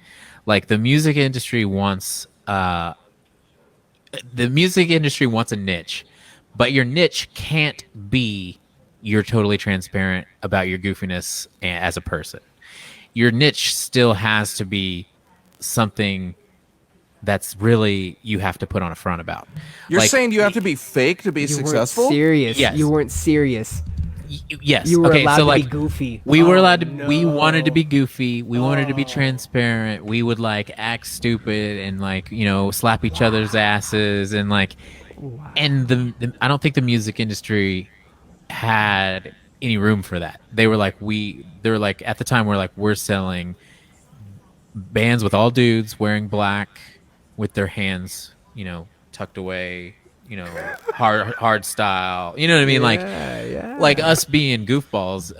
Like the music industry wants a niche, but your niche can't be you're totally transparent about your goofiness as a person. Your niche still has to be something that's really you have to put on a front about. You're saying you have to be fake to be successful? Weren't serious. Yes. You weren't serious. Yes. You were okay, allowed so to like be goofy. We were allowed to. No. We wanted to be goofy. We wanted to be transparent. We would like act stupid and like slap each other's asses and like. Wow. And the I don't think the music industry had any room for that. They were like at the time we're selling bands with all dudes wearing black with their hands tucked away. Hard style. You know what I mean? Like us being goofballs.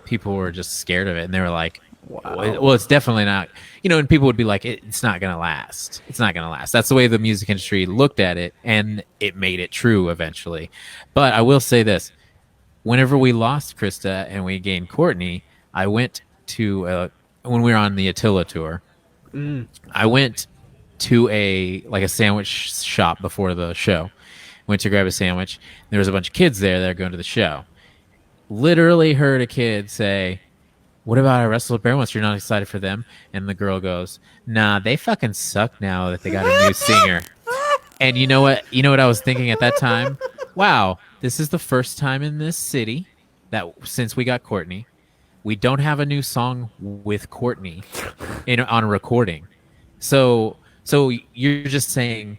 People were just scared of it, and they were like, "Wow, well, it's definitely not." And people would be like, "It's not gonna last. It's not gonna last." That's the way the music industry looked at it, and it made it true eventually. But I will say this: whenever we lost Krista and we gained Courtney, I went to when we were on the Attila tour. I went to a sandwich shop before the show. Went to grab a sandwich. There was a bunch of kids there that are going to the show. Literally heard a kid say, "What about I Wrestled Bear Once? You're not excited for them?" And the girl goes, "Nah, they fucking suck now that they got a new singer." And you know what? You know what I was thinking at that time? Wow, this is the first time in this city that since we got Courtney, we don't have a new song with Courtney on a recording. So you're just saying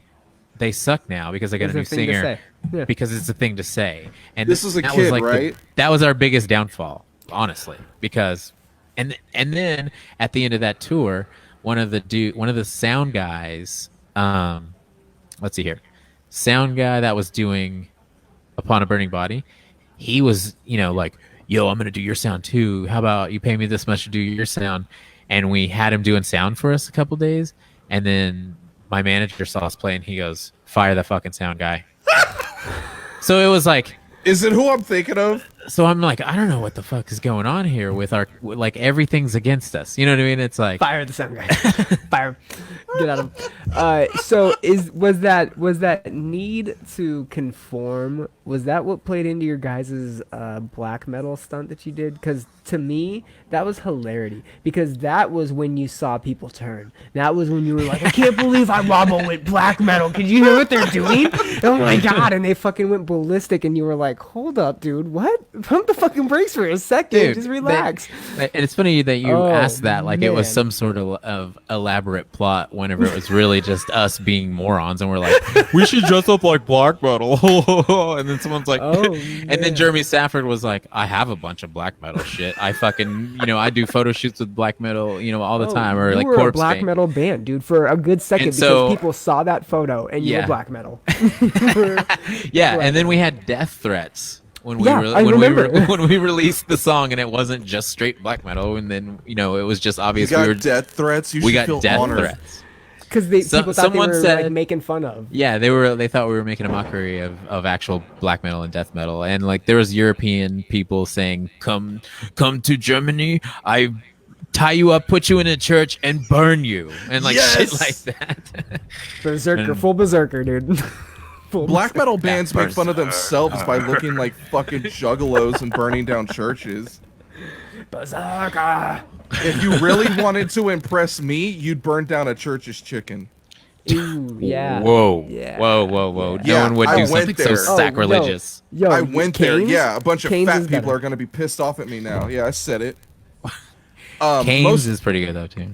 they suck now because they got a new singer because it's a thing to say. And this was a kid, right? That was our biggest downfall, honestly, because and then at the end of that tour, one of the sound guys, let's see here, sound guy that was doing Upon a Burning Body, he was like, "Yo, I'm gonna do your sound too. How about you pay me this much to do your sound?" And we had him doing sound for us a couple days. And then my manager saw us play, and he goes, "Fire the fucking sound guy." So it was like, is it who I'm thinking of? So I'm like, I don't know what the fuck is going on here with our everything's against us. You know what I mean? It's like fire the sound guy, fire him. Get out of him. So was that need to conform? Was that what played into your guys' black metal stunt that you did? Because to me, that was hilarity. Because that was when you saw people turn. That was when you were like, "I can't believe I wobble with black metal. Can you hear what they're doing? Oh my god!" And they fucking went ballistic, and you were like, "Hold up, dude, what?" Pump the fucking brakes for a second. Dude, just relax. And it's funny that you asked that like it was man. some sort of elaborate plot whenever it was really just us being morons and we're like, we should dress up like black metal. And then someone's like, and then Jeremy Safford was like, I have a bunch of black metal shit. I fucking, I do photo shoots with black metal, all the time. Or you like were corpse a black paint. metal band, dude, for a good second because people saw that photo and you were black metal. Yeah, and then we had death threats. When we when we released the song and it wasn't just straight black metal, and then it was just obvious we got death threats. We got death threats because people thought they were like making fun of. Yeah, they thought we were making a mockery of actual black metal and death metal, and like there was European people saying, "Come to Germany, I tie you up, put you in a church, and burn you," and like shit like that. Berserker, full berserker, dude. Black metal bands make fun of themselves by looking like fucking juggalos and burning down churches. Berserker. If you really wanted to impress me, you'd burn down a church's chicken. Ooh, yeah. Whoa. Yeah. Whoa. Yeah, no one would do something so sacrilegious. Yo, I went there. Yeah, a bunch of Canes fat people are going to be pissed off at me now. Yeah, I said it. Canes is pretty good though too.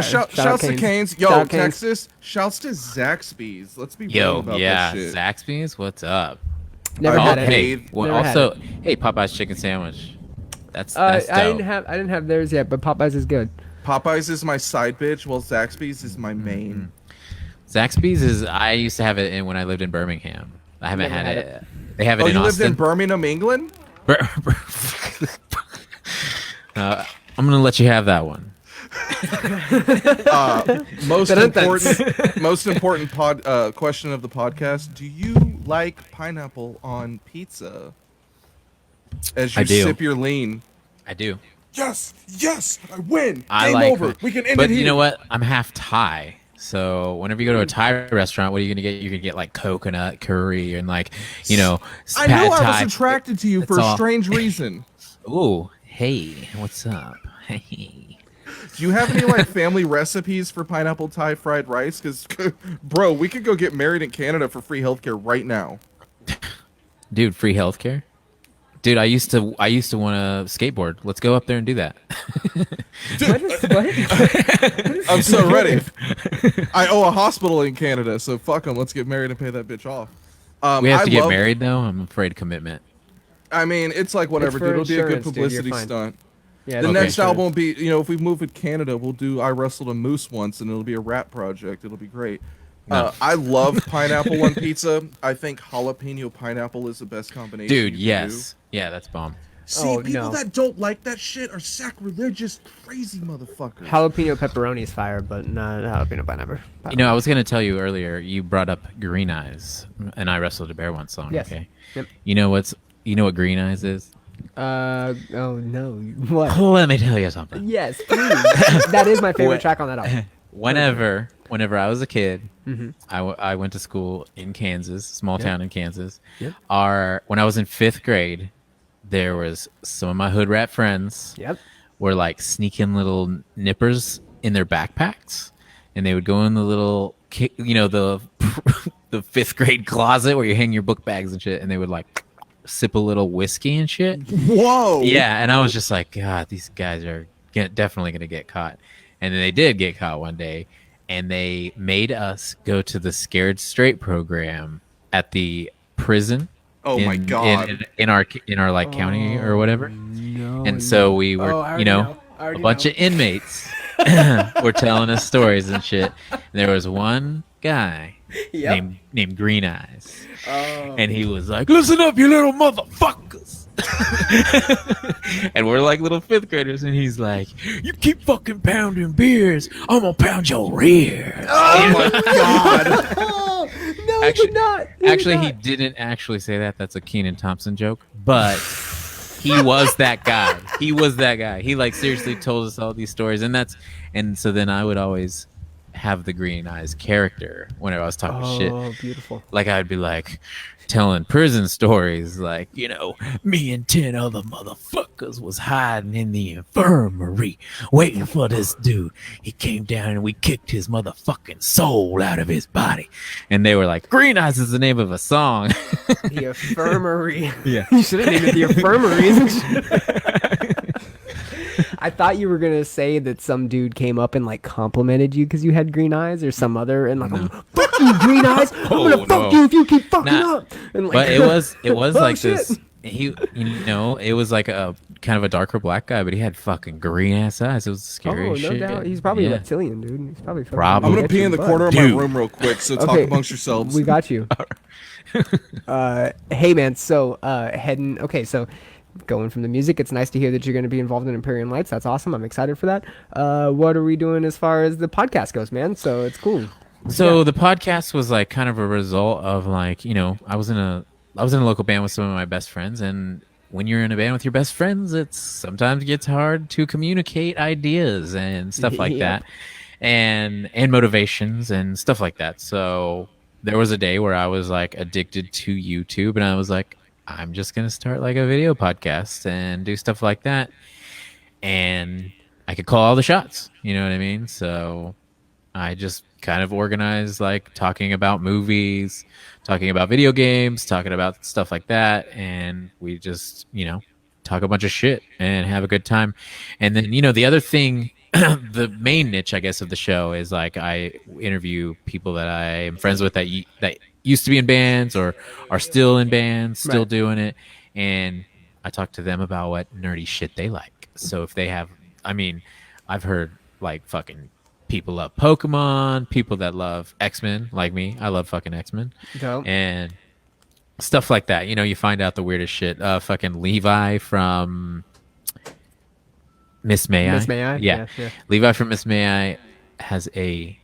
Shouts to Canes. Yo, Texas. Shouts to Zaxby's. Let's be real about that shit. Zaxby's. What's up? Never had it. Hey, Popeye's chicken sandwich. That's dope. I didn't have theirs yet, but Popeyes is good. Popeyes is my side bitch, while Zaxby's is my main. Zaxby's is. I used to have it when I lived in Birmingham. I haven't had it. They have it in Austin. You lived in Birmingham, England? I'm gonna let you have that one. Most important question of the podcast: do you like pineapple on pizza? As you sip your lean, I do. Yes, I win. I Game like over. We can end but it here. You know what? I'm half Thai, so whenever you go to a Thai restaurant, what are you gonna get? You can get like coconut curry and like I knew I was attracted to you for a strange reason. Ooh, hey, what's up? Hey. Do you have any like family recipes for pineapple Thai fried rice? Because, bro, we could go get married in Canada for free healthcare right now. Dude, free healthcare? Dude, I used to want to skateboard. Let's go up there and do that. I'm so ready. I owe a hospital in Canada, so fuck them. Let's get married and pay that bitch off. We have to get married though. I'm afraid of commitment. I mean, it's like whatever, dude. It'll be a good publicity stunt. Yeah, the next album will be, if we move with Canada, we'll do I Wrestled a Moose Once, and it'll be a rap project. It'll be great. No. I love pineapple on pizza. I think jalapeno pineapple is the best combination. Dude, yes. Yeah, that's bomb. See, people that don't like that shit are sacrilegious, crazy motherfuckers. Jalapeno pepperoni is fire, but not jalapeno pineapple. I was going to tell you earlier, you brought up Green Eyes, and I Wrestled a Bear Once song, yes. Okay? Yep. You know what Green Eyes is? Oh no. What? Let me tell you something. Yes, please. That is my favorite track on that album. Whenever I was a kid, I went to school in Kansas, small town in Kansas. Yep. When I was in 5th grade, there was some of my hood rat friends were like sneaking little nippers in their backpacks, and they would go in the little, the 5th grade closet where you hang your book bags and shit, and they would like sip a little whiskey and shit. Whoa. Yeah, and I was just like, God, these guys are definitely gonna get caught. And then they did get caught one day, and they made us go to the Scared Straight program at the prison. Oh my God! In our like county or whatever. No, and so we were, a bunch of inmates were telling us stories and shit. And there was one guy named Green Eyes, and he was like, "Listen up, you little motherfuckers." And we're like little 5th graders, and he's like, "You keep fucking pounding beers, I'm gonna pound your rear." Oh my God! No, he did not. He didn't actually say that. That's a Kenan Thompson joke, but he was that guy. He was that guy. He like seriously told us all these stories, and so then I would always have the Green Eyes character whenever I was talking shit. Oh, beautiful. Like I'd be like, telling prison stories like, me and 10 other motherfuckers was hiding in the infirmary waiting for this dude. He came down and we kicked his motherfucking soul out of his body. And they were like, Green Eyes is the name of a song. The infirmary. Yeah. You should have named it the infirmaries. I thought you were gonna say that some dude came up and like complimented you because you had green eyes, or some other, and like, fuck you, Green Eyes. I'm gonna fuck you if you keep fucking up. And like, but it was oh, like shit. this. It was like a kind of a darker black guy, but he had fucking green ass eyes. It was scary as no shit. doubt. He's probably a reptilian, dude. He's probably. Probably. I'm gonna pee in the corner of my room real quick. So talk amongst yourselves. We got you. Hey man, so heading. Okay, so. Going from the music, it's nice to hear that you're going to be involved in Empyrean Lights. That's awesome. I'm excited for that. What are we doing as far as the podcast goes, man? So it's cool. So the podcast was like kind of a result of like, I was in a local band with some of my best friends, and when you're in a band with your best friends, it sometimes gets hard to communicate ideas and stuff like that, and motivations and stuff like that. So there was a day where I was like addicted to YouTube, and I was like, I'm just going to start like a video podcast and do stuff like that. And I could call all the shots. You know what I mean? So I just kind of organized like talking about movies, talking about video games, talking about stuff like that. And we just, talk a bunch of shit and have a good time. And then, the other thing, the main niche, I guess, of the show is like I interview people that I am friends with that used to be in bands or are still in bands, still doing it, and I talk to them about what nerdy shit they like. So if they have, I've heard like fucking people love Pokemon, people that love X-Men, like me. I love fucking X-Men. Dope. And stuff like that. You find out the weirdest shit. Fucking Levi from Miss May I. Miss May I? Yeah. Levi from Miss May I has a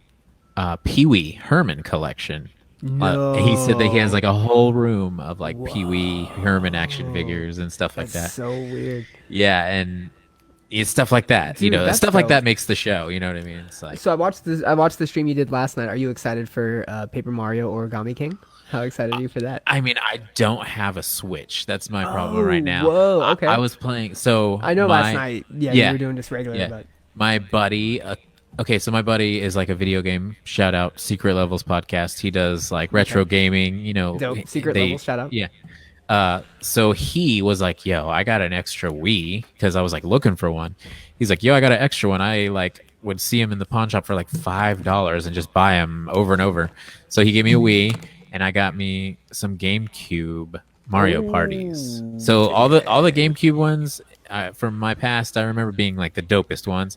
Pee Wee Herman collection. No. He said that he has like a whole room of like Pee Wee Herman action figures and stuff like that. So weird. Yeah, and it's stuff like that. Dude, stuff like that makes the show. You know what I mean? It's like. So I watched the stream you did last night. Are you excited for Paper Mario Origami King? How excited are you for that? I don't have a Switch. That's my problem right now. Whoa, okay. I was playing. So I know last night. Yeah, you were doing this regularly. Yeah. But My buddy. So my buddy is like a video game. Shout out Secret Levels podcast. He does like retro gaming. Dope. Secret Levels. Shout out. Yeah. So he was like, "Yo, I got an extra Wii," because I was like looking for one. He's like, "Yo, I got an extra one." I like would see him in the pawn shop for like $5 and just buy him over and over. So he gave me a Wii, and I got me some GameCube Mario parties. So all the GameCube ones from my past, I remember being like the dopest ones.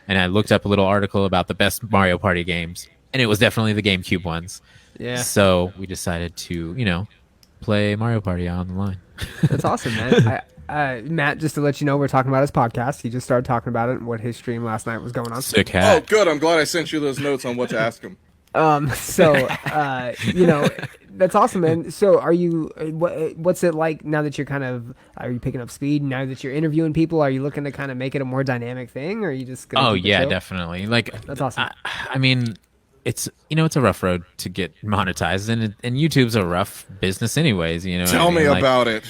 And I looked up a little article about the best Mario Party games, and it was definitely the GameCube ones. Yeah. So we decided to, play Mario Party on the line. That's awesome, man. Matt, just to let you know, we're talking about his podcast. He just started talking about it and what his stream last night was going on. Sick hat. Oh, good. I'm glad I sent you those notes on what to ask him. That's awesome, man. So are you, what's it like now that you're are you picking up speed now that you're interviewing people? Are you looking to kind of make it a more dynamic thing, or are you just going to yeah, definitely. Like, that's awesome. It's, it's a rough road to get monetized, and YouTube's a rough business anyways, Tell me about it.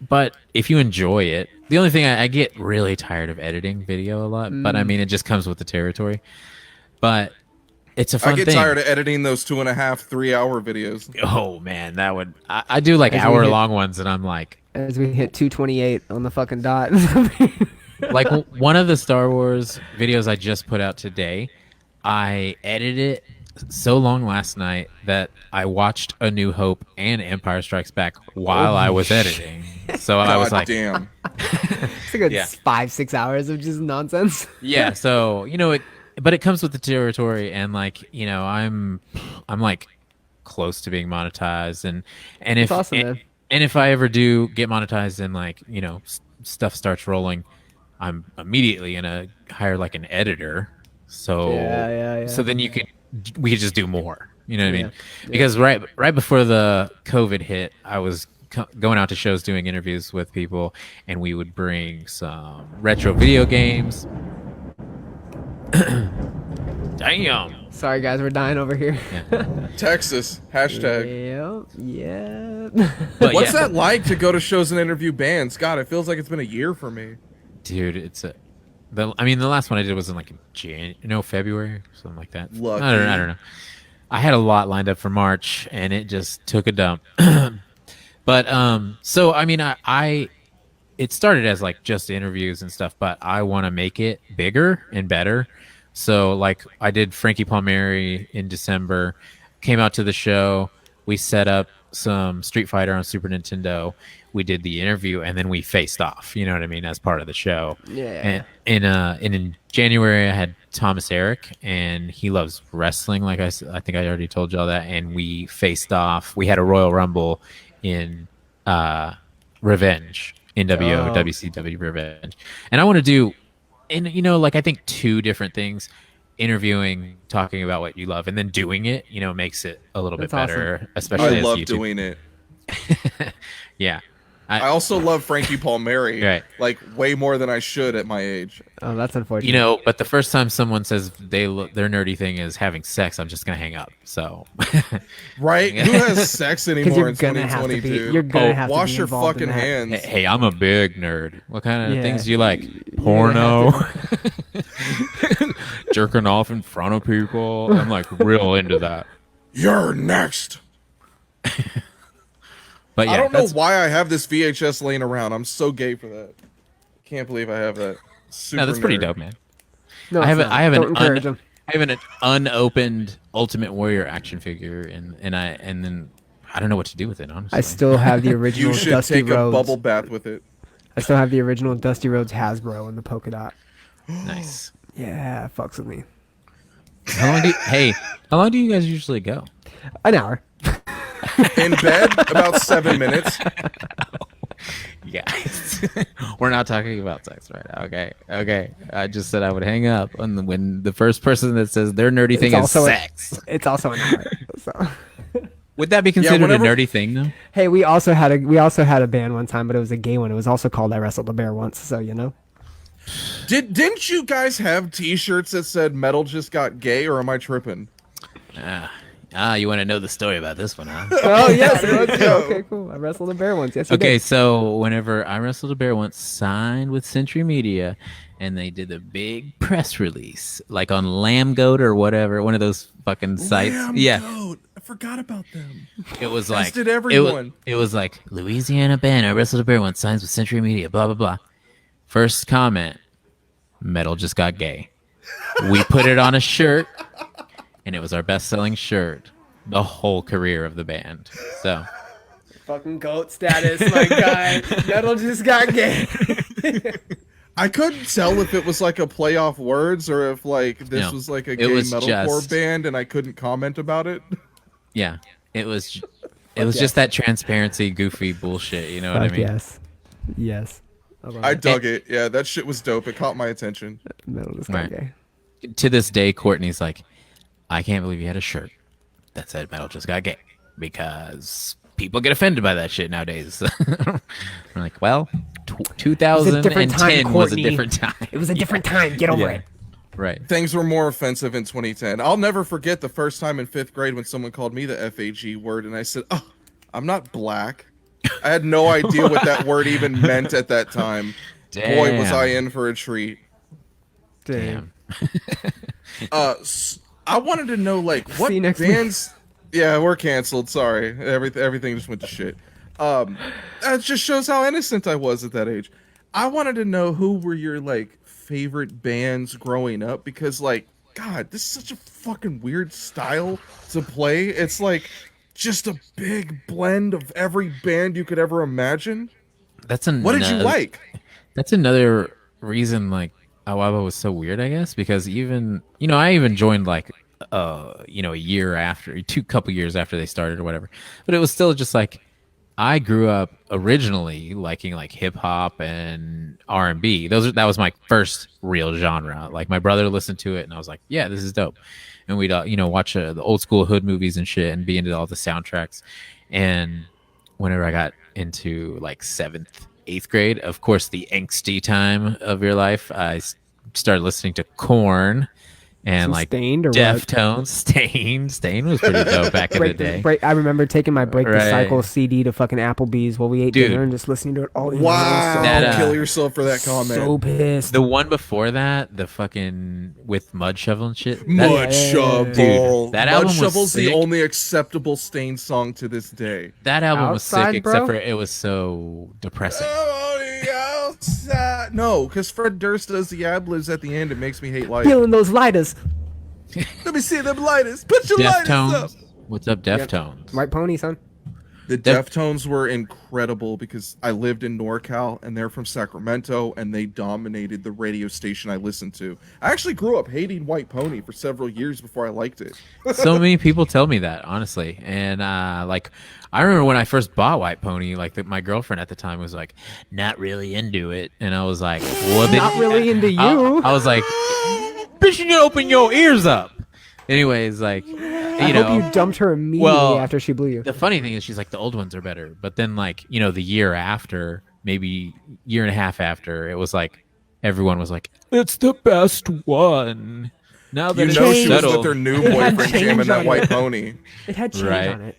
But if you enjoy it, the only thing I get really tired of editing video a lot, but it just comes with the territory. But it's a fun thing. I get tired of editing those 2.5, 3 hour videos. Oh man, that would I do like hour-long ones, and I'm like, as we hit 2:28 on the fucking dot. Like one of the Star Wars videos I just put out today, I edited it so long last night that I watched A New Hope and Empire Strikes Back while I was editing. So I was like, damn. It's a good 5-6 hours of just nonsense. Yeah, so but it comes with the territory, and like I'm like close to being monetized, and if awesome, and if I ever do get monetized and like stuff starts rolling, I'm immediately gonna hire like an editor. So so then we could just do more. You know what I mean? Because right before the COVID hit, I was going out to shows doing interviews with people, and we would bring some retro video games. Damn. Sorry, guys, we're dying over here. Yeah. Texas hashtag. Yeah. But What's yeah. that like to go to shows and interview bands? God, it feels like it's been a year for me. Dude, the last one I did was in like February, something like that. Lucky. I don't know. I had a lot lined up for March, and it just took a dump. But so I mean, I it started as like just interviews and stuff, but I want to make it bigger and better. So like I did Frankie Palmieri in December, came out to the show. We set up some Street Fighter on Super Nintendo. We did the interview, and then we faced off. You know what I mean, as part of the show. Yeah. And in January, I had Thomas Eric, and he loves wrestling. Like I think I already told y'all that. And we faced off. We had a Royal Rumble in Revenge, NWO, WCW Revenge, and I want to do, and like I think two different things. Interviewing, talking about what you love, and then doing it, makes it a little bit better, awesome. especially I as love YouTube. doing it. Yeah. I also love Frankie Palmieri, Right. like way more than I should at my age. Oh, that's unfortunate. But the first time someone says their nerdy thing is having sex, I'm just gonna hang up. So, Right? Who has sex anymore in gonna have to be- 2022? you're gonna have to Wash be your involved in fucking that. hands. hey, I'm a big nerd. What kind of Yeah. things do you like? You're Porno, gonna jerking off in front of people. I'm like real into that. You're next. But yeah, I don't know why I have this VHS laying around. I'm so gay for that. Can't believe I have that. Super No, that's pretty nerd. dope, man. No, I have it's not. I have Don't encourage an them. I have an unopened Ultimate Warrior action figure, and then I don't know what to do with it. Honestly, I still have the original You should Dusty take Rhodes. a bubble bath with it. I still have the original Dusty Rhodes Hasbro and the polka dot. nice. Yeah, fucks with me. How long do you guys usually go? An hour. In bed, about 7 minutes. Guys, we're not talking about sex right now. Okay. I just said I would hang up when the first person that says their nerdy thing is also sex. It's also an hour. So. Would that be considered whenever- a nerdy thing though? Hey, we also had a band one time, but it was a gay one. It was also called I Wrestled the Bear Once. So Didn't you guys have T-shirts that said "Metal just got gay"? Or am I tripping? You want to know the story about this one, huh? Oh yes. There you go. Okay, cool. I wrestled a bear once. Yes. You Okay, did. so whenever I Wrestled a Bear Once signed with Century Media, and they did a big press release, like on Lambgoat or whatever, one of those fucking sites. Lamb Yeah, goat. I forgot about them. it was like did everyone. It was like Louisiana band I Wrestled a Bear Once signs with Century Media. Blah blah blah. First comment: Metal just got gay. We put it on a shirt, and it was our best-selling shirt the whole career of the band. So. Fucking goat status, my guy. Metal just got gay. I couldn't tell if it was like a play off words or if like this No, was like a it gay was metalcore just- band and I couldn't comment about it. Yeah, it was just that transparency, goofy bullshit. You know what I Fuck mean? yes. I love I it. dug it. Yeah, that shit was dope. It caught my attention. Metal just got Right. gay. To this day, Courtney's like, I can't believe you had a shirt that said "Metal just got gay," because people get offended by that shit nowadays. I'm like, well, 2010 was a Courtney. different time. It was a different time. Get over it. Right. Things were more offensive in 2010. I'll never forget the first time in 5th grade when someone called me the FAG word and I said, "Oh, I'm not black." I had no idea what that word even meant at that time. Boy, was I in for a treat. Damn. I wanted to know, like, what See you next bands... Yeah, we're canceled. Sorry. Everything just went to shit. That just shows how innocent I was at that age. I wanted to know who were your, like, favorite bands growing up, because, like, God, this is such a fucking weird style to play. It's, like, just a big blend of every band you could ever imagine. What did you like? That's another reason, like, Awaba was so weird, I guess, because even, I even joined, like, a year after, couple years after they started or whatever. But it was still just, like, I grew up originally liking, like, hip-hop and R&B. That was my first real genre. Like, my brother listened to it, and I was like, yeah, this is dope. And we'd, watch the old school hood movies and shit and be into all the soundtracks. And whenever I got into, like, 7th, 8th grade, of course, the angsty time of your life, I started listening to Kern and Some like Stained or Deftones. Stain was pretty dope back in the day. I remember taking my Break the Cycle CD to fucking Applebee's while we ate dinner and just listening to it all. Wow, kill yourself for that comment. So pissed. The one before that, the fucking with Mud Shovel and shit. Mud Shovel. Dude, that album Mud Shovel's was the only acceptable Stain song to this day. That album Outside, was sick, bro? except for it was so depressing. No, because Fred Durst does the ad-libs at the end. It makes me hate life. Feeling those lighters. Let me see them lighters. Put your lighters up. What's up, Deftones? White Pony, son. The Deftones were incredible because I lived in NorCal and they're from Sacramento and they dominated the radio station I listened to. I actually grew up hating White Pony for several years before I liked it. So many people tell me that, honestly. And like, I remember when I first bought White Pony, like my girlfriend at the time was like, not really into it. And I was like, well, not really into you. I was like, bitch, you need to open your ears up. Anyways, like, I hope you dumped her immediately after she blew you. The funny thing is she's like, the old ones are better. But then, like, you know, the year after, maybe year and a half after, it was like, everyone was like, it's the best one. Now that she was settled, with her new boyfriend jamming that White Pony. It had change on it.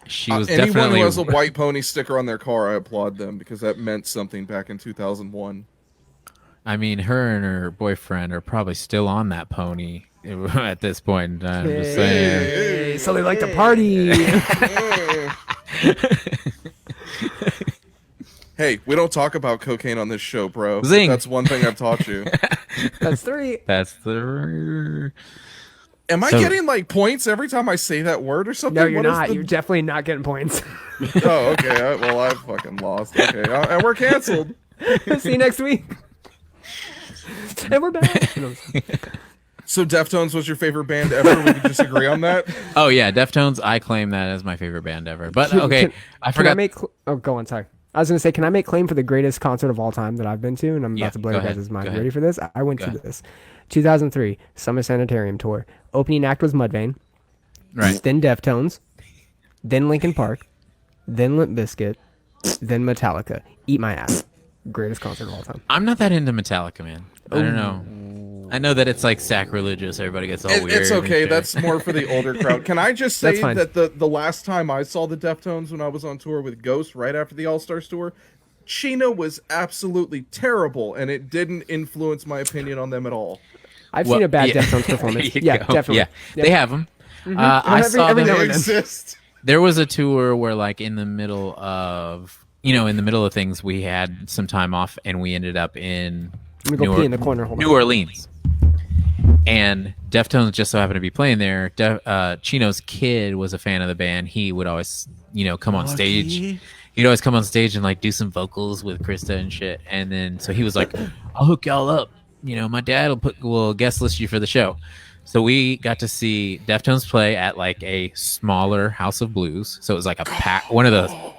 She was anyone definitely... who has a White Pony sticker on their car, I applaud them because that meant something back in 2001. I mean, her and her boyfriend are probably still on that pony at this point in time. Just saying. So they like to party. Hey, we don't talk about cocaine on this show, bro. Zing. That's one thing I've taught you. That's 3. That's the... Am I getting like points every time I say that word or something? No, you're not. You're definitely not getting points. Oh, okay. Well, I fucking lost. Okay, and we're canceled. See you next week. And we're back. So Deftones was your favorite band ever? We could just agree on that? Oh, yeah. Deftones, I claim that as my favorite band ever. But, okay, I forgot. Go on, sorry. I was going to say, can I make claim for the greatest concert of all time that I've been to? And I'm about to blow your guys' mind. Ready for this? I went to this. 2003, Summer Sanitarium Tour. Opening act was Mudvayne. Right. Then Deftones. Then Linkin Park. Then Limp Bizkit. Then Metallica. Eat my ass. Greatest concert of all time. I'm not that into Metallica, man. I don't know. I know that it's like sacrilegious. Everybody gets all weird. It's okay. That's more for the older crowd. Can I just say that the last time I saw the Deftones when I was on tour with Ghost right after the All-Stars tour, Chino was absolutely terrible, and it didn't influence my opinion on them at all. I've seen a bad Deftones performance. Yeah, definitely. Yeah, they have them. Mm-hmm. I saw them. Exist. There was a tour where, like, in the middle of things, we had some time off, and we ended up in pee in the corner. New Orleans. And Deftones just so happened to be playing there. Chino's kid was a fan of the band. He would always, come on stage. He'd always come on stage and like do some vocals with Krista and shit. And then so he was like, "I'll hook y'all up. My dad will guest list you for the show." So we got to see Deftones play at like a smaller House of Blues. So it was like one of the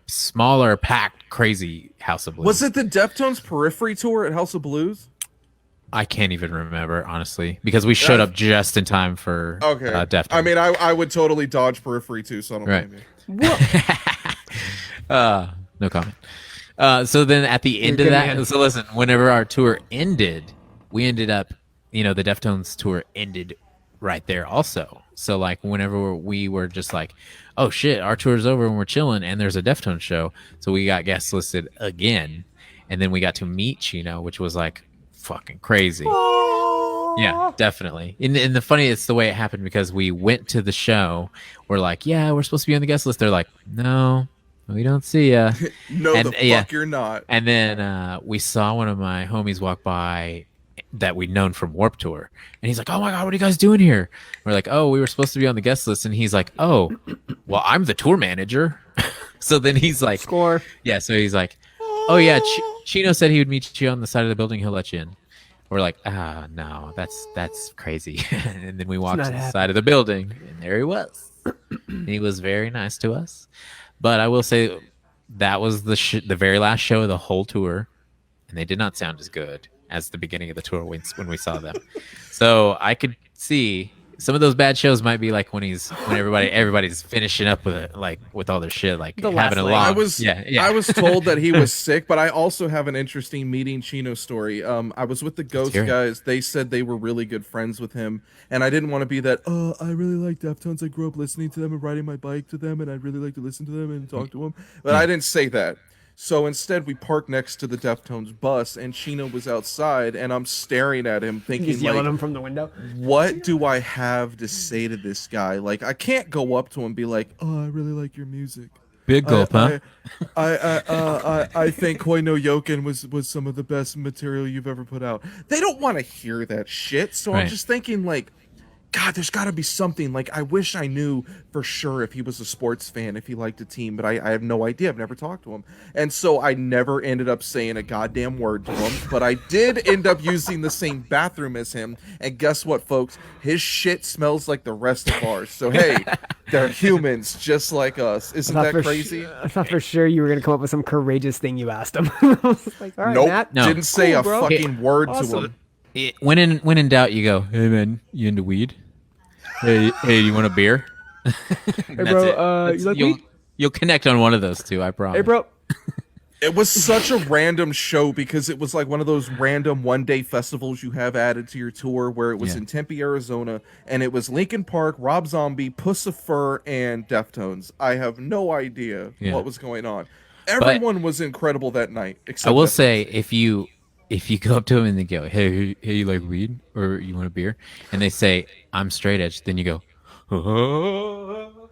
smaller, packed, crazy House of Blues. Was it the Deftones Periphery tour at House of Blues? I can't even remember, honestly, because we showed up just in time for Deftones. I mean, I would totally dodge Periphery too, so I don't blame you. No comment. So then at the end of that, so listen, whenever our tour ended, we ended up, the Deftones tour ended right there also. So like whenever we were just like, oh shit, our tour's over and we're chilling and there's a Deftones show. So we got guest listed again. And then we got to meet Chino, which was like fucking crazy. Aww. Yeah, definitely. And the funny, it's the way it happened because we went to the show. We're like, yeah, we're supposed to be on the guest list. They're like, no, we don't see ya. No, and, the fuck you're not. And then we saw one of my homies walk by that we'd known from Warped Tour. And he's like, oh my God, what are you guys doing here? We're like, oh, we were supposed to be on the guest list. And he's like, oh, well, I'm the tour manager. So then he's like, score. Yeah, so he's like, oh yeah, Chino said he would meet you on the side of the building. He'll let you in. We're like, no, that's crazy. And then we walked to the side of the building, and there he was. And he was very nice to us. But I will say that was the very last show of the whole tour, and they did not sound as good as the beginning of the tour when we saw them. So I could see some of those bad shows might be like when everybody's finishing up with it, like with all their shit, like having a long. I was told that he was sick, but I also have an interesting meeting Chino story. I was with the Ghost guys. They said they were really good friends with him, and I didn't want to be that. Oh, I really like Deftones. I grew up listening to them and riding my bike to them, and I'd really like to listen to them and talk to them. But I didn't say that. So instead, we parked next to the Deftones bus, and Chino was outside, and I'm staring at him, thinking, he's yelling him from the window. What do I have to say to this guy? Like, I can't go up to him and be like, "Oh, I really like your music." Big gulp, huh? I think Koi no Yoken was some of the best material you've ever put out. They don't want to hear that shit. So I'm just thinking, like, God, there's got to be something. Like, I wish I knew for sure if he was a sports fan, if he liked a team, but I have no idea. I've never talked to him. And so I never ended up saying a goddamn word to him, but I did end up using the same bathroom as him. And guess what, folks? His shit smells like the rest of ours. So, hey, they're humans just like us. Isn't that crazy? I thought for sure you were going to come up with some courageous thing you asked him. I was like, all right, nope, Matt. didn't say a fucking word to him. When in doubt, you go, "Hey man, you into weed? Hey, you want a beer?" Hey bro, you like weed? You'll connect on one of those two, I promise. Hey bro. It was such a random show because it was like one of those random one-day festivals you have added to your tour where it was in Tempe, Arizona, and it was Linkin Park, Rob Zombie, Pussifer, and Deftones. I have no idea what was going on. Everyone was incredible that night. Except I will Deftones. say, if you go up to them and they go, hey, you like weed or you want a beer? And they say, "I'm straight edge," then you go, "Oh."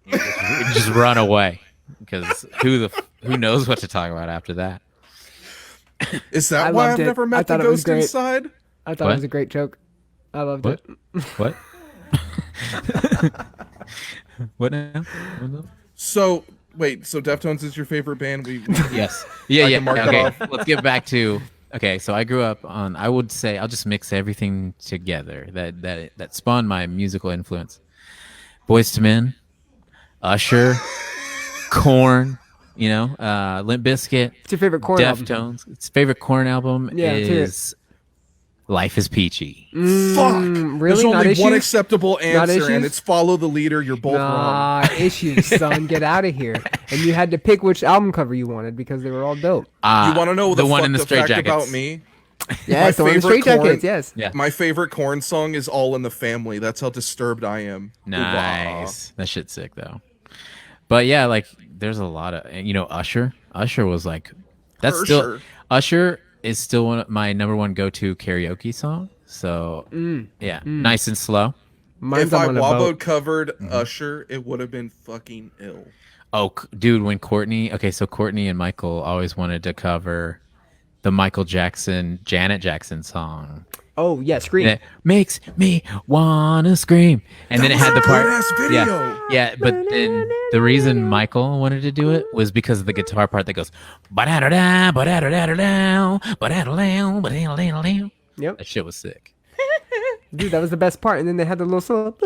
You just run away because who knows what to talk about after that? Is that why I've never met the Ghost inside? I thought it was a great joke. I loved it. What? What now? So wait, so Deftones is your favorite band? Yes. Yeah. Mark that Okay, off. let's get back to. Okay, so I grew up on. I would say I'll just mix everything together that spawned my musical influence. Boyz II Men, Usher, Kern, Limp Bizkit. What's your favorite Kern album? Deftones. Its favorite Kern album is "Life Is Peachy." Fuck. Really? There's Not only issues? one acceptable answer, issues? and it's "Follow the Leader." You're both wrong. Issues, son. Get out of here. And you had to pick which album cover you wanted because they were all dope. You want to know the one in the fact straight about jackets. me? Yes, the one in the straight jackets, yes. Yeah. My favorite Korn song is "All in the Family." That's how disturbed I am. Nice. That shit's sick though. But yeah, like there's a lot of Usher. Usher was like Usher is still one of my number one go-to karaoke song. So nice and slow. If I Wabo covered Usher, it would have been fucking ill. Oh, dude, when Courtney and Michael always wanted to cover the Janet Jackson song. Oh yeah, Scream. That makes me wanna scream. And then it had the part. Video. Yeah, but then the reason Michael wanted to do it was because of the guitar part that goes ba-da-da-da, ba-da-da-da-da, ba-da-da-da, ba-da-da-da-da. Yep. That shit was sick. Dude, that was the best part. And then they had the little solo.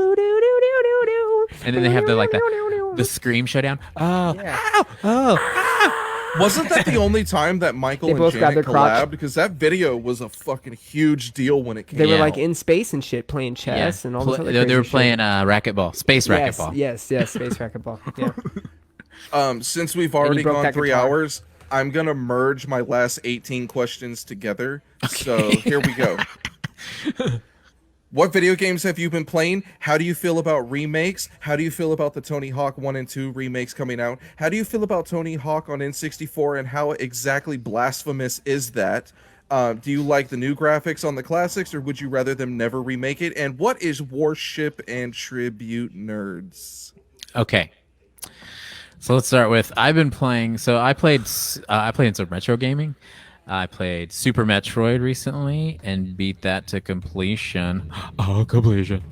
And then they have the scream showdown. Oh, Yeah. oh. Wasn't that the only time that Michael and both grabbed Janet their crotch. collabed? Because that video was a fucking huge deal when it came They out. were like in space and shit, playing chess and all this other They were crazy playing shit. racquetball, space racquetball. Yes, space racquetball. Yeah. Since we've already broke gone that 3 guitar. hours, I'm going to merge my last 18 questions together. So here we go. What video games have you been playing? How do you feel about remakes? How do you feel about the Tony Hawk 1 and 2 remakes coming out? How do you feel about Tony Hawk on N64 and how exactly blasphemous is that? Do you like the new graphics on the classics or would you rather them never remake it? And what is Warship and Tribute Nerds? Okay. So let's start with I played some retro gaming. I played Super Metroid recently and beat that to completion. Oh, completion.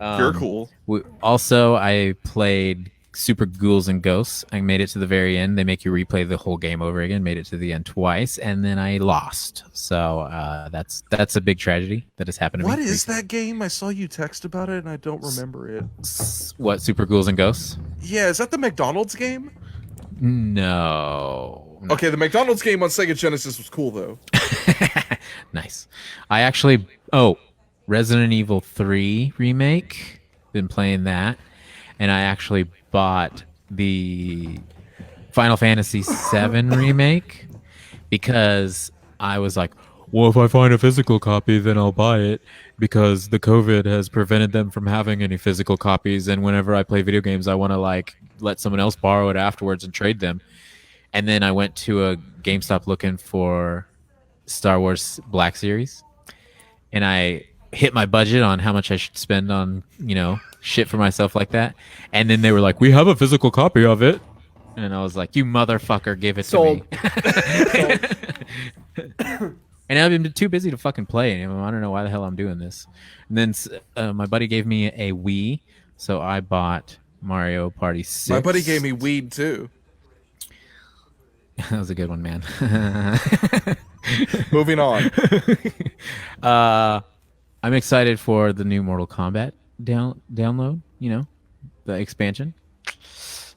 You're cool. I played Super Ghouls and Ghosts. I made it to the very end. They make you replay the whole game over again. Made it to the end twice, and then I lost. So that's a big tragedy that has happened to me. What is that game? I saw you text about it, and I don't remember it. What, Super Ghouls and Ghosts? Yeah, is that the McDonald's game? No. Okay, the McDonald's game on Sega Genesis was cool, though. Nice. I actually... Oh, Resident Evil 3 remake. Been playing that, and I actually bought the Final Fantasy 7 remake because I was like, well, if I find a physical copy, then I'll buy it because the COVID has prevented them from having any physical copies. And whenever I play video games, I want to like let someone else borrow it afterwards and trade them. And then I went to a GameStop looking for Star Wars Black Series, and I hit my budget on how much I should spend on, shit for myself like that. And then they were like, we have a physical copy of it. And I was like, you motherfucker, give it to me. And I've been too busy to fucking play. I don't know why the hell I'm doing this. And then my buddy gave me a Wii, so I bought Mario Party 6. My buddy gave me weed too. That was a good one, man. Moving on. I'm excited for the new Mortal Kombat download. The expansion.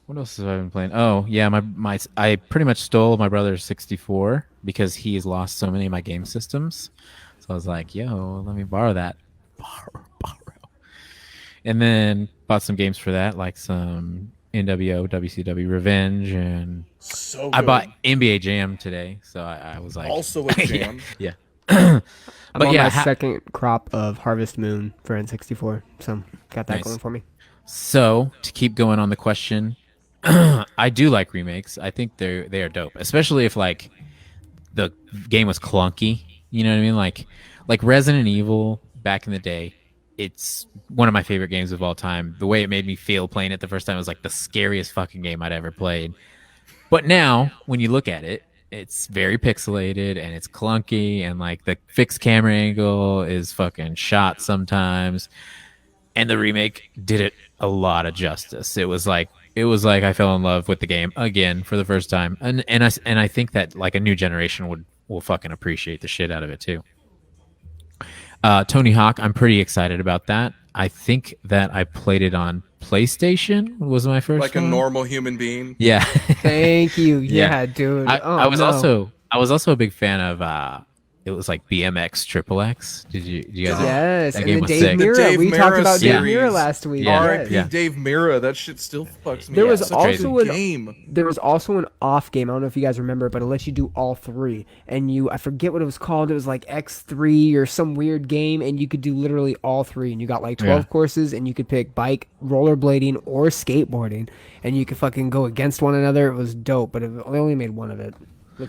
What else have I been playing? Oh yeah, I pretty much stole my brother's 64 because he's lost so many of my game systems. So I was like, yo, let me borrow that. Borrow. And then bought some games for that, like some NWO, WCW Revenge, and so I bought NBA Jam today. So I was like, also a jam. yeah. I'm on my second crop of Harvest Moon for N64, so got that going for me. So to keep going on the question, I do like remakes. I think they are dope, especially if like the game was clunky. You know what I mean? Like Resident Evil back in the day. It's one of my favorite games of all time. The way it made me feel playing it the first time was like the scariest fucking game I'd ever played. But now, when you look at it, it's very pixelated and it's clunky and like the fixed camera angle is fucking shot sometimes. And the remake did it a lot of justice. It was like I fell in love with the game again for the first time. And I think that like a new generation will fucking appreciate the shit out of it too. Tony Hawk, I'm pretty excited about that. I think that I played it on PlayStation. Was my first like one. A normal human being. Yeah. Thank you. Yeah, dude. I was also a big fan of it was like BMX XXX. Did you guys? Yes, that and game the was Dave sick. Mirra. We talked about Dave series. Mirra last week. Yeah. R.I.P. Yeah. Dave Mirra. That shit still fucks me. There was Such also a good game. There was also an off game. I don't know if you guys remember, but it lets you do all three. And I forget what it was called. It was like X3 or some weird game, and you could do literally all three. And you got like 12 courses, and you could pick bike, rollerblading, or skateboarding, and you could fucking go against one another. It was dope, but they only made one of it.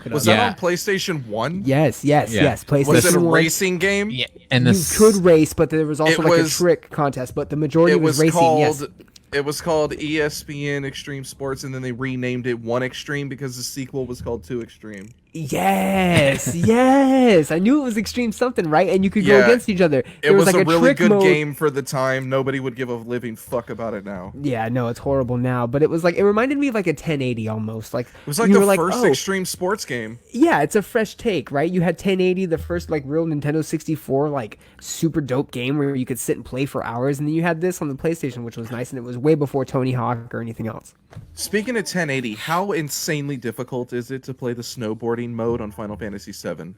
Was that on PlayStation 1? Yes. PlayStation Was it a 1. racing game? Yeah, and you could race, but there was also a trick contest. But the majority was racing. Yes. It was called ESPN Extreme Sports, and then they renamed it One Extreme because the sequel was called Two Extreme. Yes, yes. I knew it was Extreme something, right? And you could go against each other. It was like a really good mode. game for the time. Nobody would give a living fuck about it now. Yeah, no, it's horrible now. But it was like, it reminded me of like a 1080 almost. Like it was like the first Extreme Sports game. Yeah, it's a fresh take, right? You had 1080, the first like real Nintendo 64, like super dope game where you could sit and play for hours. And then you had this on the PlayStation, which was nice. And it was way before Tony Hawk or anything else. Speaking of 1080, how insanely difficult is it to play the snowboarding mode on Final Fantasy VII?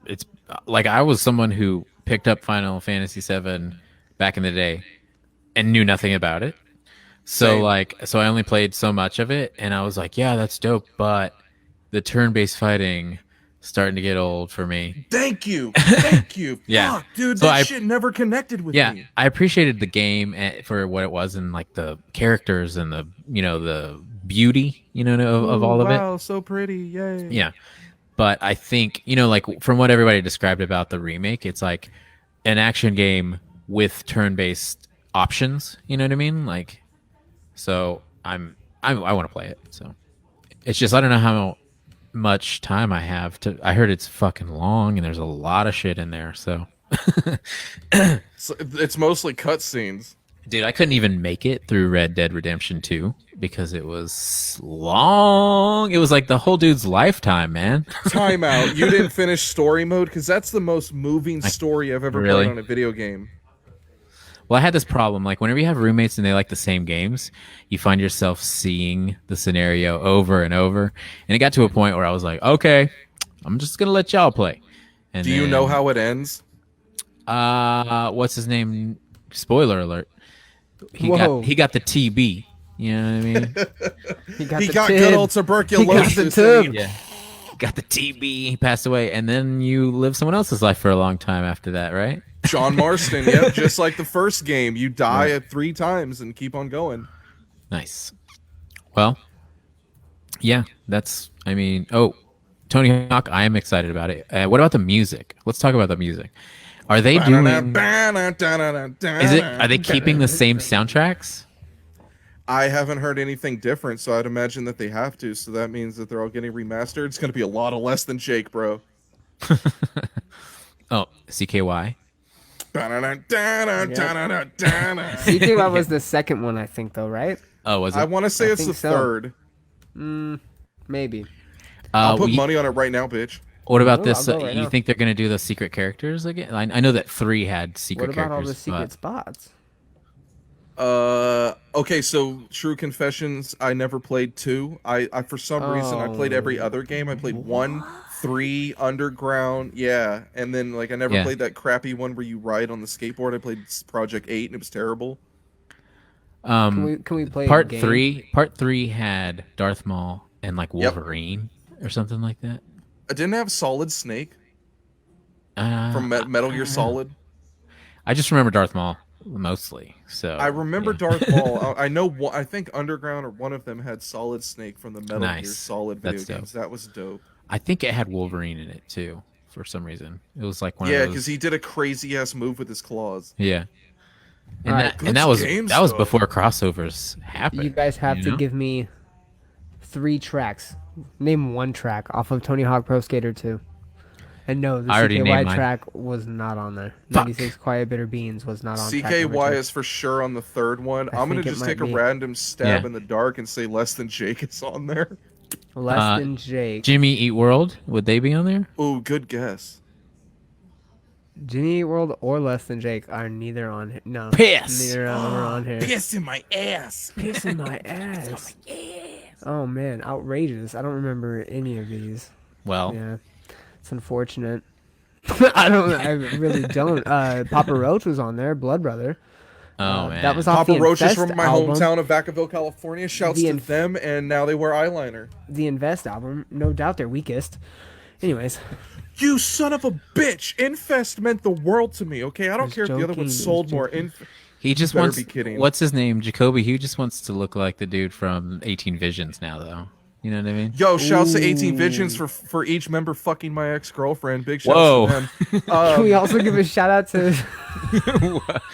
It's like I was someone who picked up Final Fantasy VII back in the day and knew nothing about it. So I only played so much of it, and I was like, yeah, that's dope, but the turn-based fighting starting to get old for me. Thank you. Yeah. Fuck, dude, So that shit never connected with me. Yeah, I appreciated the game for what it was and like the characters and the the beauty of all of it. Wow, so pretty. Yay. Yeah. But I think, like from what everybody described about the remake, it's like an action game with turn-based options. You know what I mean? Like, so I want to play it. So it's just I don't know how much time I have to. I heard it's fucking long and there's a lot of shit in there. So it's mostly cutscenes. Dude, I couldn't even make it through Red Dead Redemption 2 because it was long. It was like the whole dude's lifetime, man. Time out. You didn't finish story mode? Because that's the most moving story I've ever played on a video game. Well, I had this problem. Like, whenever you have roommates and they like the same games, you find yourself seeing the scenario over and over. And it got to a point where I was like, okay, I'm just going to let y'all play. And do you know how it ends? What's his name? Spoiler alert. He got the TB. You know what I mean? He got good old tuberculosis. Yeah. Got the TB. He passed away, and then you live someone else's life for a long time after that, right? John Marston. Yep, just like the first game, you die at 3 times and keep on going. Nice. Well, yeah, that's. I mean, Tony Hawk. I am excited about it. What about the music? Let's talk about the music. Are they doing? Are they keeping the same soundtracks? I haven't heard anything different, so I'd imagine that they have to. So that means that they're all getting remastered. It's going to be a lot of less than Jake, bro. Oh, CKY. CKY was the second one, I think, though, right? Oh, was it? I want to say it's the third. Maybe. I'll put money on it right now, bitch. What about this? You think they're going to do the secret characters again? I know that 3 had secret characters. What about all the secret spots? Okay, so True Confessions, I never played 2. I for some reason I played every other game. I played 1, 3, Underground, yeah, and then like I never played that crappy one where you ride on the skateboard. I played Project 8 and it was terrible. Can we play Part 3? Part 3 had Darth Maul and like Wolverine or something like that. I didn't have Solid Snake from Metal Gear Solid. I just remember Darth Maul mostly. So I remember Darth Maul. I know. I think Underground or one of them had Solid Snake from the Metal Gear Solid video games. That was dope. I think it had Wolverine in it too, for some reason. It was like one of those. Yeah, because he did a crazy ass move with his claws. Yeah, and that was before crossovers happened. You guys have to give me 3 tracks. Name 1 track off of Tony Hawk Pro Skater 2. And no, the CKY track was not on there. 96 Quiet Bitter Beans was not on CKY is for sure on the 3rd one. I'm going to just take a random stab in the dark and say Less Than Jake is on there. Less Than Jake. Jimmy Eat World, would they be on there? Ooh, good guess. Jimmy Eat World or Less Than Jake are neither on here. No. Piss! Neither of them are on here. Piss in my ass. Piss in my ass. Oh, man. Outrageous. I don't remember any of these. Well. Yeah. It's unfortunate. I really don't. Papa Roach was on there. Blood Brother. Oh man, that was off Papa Roach is from my hometown of Vacaville, California. Shouts to them, and now they wear eyeliner. The Invest album, no doubt their weakest. Anyways, you son of a bitch! Infest meant the world to me. Okay, I don't care if the other one sold more. He just wants. Be kidding. What's his name? Jacoby. He just wants to look like the dude from 18 Visions now, though. You know what I mean? Yo, shouts to 18 Visions for each member fucking my ex-girlfirlfriend. Big shouts to them. Can we also give a shout out to...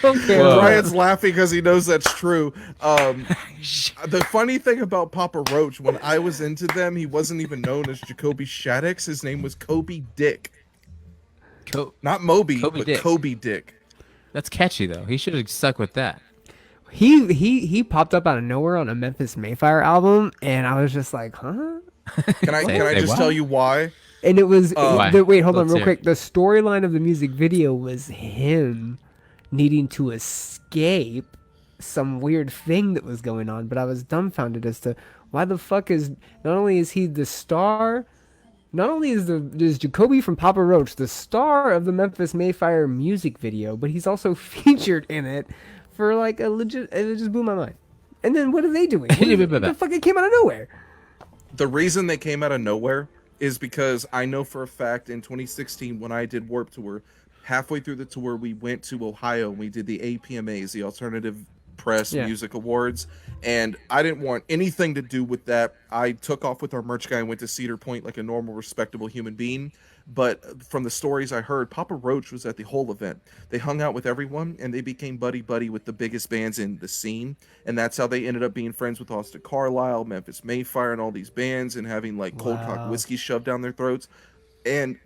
Okay, Brian's laughing because he knows that's true. The funny thing about Papa Roach, when I was into them, he wasn't even known as Jacoby Shaddix. His name was Kobe Dick. Not Moby, but Dick. Kobe Dick. That's catchy, though. He should have stuck with that. He popped up out of nowhere on a Memphis Mayfire album, and I was just like, huh? Can I just tell you why? And it was wait, hold on, real quick. The storyline of the music video was him needing to escape some weird thing that was going on, but I was dumbfounded as to why the fuck is not only is he the star, not only is Jacoby from Papa Roach the star of the Memphis Mayfire music video, but he's also featured in it. For like a legit, it just blew my mind. And then what are they doing? The fuck, it came out of nowhere. The reason they came out of nowhere is because I know for a fact in 2016 when I did Warped Tour, halfway through the tour we went to Ohio and we did the APMAs, the Alternative Press Music Awards, and I didn't want anything to do with that. I took off with our merch guy and went to Cedar Point like a normal, respectable human being. But from the stories I heard, Papa Roach was at the whole event. They hung out with everyone, and they became buddy-buddy with the biggest bands in the scene. And that's how they ended up being friends with Austin Carlisle, Memphis Mayfire, and all these bands, and having like cold cock whiskey shoved down their throats. And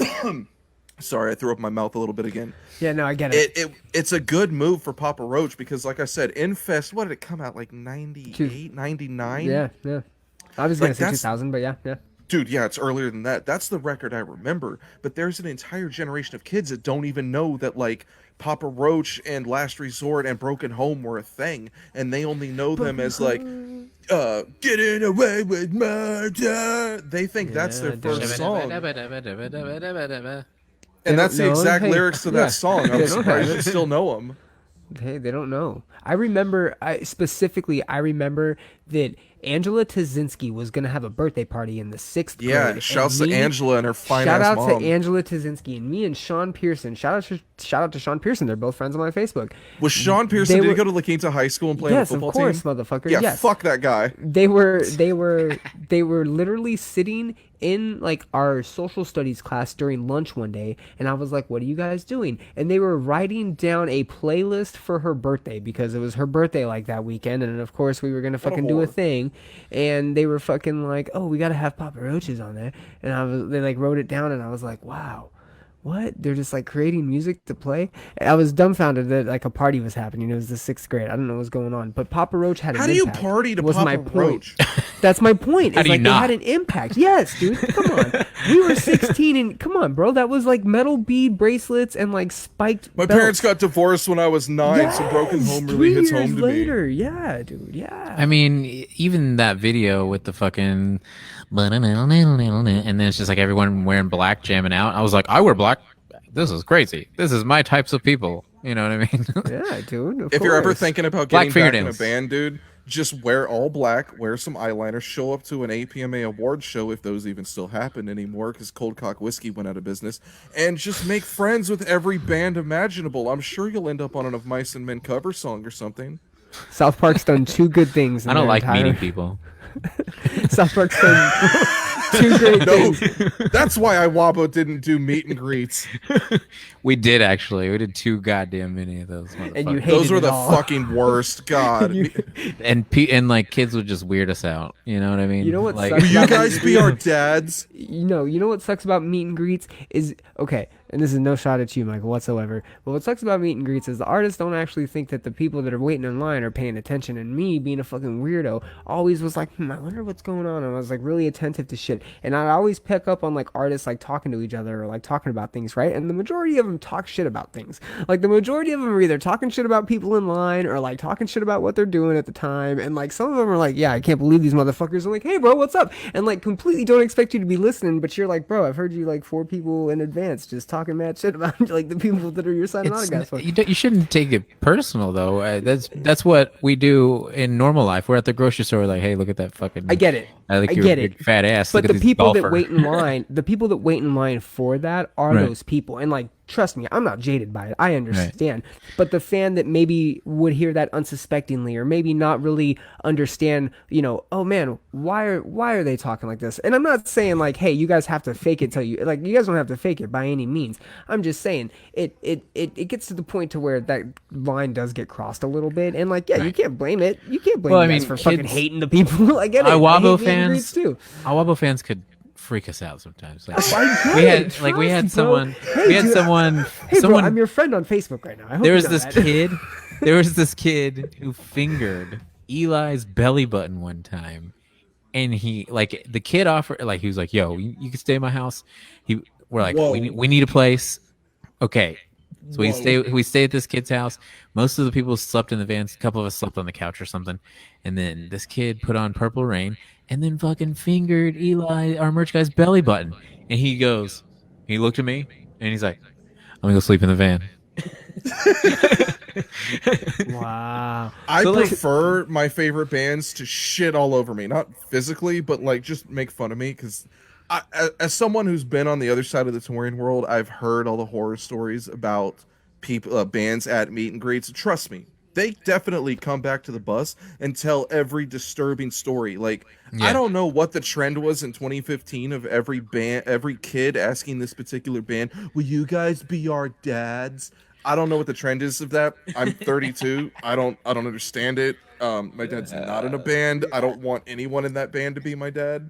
sorry, I threw up my mouth a little bit again. Yeah, no, I get it. It's a good move for Papa Roach because, like I said, Infest, what did it come out, like 98, 99? Yeah. I was going to say 2000, but yeah. Dude, yeah, it's earlier than that. That's the record I remember. But there's an entire generation of kids that don't even know that, like, Papa Roach and Last Resort and Broken Home were a thing. And they only know them as, like, Getting Away with Murder. They think that's their first song. And that's the exact lyrics to that song. I'm surprised you still know them. Hey, they don't know. I remember that Angela Tazinski was going to have a birthday party in the 6th grade. Yeah, shouts to Angela and her fine-ass mom. Shout out to Angela Tazinski and me and Sean Pearson. Shout out to Sean Pearson. They're both friends on my Facebook. Was Sean Pearson, did he go to La Quinta High School and play on the football team? Yes, of course, motherfucker. Yeah, yes. Fuck that guy. They were literally sitting in like our social studies class during lunch one day, and I was like, what are you guys doing? And they were writing down a playlist for her birthday because it was her birthday like that weekend, and of course we were gonna fucking do a thing, and they were fucking like, oh, we gotta have Papa Roaches on there, and they like wrote it down, and I was like, wow. What? They're just like creating music to play? I was dumbfounded that like a party was happening. It was the 6th grade. I don't know what was going on. But Papa Roach had an impact. How do you party to Papa Roach? That's my point. How do you like not? They had an impact. Yes, dude. Come on. We were 16 and come on, bro. That was like metal bead bracelets and like spiked My belts. parents got divorced when I was 9, Yes, so Broken Home really hits home to later. me. Yeah, dude. Yeah. I mean, even that video with the fucking, and then it's just like everyone wearing black jamming out. I was like, I wear black. This is crazy. This is my types of people. You know what I mean? Yeah, dude. If you're ever thinking about Black getting back in a fingernails. band, dude, just wear all black, wear some eyeliner, show up to an APMA award show, if those even still happen anymore, because Cold Cock Whiskey went out of business, and just make friends with every band imaginable. I'm sure you'll end up on an Of Mice and Men cover song or something. South Park's done two good things. I don't like meeting people. South Park's done two great things. That's why Iwabo didn't do meet and greets. We did actually. We did too goddamn many of those. And you motherfuckers. hated Those were it the all. fucking worst. God. and like kids would just weird us out. You know what I mean? You know what Like, sucks Will you about guys be our dads? You know what sucks about meet and greets is okay, and this is no shot at you, Michael, whatsoever. But what sucks about meet and greets is the artists don't actually think that the people that are waiting in line are paying attention. And me, being a fucking weirdo, always was like, I wonder what's going on. And I was like really attentive to shit. And I'd always pick up on like artists like talking to each other or like talking about things, right? And the majority of them talk shit about things. Like the majority of them are either talking shit about people in line or like talking shit about what they're doing at the time. And like some of them are like, yeah, I can't believe these motherfuckers. I'm like, hey bro, what's up? And like completely don't expect you to be listening, but you're like, bro, I've heard you like 4 people in advance just talking mad shit about like the people that are your signing autographs for. you shouldn't take it personal though. That's what we do in normal life. We're at the grocery store, like, hey, look at that fucking. I get it. I like I your get big it. fat ass. But Look at the this people that golfer. wait in line, the people that wait in line for that are Right. those people. And like, trust me, I'm not jaded by it. I understand. But the fan that maybe would hear that unsuspectingly or maybe not really understand, oh man, why are they talking like this? And I'm not saying like, hey, you guys have to fake it till you like you guys don't have to fake it by any means. I'm just saying it gets to the point to where that line does get crossed a little bit. And like, yeah, you can't blame it. You can't blame you guys for fucking hating the people. I get it. Iwabo I hate meet and greets fans too. Iwabo fans could freak us out sometimes. Like, I we get had it. we had Trust, bro. someone Hey, we had dude, someone Hey, someone bro, I'm your friend on Facebook right now. I hope there you was know this that. kid there was this kid who fingered Eli's belly button one time, and he like the kid offered like he was like, yo, you can stay in my house. We're like, Whoa. we need a place. Okay, so we stay at this kid's house. Most of the people slept in the vans. A couple of us slept on the couch or something, and then this kid put on Purple Rain and then fucking fingered Eli, our merch guy's belly button. And he looked at me and he's like, I'm gonna go sleep in the van. Wow. I So, like- prefer my favorite bands to shit all over me, not physically, but like just make fun of me. Because as someone who's been on the other side of the touring world, I've heard all the horror stories about people, bands at meet and greets. Trust me, they definitely come back to the bus and tell every disturbing story. Like, I don't know what the trend was in 2015 of every kid asking this particular band, will you guys be our dads? I don't know what the trend is of that. I'm 32. I don't understand it. My dad's not in a band. I don't want anyone in that band to be my dad.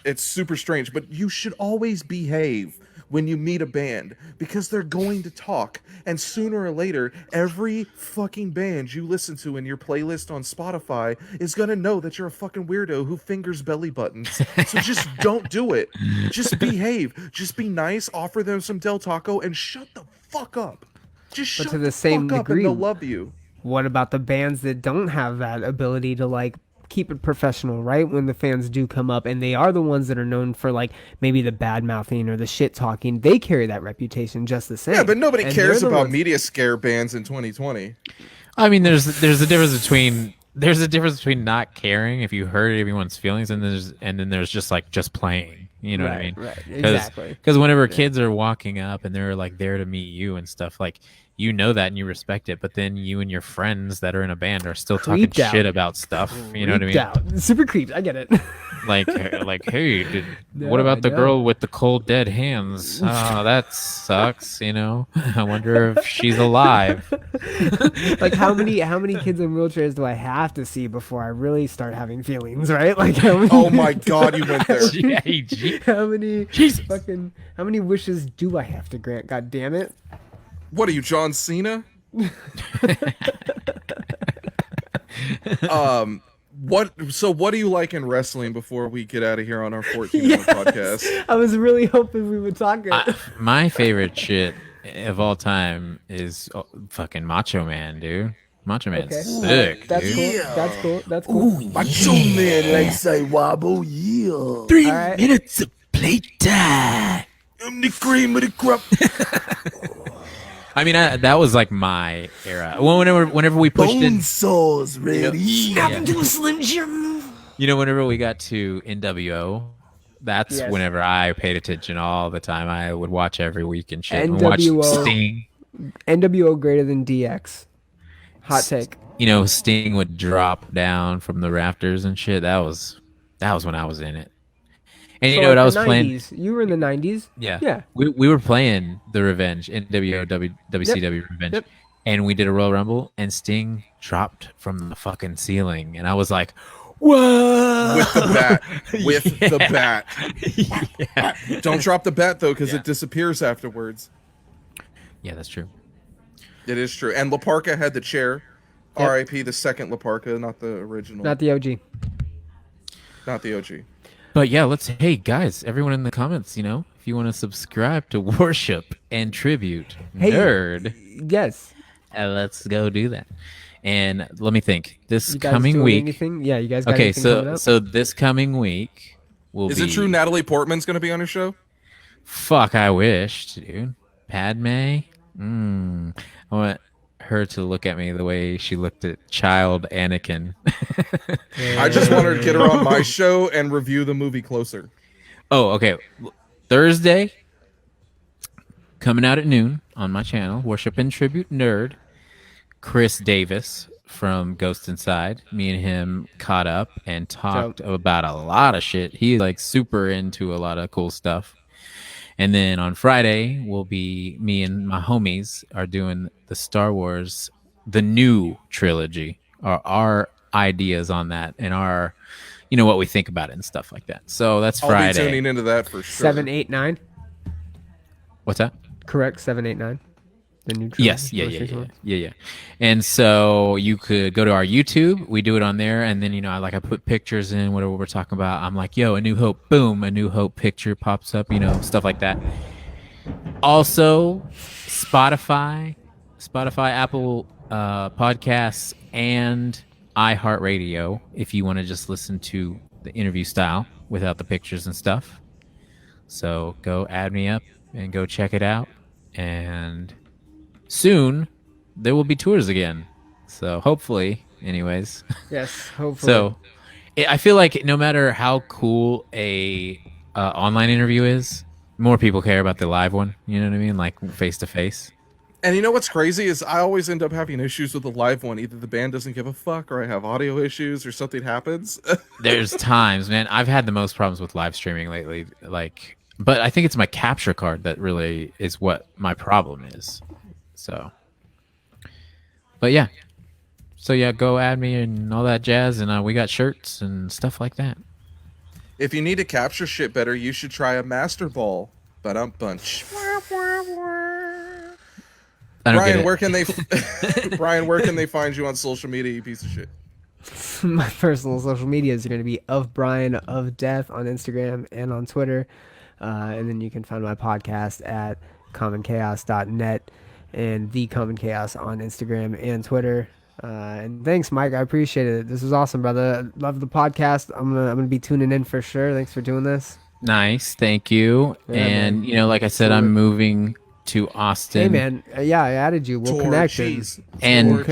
It's super strange, but you should always behave when you meet a band because they're going to talk, and sooner or later every fucking band you listen to in your playlist on Spotify is gonna know that you're a fucking weirdo who fingers belly buttons. So just don't do it. Just behave. Just be nice, offer them some Del Taco, and shut the fuck up. Just shut the fuck up and they'll love you. What about the bands that don't have that ability to like keep it professional, right? When the fans do come up, and they are the ones that are known for like maybe the bad mouthing or the shit talking, they carry that reputation just the same. Yeah, but nobody cares about media scare bands in 2020. I mean, there's a difference between not caring if you hurt everyone's feelings, and then there's just playing. You know what I mean? Right. Exactly. Because whenever kids are walking up and they're like there to meet you and stuff, like, you know that and you respect it, but then you and your friends that are in a band are still talking shit about stuff. You know what I mean? Out. Super creeped. I get it. Like, hey, what about the girl with the cold dead hands? Oh, that sucks. You know, I wonder if she's alive. Like, how many kids in wheelchairs do I have to see before I really start having feelings? Right? Like, oh my God, you went there. How many wishes do I have to grant? God damn it! What are you, John Cena? What do you like in wrestling before we get out of here on our 14-minute podcast? I was really hoping we would talk it. My favorite shit of all time is fucking Macho Man, dude. Macho Man's sick. That's dude. Cool. That's cool. Ooh, Macho Man, like say wobble, yeah. 3 minutes of playtime. I'm the cream of the crop. I mean, that was like my era. Whenever we pushed in, Bonesaws ready. Snap into a Slim Jim. You know, whenever we got to NWO, that's whenever I paid attention all the time. I would watch every week and shit. And watch Sting. NWO greater than DX. Hot take. You know, Sting would drop down from the rafters and shit. That was when I was in it. And you know what I was 90s. playing? You were in the 90s? Yeah. We were playing the Revenge, NWO, WCW Revenge. Yep. And we did a Royal Rumble, and Sting dropped from the fucking ceiling. And I was like, whoa! With the bat. Yeah. Don't drop the bat, though, because it disappears afterwards. Yeah, that's true. It is true. And La Parka had the chair. Yep. R.I.P. the second La Parka, not the original. Not the OG. Not the OG. But yeah, hey guys, everyone in the comments, you know, if you want to subscribe to Worship and Tribute Nerd, yes, let's go do that. And let me think. This you guys coming week, anything? Yeah, you guys. Got anything coming up? So this coming week will Is it true Natalie Portman's going to be on your show? Fuck, I wish, dude. Padme. I want her to look at me the way she looked at child Anakin. I just want to get her on my show and review the movie Closer. Oh, okay. Thursday, coming out at noon on my channel, Worship and Tribute Nerd. Chris Davis from Ghost Inside. Me and him caught up and talked about a lot of shit. He's like super into a lot of cool stuff. And then on Friday, will be me and my homies are doing the Star Wars, the new trilogy, our ideas on that and our, you know, what we think about it and stuff like that. So that's Friday. I'll be tuning into that for sure. 7, 8, 9. What's that? Correct. 7, 8, 9. The new trilogy. Yes. Yeah. And so you could go to our YouTube. We do it on there. And then, you know, I put pictures in, whatever we're talking about. I'm like, yo, A New Hope. Boom. A New Hope picture pops up, you know, stuff like that. Also, Spotify, Apple Podcasts, and iHeartRadio, if you want to just listen to the interview style without the pictures and stuff. So go add me up and go check it out. And soon there will be tours again. So hopefully, anyways. Yes, hopefully. So I feel like no matter how cool a online interview is, more people care about the live one. You know what I mean? Like face to face. And you know what's crazy is I always end up having issues with the live one. Either the band doesn't give a fuck, or I have audio issues, or something happens. There's times, man. I've had the most problems with live streaming lately. But I think it's my capture card that really is what my problem is. So, but yeah. So yeah, go add me and all that jazz, and we got shirts and stuff like that. If you need to capture shit better, you should try a master ball. Bunch. Bryan, where can they find you on social media, you piece of shit? My personal social medias are going to be of Bryan of Death on Instagram and on Twitter. And then you can find my podcast at commonchaos.net and The Common Chaos on Instagram and Twitter. And thanks, Mike. I appreciate it. This was awesome, brother. Love the podcast. I'm gonna be tuning in for sure. Thanks for doing this. Nice, thank you. Yeah, and man. like I said, I'm moving to Austin. Hey, man. Yeah, I added you. We'll connect. And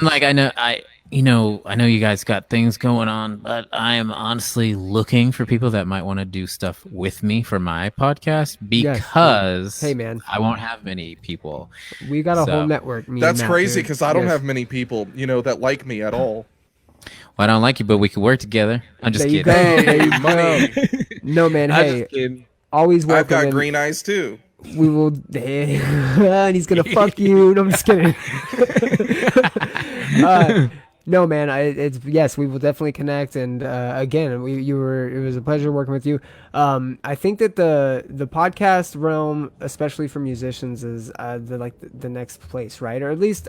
like I know you guys got things going on, but I am honestly looking for people that might want to do stuff with me for my podcast because hey, man, I won't have many people. We got a whole network. That's crazy because I don't have many people, that like me at all. Well, I don't like you, but we could work together. I'm just kidding. There you go. No, man. Hey, always welcome. I've got green eyes too. We will, and he's gonna fuck you. No, I'm just kidding. No, man. Yes, we will definitely connect. And again, it was a pleasure working with you. I think that the podcast realm, especially for musicians, is the next place, right? Or at least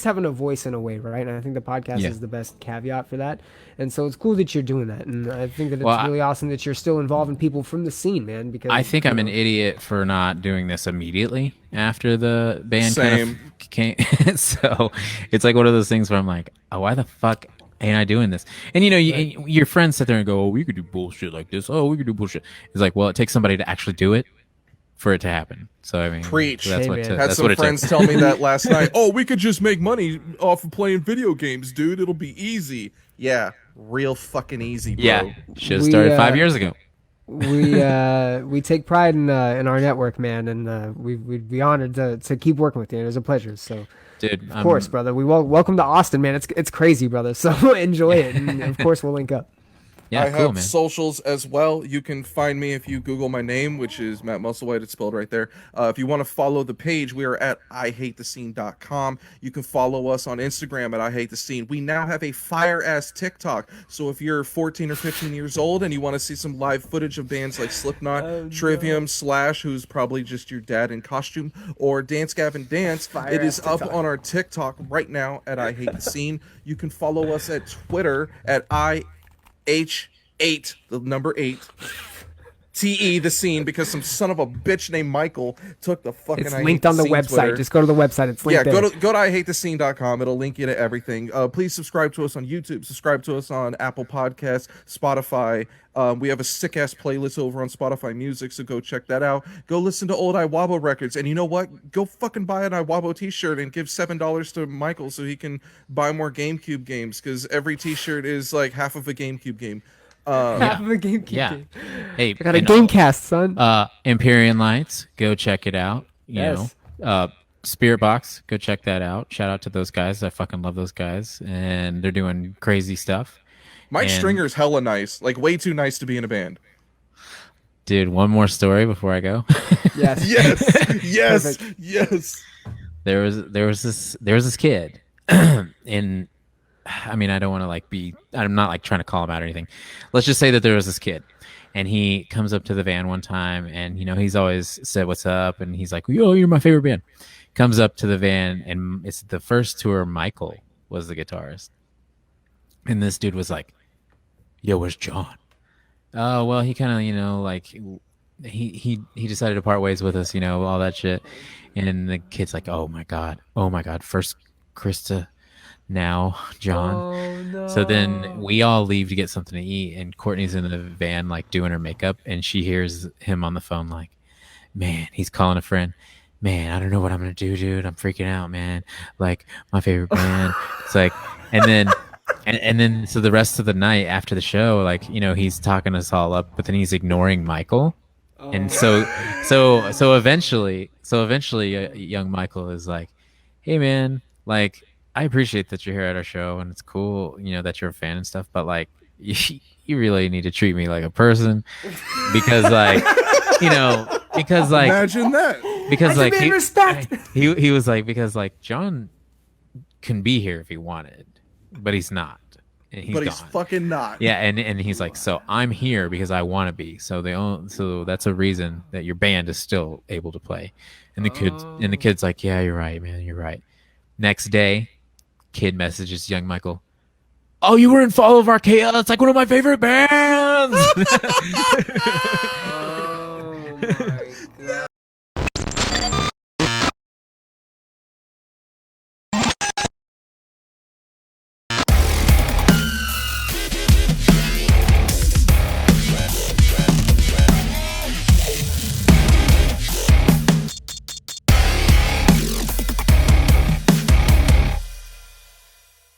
having a voice in a way, right? And I think the podcast is the best caveat for that. And so it's cool that you're doing that, and I think that it's really awesome that you're still involving people from the scene, man. Because I think I'm an idiot for not doing this immediately after the band kind of came. So it's like one of those things where I'm like, oh, why the fuck ain't I doing this? And your friends sit there and go, oh, we could do bullshit like this. Oh, we could do bullshit. It's like, well, it takes somebody to actually do it for it to happen. So I mean, preach. That's Had some friends tell me that last night. Oh, we could just make money off of playing video games, dude. It'll be easy. Yeah, real fucking easy, bro. Yeah, should have started 5 years ago. We take pride in our network, man, and we'd be honored to keep working with you. It was a pleasure. So, dude, of course, brother. We welcome to Austin, man. It's crazy, brother. So enjoy it, and of course we'll link up. Yeah, I have socials as well. You can find me if you Google my name, which is Matt Musselwhite. It's spelled right there. If you want to follow the page, we are at iHateTheScene.com. You can follow us on Instagram at iHateTheScene. We now have a fire-ass TikTok. So if you're 14 or 15 years old and you want to see some live footage of bands like Slipknot, Trivium, Slash, who's probably just your dad in costume, or Dance Gavin Dance, it is up on our TikTok right now at iHateTheScene. You can follow us at Twitter at H8, the number 8, TE the scene, because some son of a bitch named Michael took the fucking. It's linked on the website. Twitter. Just go to the website. It's linked. Yeah, go to iHateTheScene.com. It'll link you to everything. Please subscribe to us on YouTube. Subscribe to us on Apple Podcasts, Spotify. We have a sick ass playlist over on Spotify Music, so go check that out. Go listen to old Iwabo records, and you know what? Go fucking buy an Iwabo T-shirt and give $7 to Michael so he can buy more GameCube games, because every T-shirt is like half of a GameCube game. Half of a GameCube game. Hey, I got a Gamecast, son. Empyrean Lights, go check it out. You know, Spirit Box, go check that out. Shout out to those guys. I fucking love those guys, and they're doing crazy stuff. Mike Stringer's hella nice, like way too nice to be in a band. Dude, one more story before I go. Yes. yes. There was this kid, and I mean, I don't want to I'm not like trying to call him out or anything. Let's just say that there was this kid, and he comes up to the van one time, and he's always said what's up, and he's like, yo, you're my favorite band. Comes up to the van, and it's the first tour. Michael was the guitarist, and this dude was like, yo, where's John? Oh, well, he kind of, like he decided to part ways with us, all that shit. And the kid's like, oh my God, first Krista, now John. Oh, no. So then we all leave to get something to eat, and Courtney's in the van, like doing her makeup, and she hears him on the phone like, man, he's calling a friend. Man, I don't know what I'm gonna do, dude. I'm freaking out, man. Like, my favorite band. It's like, and then so the rest of the night after the show, like, he's talking us all up, but then he's ignoring Michael. And so eventually young Michael is like, hey man, like, I appreciate that you're here at our show, and it's cool, that you're a fan and stuff, but like, you really need to treat me like a person, because like, because like, imagine that, because like respect. He was like, because like John can be here if he wanted, but he's not. And he's fucking not. Yeah, and he's like, so I'm here because I want to be. So so that's a reason that your band is still able to play. And the kid's like, yeah, you're right, man, you're right. Next day, kid messages young Michael, oh, you were in Fall of Archaea. It's like one of my favorite bands.